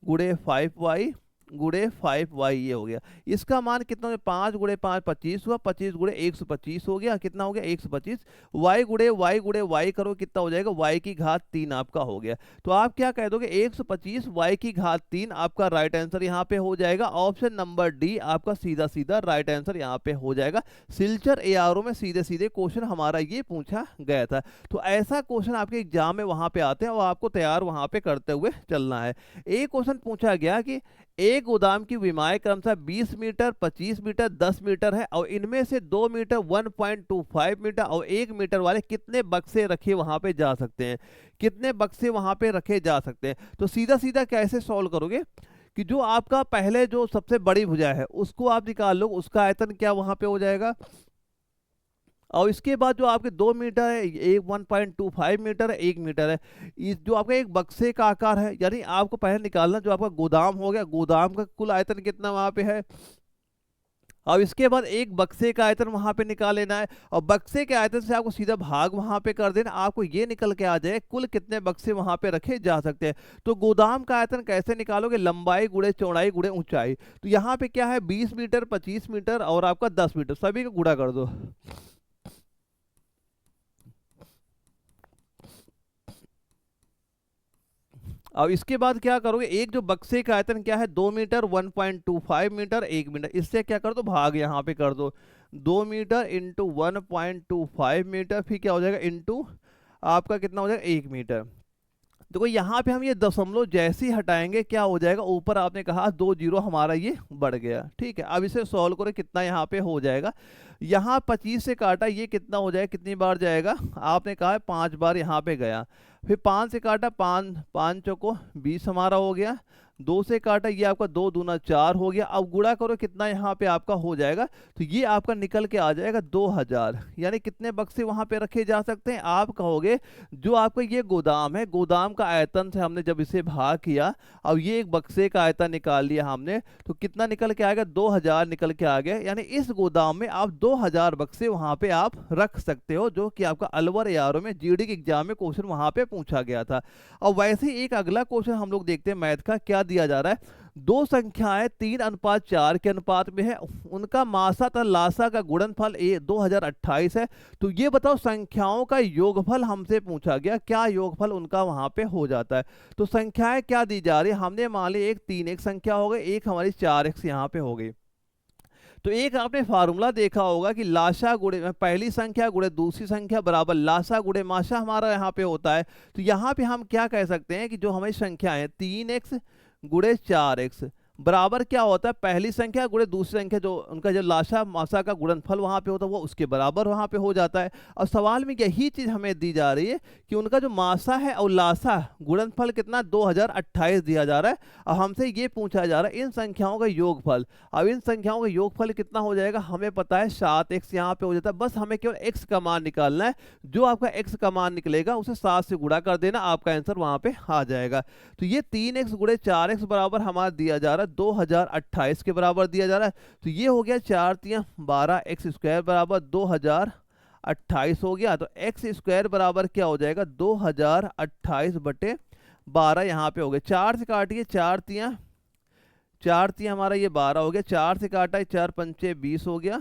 गुणे 5y गुणे 5y ये हो गया। इसका मान कितना है, 5 गुणे 5 25 हुआ, 25 गुणे 125 हो गया, कितना हो गया 125। y गुणे y करो कितना हो जाएगा, y की घात 3 आपका हो गया। तो आप क्या कह दोगे 125 y की घात 3 आपका राइट आंसर यहाँ पे हो जाएगा। ऑप्शन नंबर डी आपका सीधा सीधा राइट आंसर यहाँ पे हो जाएगा। सिलचर ARO में सीधे सीधे क्वेश्चन हमारा ये पूछा गया था। तो ऐसा क्वेश्चन आपके एग्जाम में वहां पे आते हैं और आपको तैयार वहां पे करते हुए चलना है। एक क्वेश्चन पूछा गया कि एक गोदाम की विमाएं क्रमशः 20 मीटर 25 मीटर 10 मीटर है, और इनमें से 2 मीटर 1.25 मीटर और 1 मीटर वाले कितने बक्से रखे वहां पे जा सकते हैं, कितने बक्से वहां पे रखे जा सकते हैं। तो सीधा सीधा कैसे सॉल्व करोगे कि जो आपका पहले जो सबसे बड़ी भुजा है उसको आप निकाल लो, उसका आयतन क्या वहां पे हो जाएगा, और इसके बाद जो आपके 2 मीटर है, एक 1.25 मीटर है, 1 मीटर है, इस जो आपका एक बक्से का आकार है, यानी आपको पहले निकालना जो आपका गोदाम हो गया, गोदाम का कुल आयतन कितना वहां पे है। अब इसके बाद एक बक्से का आयतन वहां पे निकाल लेना है, और बक्से के आयतन से आपको सीधा भाग वहां पे कर देना, आपको ये निकल के आ जाए कुल कितने बक्से वहां पे रखे जा सकते हैं। तो गोदाम का आयतन कैसे निकालोगे, लंबाई गुणे चौड़ाई गुणे ऊंचाई। तो यहाँ पे क्या है 20 मीटर 25 मीटर और आपका 10 मीटर, सभी को गुणा कर दो। अब इसके बाद क्या करोगे, एक जो बक्से का आयतन क्या है 2 मीटर 1.25 मीटर 1 मीटर, इससे क्या कर दो भाग यहाँ पे कर दो। 2 मीटर इंटू 1.25 मीटर, फिर क्या हो जाएगा इंटू आपका कितना हो जाएगा 1 मीटर। देखो यहाँ पे हम ये दशमलव जैसे ही हटाएंगे क्या हो जाएगा, ऊपर आपने कहा 2 जीरो हमारा ये बढ़ गया। ठीक है, अब इसे सॉल्व करो कितना यहाँ पे हो जाएगा। यहाँ 25 से काटा, ये कितना हो जाएगा, कितनी बार जाएगा, आपने कहा 5 बार यहाँ पे गया। फिर 5 से काटा, 5 5 चौको 20 हमारा हो गया। 2 से काटा, ये आपका 2 दूना 4 हो गया। अब गुणा करो कितना यहाँ पे आपका हो जाएगा, तो ये आपका निकल के आ जाएगा 2000। यानी कितने बक्से वहां पे रखे जा सकते हैं, आप कहोगे जो आपका ये गोदाम है, गोदाम का आयतन से हमने जब इसे भाग किया, अब ये एक बक्से का आयतन निकाल लिया हमने, तो कितना निकल के आएगा, 2000 निकल के आ गया। यानी इस गोदाम में आप 2000 बक्से वहां पे आप रख सकते हो, जो कि आपका अलवर एआरओ में जीडी के एग्जाम में क्वेश्चन वहां पे पूछा गया था। और वैसे ही एक अगला क्वेश्चन हम लोग देखते हैं मैथ का, क्या दिया जा रहा है। दो संख्याएं 3:4 के अनुपात में है, उनका मासा तथा लासा का गुणनफल 2028 है। तो ये बताओ संख्याओं का योगफल हमसे पूछा गया, क्या योगफल उनका वहां पे हो जाता है। तो संख्याएं क्या दी जा रही है, हमने मान ली एक 3x संख्या हो गई, एक हमारी 4x यहाँ पे हो गई। तो एक आपने फार्मूला देखा होगा कि लाशा गुणे पहली संख्या गुणे दूसरी संख्या बराबर लाशा गुणे माशा हमारा यहाँ पे होता है। तो यहाँ पे हम क्या कह सकते हैं कि जो हमारी संख्या है 3x गुणे 4x बराबर क्या होता है, पहली संख्या गुणे दूसरी संख्या, जो उनका जो लाशा मासा का गुणनफल वहां पे होता है वो उसके बराबर वहां पे हो जाता है। और सवाल में यही चीज हमें दी जा रही है कि उनका जो मासा है और लाशा गुणनफल कितना 2028 दिया जा रहा है। और हमसे ये पूछा जा रहा है इन संख्याओं का योगफल। अब इन संख्याओं का योगफल कितना हो जाएगा, हमें पता है 7x यहाँ पे हो जाता है। बस हमें केवल x का मान निकालना है, जो आपका x का मान निकलेगा उसे 7 से गुणा कर देना, आपका आंसर वहां पे आ जाएगा। तो ये 3x गुणे 4x बराबर हमारा दिया जा रहा है 2028 के बराबर दिया जा रहा है। तो ये हो गया 4 तिया 12 x स्क्वायर बराबर 2028 हो गया। तो x स्क्वायर बराबर क्या हो जाएगा, 2028 बटे 12 यहाँ पे हो गया। 4 से काटिए, 4 तिया हमारा ये 12 हो गया। 4 से काटा है, 4 पंचे 20 हो गया,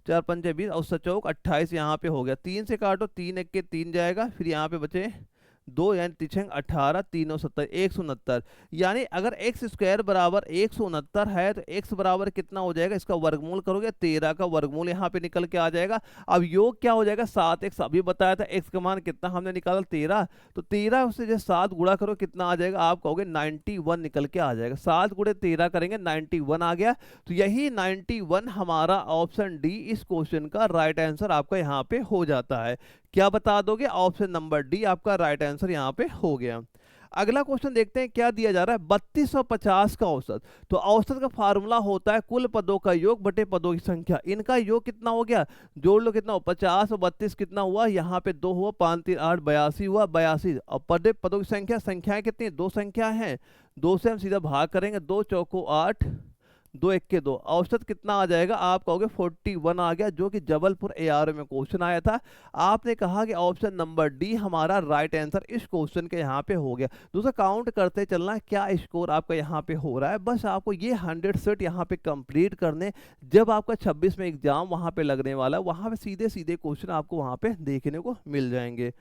4 पंचे 20 और सचौक 28 यहाँ पे हो गया। 3 से काटो, 3 एक के 3 जाएगा, फिर यहाँ पे बचे 2 यानी 3 18 3 70 169। यानी अगर एक्स स्क्वायर बराबर 169 है तो एक्स बराबर कितना हो जाएगा, इसका वर्गमूल करोगे 13 का वर्गमूल यहाँ पे निकल के आ जाएगा। अब योग क्या हो जाएगा, 7x अभी बताया था, x का मान कितना हमने निकाला 13, तो 13 से जो 7 गुणा करो कितना आ जाएगा, आप कहोगे 91 निकल के आ जाएगा। 7 गुणे 13 करेंगे 91 आ गया। तो यही 91 हमारा ऑप्शन डी इस क्वेश्चन का राइट आंसर आपका यहाँ पे हो जाता है। क्या बता दोगे, ऑप्शन नंबर डी आपका राइट आंसर यहाँ पे हो गया। अगला क्वेश्चन देखते हैं क्या दिया जा रहा है, 3250 का औसत। तो औसत का फार्मूला होता है कुल पदों का योग बटे पदों की संख्या। इनका योग कितना हो गया, जोड़ लो कितना हो, 50 और 32 कितना हुआ, यहाँ पे 2 हुआ, 5 3 8 82 हुआ, 82। और पदों की संख्या, संख्याएं कितनी, 2 संख्या है, 2 से हम सीधा भाग करेंगे, 2 चौको 8 2 एक के 2, औसत कितना आ जाएगा, आप कहोगे 41 आ गया, जो कि जबलपुर एआरओ में क्वेश्चन आया था। आपने कहा कि ऑप्शन नंबर डी हमारा राइट आंसर इस क्वेश्चन के यहाँ पे हो गया। दोस्तों काउंट करते चलना क्या स्कोर आपका यहाँ पे हो रहा है, बस आपको ये 100 सेट यहाँ पे कंप्लीट करने, जब आपका 26 में एग्जाम वहाँ पे लगने वाला है, वहाँ पे सीधे सीधे क्वेश्चन आपको वहाँ पे देखने को मिल जाएंगे।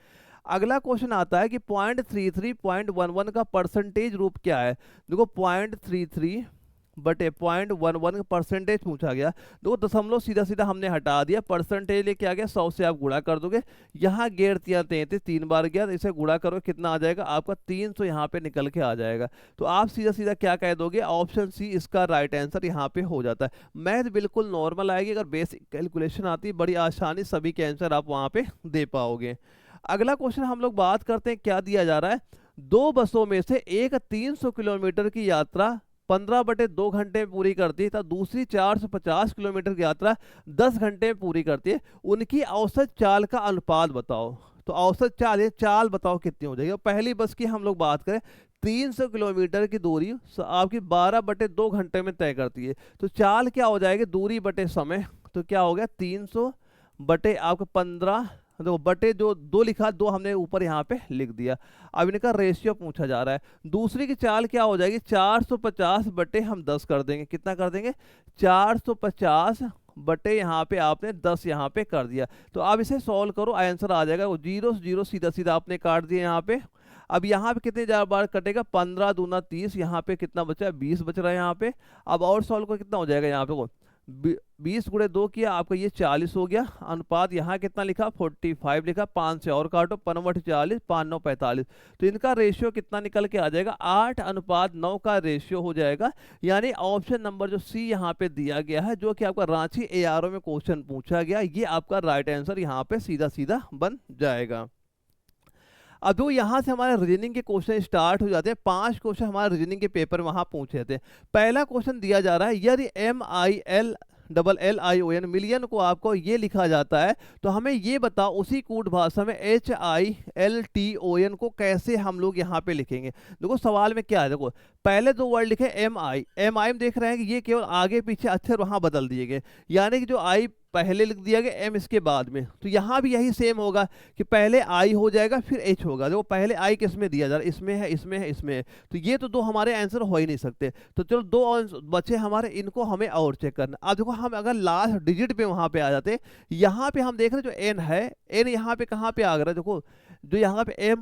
अगला क्वेश्चन आता है कि 0.33 0.11 का परसेंटेज रूप क्या है। देखो 0.33 बटे 0.11 का परसेंटेज पूछा गया। देखो दशमलव सीधा सीधा हमने हटा दिया, परसेंटेज लेके आ गया, 100 से आप गुणा कर दोगे, यहाँ 11 3 बार गया, तो इसे गुणा करो कितना आ जाएगा, आपका 300 यहाँ पे निकल के आ जाएगा। तो आप सीधा सीधा क्या कह दोगे, ऑप्शन सी इसका राइट आंसर यहाँ पे हो जाता है। मैथ बिल्कुल नॉर्मल आएगी, अगर बेसिक कैलकुलेशन आती है बड़ी आसानी सभी के आंसर आप वहाँ पे दे पाओगे। अगला क्वेश्चन हम लोग बात करते हैं, क्या दिया जा रहा है, 2 बसों में से एक 300 किलोमीटर की यात्रा 15 बटे 2 घंटे में पूरी करती है, तो दूसरी 450 किलोमीटर की यात्रा 10 घंटे में पूरी करती है, उनकी औसत चाल का अनुपात बताओ। तो औसत चाल है, चाल बताओ कितनी हो जाएगी। पहली बस की हम लोग बात करें, 300 किलोमीटर की दूरी आपकी 12 बटे 2 घंटे में तय करती है, तो चाल क्या हो जाएगी, दूरी बटे समय, तो क्या हो गया 300 बटे आपका 15, देखो बटे जो 2 लिखा, 2 हमने ऊपर यहाँ पे लिख दिया। अब इनका रेशियो पूछा जा रहा है। दूसरी की चाल क्या हो जाएगी, 450 बटे हम 10 कर देंगे, कितना कर देंगे 450 बटे यहाँ पे आपने 10 यहाँ पे कर दिया। तो अब इसे सॉल्व करो, आंसर आ जाएगा, 0 0 सीधा सीधा आपने काट दिया यहाँ पे। अब यहाँ पे कितने बार कटेगा, 15 दूना 30, यहाँ पे कितना बचा है 20 बच रहा है यहाँ पे। अब और सॉल्व को कितना हो जाएगा यहाँ पे, 20 गुणे 2 किया, आपका ये 40 हो गया। अनुपात यहाँ कितना लिखा, 45 लिखा। 5 से और काटो, 5 40, 5 9 45। तो इनका रेशियो कितना निकल के आ जाएगा, 8:9 का रेशियो हो जाएगा। यानी ऑप्शन नंबर जो सी यहाँ पे दिया गया है, जो कि आपका रांची एआरओ में क्वेश्चन पूछा गया, ये आपका राइट आंसर यहाँ पे सीधा सीधा बन जाएगा। अब जो यहाँ से हमारे रीजनिंग के क्वेश्चन स्टार्ट हो जाते हैं, 5 क्वेश्चन हमारे रीजनिंग के पेपर में वहाँ पूछे थे। पहला क्वेश्चन दिया जा रहा है, यदि MILLION मिलियन को आपको ये लिखा जाता है, तो हमें ये बताओ उसी कूट भाषा में HILTON को कैसे हम लोग यहाँ पे लिखेंगे। देखो सवाल में क्या है, देखो पहले 2 वर्ड लिखे MI में देख रहे हैं कि ये केवल आगे पीछे अक्षर वहाँ बदल दिए गए, यानी कि जो I पहले लिख दिया गया, M इसके बाद में। तो यहाँ भी यही सेम होगा कि पहले I हो जाएगा फिर H होगा। देखो पहले I किस में दिया जा रहा है, इसमें है, इसमें है, इसमें है। तो ये तो 2 हमारे आंसर हो ही नहीं सकते। तो चलो 2 और बचे हमारे, इनको हमें और चेक करना। अब देखो हम अगर लास्ट डिजिट पे वहाँ पे आ जाते, यहाँ पे हम देख रहे हैं जो N है, N यहाँ पे कहाँ पे आ गया, देखो जो यहाँ पे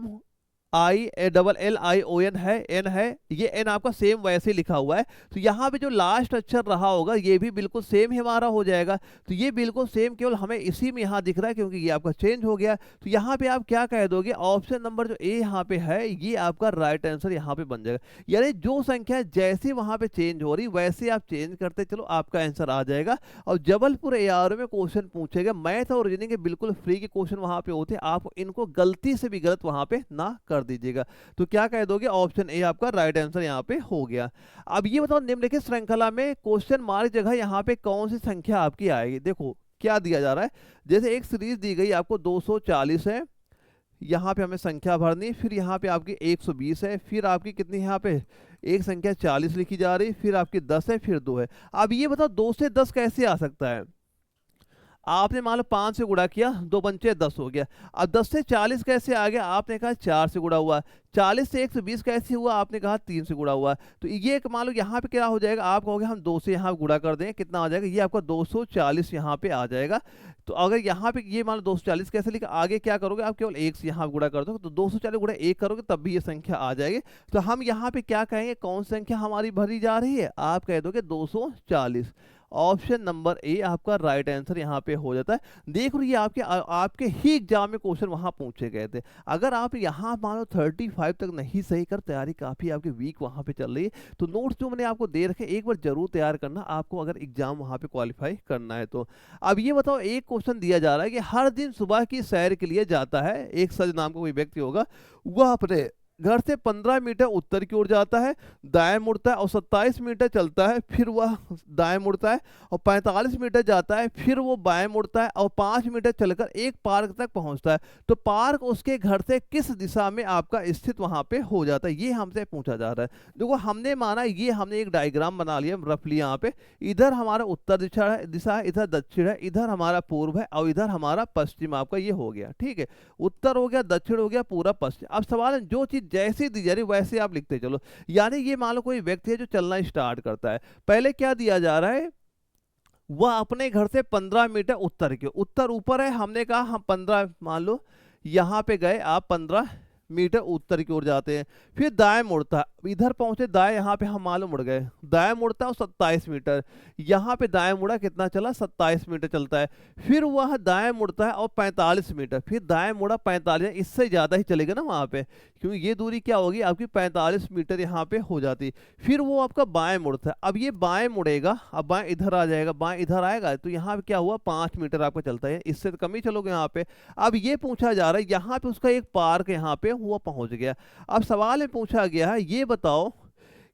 MILLION है, N है, ये N आपका सेम वैसे लिखा हुआ है। तो यहाँ पे जो लास्ट अक्षर रहा होगा ये भी बिल्कुल सेम ही हमारा हो जाएगा। तो ये बिल्कुल सेम, केवल हमें इसी में यहाँ दिख रहा है क्योंकि ये आपका चेंज हो गया। तो यहाँ पे आप क्या कह दोगे, ऑप्शन नंबर जो ए यहाँ पे है, ये आपका राइट आंसर यहाँ पे बन जाएगा। यानी जो संख्या जैसे वहाँ पे चेंज हो रही वैसे आप चेंज करते चलो, आपका आंसर आ जाएगा। और जबलपुर एआरओ में क्वेश्चन पूछेगा, मैथ और रीजनिंग के बिल्कुल फ्री के क्वेश्चन वहाँ पे होते हैं, आप इनको गलती से भी गलत वहाँ पे ना कर दीजिएगा। तो क्या कह दोगे, ऑप्शन ए आपका राइट आंसर यहाँ पे हो गया। अब ये बताओ निम्नलिखित श्रृंखला में क्वेश्चन मार्क जगह यहाँ पे कौन सी संख्या आपकी आएगी। देखो क्या दिया जा रहा है, जैसे एक सीरीज दी गई आपको 240 है, यहाँ पे हमें संख्या भरनी, फिर यहाँ पे आपकी 120 है, फिर आपकी कितनी यहाँ पे एक संख्या 40 लिखी जा रही, फिर आपकी 10 है, फिर 2 है। अब ये बताओ 2 से 10 कैसे आ सकता है। आपने मान लो 5 से गुणा किया, 2 पंचे 10 हो गया। अब 10 से 40 कैसे आ गया, आपने कहा 4 से गुणा हुआ। 40 से 120 कैसे हुआ, आपने कहा 3 से गुणा हुआ। तो ये मान लो यहाँ पे क्या हो जाएगा, आप कहोगे हम 2 से यहाँ गुणा कर दें, कितना आ जाएगा, ये आपका 240 यहाँ पे आ जाएगा। तो अगर यहाँ पे ये मान लो 240 कैसे लिखा, आगे क्या करोगे, आप केवल 1 से यहाँ गुणा कर दो, तो 240 गुणा 1 करोगे तब भी ये संख्या आ जाएगी। तो हम यहाँ पे क्या कहेंगे, कौन संख्या हमारी भरी जा रही है, आप कह दोगे 240। ऑप्शन नंबर ए आपका राइट आंसर यहाँ पे हो जाता है। देख लो ये आपके ही एग्जाम में क्वेश्चन वहाँ पूछे गए थे। अगर आप यहाँ मान लो 35 तक नहीं सही कर, तैयारी काफ़ी आपकी वीक वहाँ पे चल रही है, तो नोट्स जो मैंने आपको दे रखे एक बार जरूर तैयार करना, आपको अगर एग्जाम वहाँ पे क्वालिफाई करना है तो। अब ये बताओ, एक क्वेश्चन दिया जा रहा है कि हर दिन सुबह की सैर के लिए जाता है एक सज नाम का कोई व्यक्ति होगा, वह अपने घर से 15 मीटर उत्तर की ओर जाता है, दाएं मुड़ता है और 27 मीटर चलता है, फिर वह दाएं मुड़ता है और 45 मीटर जाता है, फिर वो बाएं मुड़ता है और 5 मीटर चलकर एक पार्क तक पहुंचता है। तो पार्क उसके घर से किस दिशा में आपका स्थित वहां पे हो जाता है, ये हमसे पूछा जा रहा है। देखो हमने माना, ये हमने एक डायग्राम बना लिया रफली यहाँ पे, इधर हमारा उत्तर दिशा है, इधर दक्षिण है, इधर हमारा पूर्व है और इधर हमारा पश्चिम आपका ये हो गया। ठीक है, उत्तर हो गया, दक्षिण हो गया, पूरा पश्चिम। अब सवाल है जो चीज जैसे दी जा रही वैसे आप लिखते चलो। यानी ये मान लो कोई व्यक्ति है जो चलना स्टार्ट करता है, पहले क्या दिया जा रहा है, वह अपने घर से 15 मीटर उत्तर के, उत्तर ऊपर है, हमने कहा हम 15 मान लो यहां पे गए, आप 15 मीटर उत्तर की ओर जाते हैं, फिर दाएं मुड़ता है, इधर पहुंचे दाएं, यहाँ पे हम मालूम मुड़ गए, दाएं मुड़ता है और 27 मीटर, यहाँ पे दाएं मुड़ा, कितना चला 27 मीटर चलता है, फिर वह दाएं मुड़ता है और 45 मीटर, फिर दाएं मुड़ा 45, इससे ज़्यादा ही चलेगा ना वहाँ पे, क्योंकि ये दूरी क्या होगी आपकी 45 मीटर यहाँ पे हो जाती। फिर वो आपका बाएं मुड़ता है, अब ये बाएं मुड़ेगा, अब बाएं इधर आ जाएगा, बाएं इधर आएगा, तो यहाँ पे क्या हुआ 5 मीटर आपका चलता है, इससे तो कम ही चलोगे यहाँ पे। अब ये पूछा जा रहा है यहाँ पे उसका एक पार्क यहाँ पे हुआ पहुंच गया। अब सवाल में पूछा गया है ये बताओ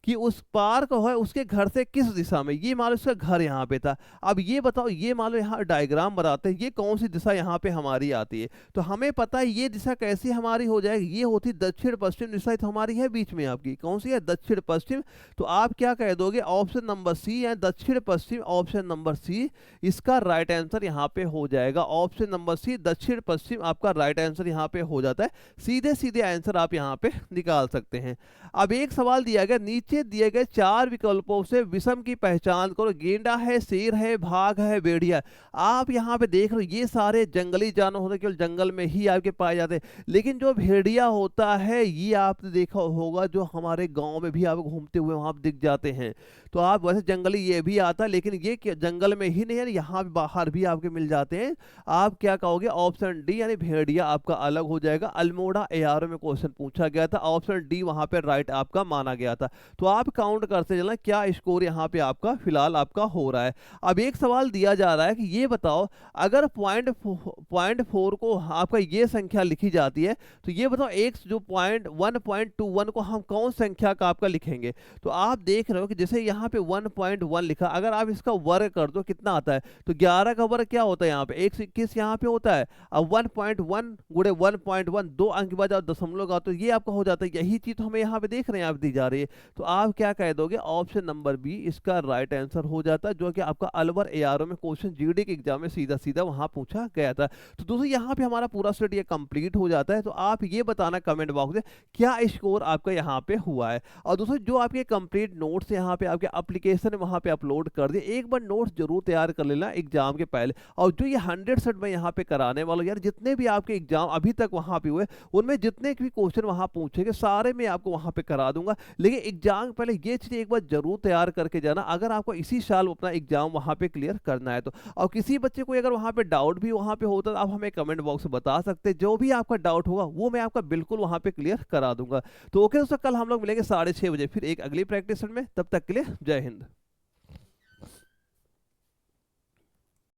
कि उस पार्क है उसके घर से किस दिशा में, ये मान लो उसका घर यहाँ पे था। अब ये बताओ, ये मान लो यहाँ डायग्राम बनाते हैं, ये कौन सी दिशा यहाँ पे हमारी आती है, तो हमें पता है ये दिशा कैसी हमारी हो जाएगी, ये होती दक्षिण पश्चिम दिशा, तो हमारी है बीच में आपकी, कौन सी है दक्षिण पश्चिम। तो आप क्या कह दोगे, ऑप्शन नंबर सी है दक्षिण पश्चिम, ऑप्शन नंबर सी इसका राइट आंसर यहाँ पे हो जाएगा। ऑप्शन नंबर सी दक्षिण पश्चिम आपका राइट आंसर यहाँ पे हो जाता है। सीधे सीधे आंसर आप यहाँ पे निकाल सकते हैं। अब एक सवाल दिया गया, नीचे नीचे दिए गए 4 विकल्पों से विषम की पहचान करो। गेंडा है, शेर है, बाघ है, भेड़िया। आप यहाँ पे देख रहे हो ये सारे जंगली जानवर होते हैं, केवल जंगल में ही आपके पाए जाते हैं। लेकिन जो भेड़िया होता है ये आपने देखा होगा जो हमारे गाँव में भी आप घूमते हुए वहाँ पे दिख जाते हैं। तो आप वैसे जंगली ये भी आता है, लेकिन ये जंगल में ही नहीं है, यहाँ भी बाहर भी आपके मिल जाते हैं। आप क्या कहोगे? ऑप्शन डी यानी भेड़िया आपका अलग हो जाएगा। अल्मोड़ा एआरओ में क्वेश्चन पूछा गया था, ऑप्शन डी वहां पे राइट आपका माना गया था। तो आप काउंट करते चलना क्या स्कोर यहाँ पे आपका फिलहाल आपका हो रहा है। अब एक सवाल दिया जा रहा है कि ये बताओ अगर पॉइंट फोर को आपका ये संख्या लिखी जाती है तो ये बताओ एक जो 1.21 को हम कौन संख्या का आपका लिखेंगे। तो आप देख रहे हो कि जैसे यहाँ पे 1.1 लिखा, अगर आप इसका वर्ग कर दो कितना आता है? तो 11 का वर्ग क्या होता है यहाँ पे? 121 यहाँ पे होता है। अब 1.1 गुणे 1.1 2 अंक के बाद आप दशमलव का, तो ये आपका हो जाता है। यही चीज तो हमें यहाँ पे देख रहे हैं आप दी जा रही है। तो आप क्या कह दोगे? ऑप्शन नंबर बी इसका राइट आंसर हो जाता है, जो कि आपका अलवर एआरओ में क्वेश्चन जीडी के एग्जाम में सीधा सीधा वहां पूछा गया था। तो दोस्तों यहाँ पे हमारा पूरा सेट ये कंप्लीट हो जाता है। तो आप ये बताना कमेंट बॉक्स में क्या स्कोर आपका यहाँ पे हुआ है। और दोस्तों जो आपके कंप्लीट नोट्स यहाँ पे आपके एप्लीकेशन वहां पे अपलोड कर दिए, एक बार नोट्स जरूर तैयार कर लेना एग्जाम के पहले। और जो ये 100 सेट में यहाँ पे कराने वाला यार, जितने भी आपके एग्जाम अभी तक वहां पे हुए उनमें जितने भी क्वेश्चन वहां पूछेंगे सारे मैं आपको वहां पे करा दूंगा। लेकिन एग्जाम पहले ये चीज एक बार जरूर तैयार करके जाना, अगर आपको इसी साल अपना एग्जाम वहां पे क्लियर करना है तो। और किसी बच्चे को अगर वहां पे डाउट भी वहां पे होता है, आप हमें कमेंट बॉक्स में बता सकते हैं। जो भी आपका डाउट होगा वो मैं आपका बिल्कुल वहां पे क्लियर करा दूंगा। तो ओके दोस्तों, कल हम लोग मिलेंगे 6:30 बजे फिर एक अगली प्रैक्टिस में। तब तक के लिए जय हिंद।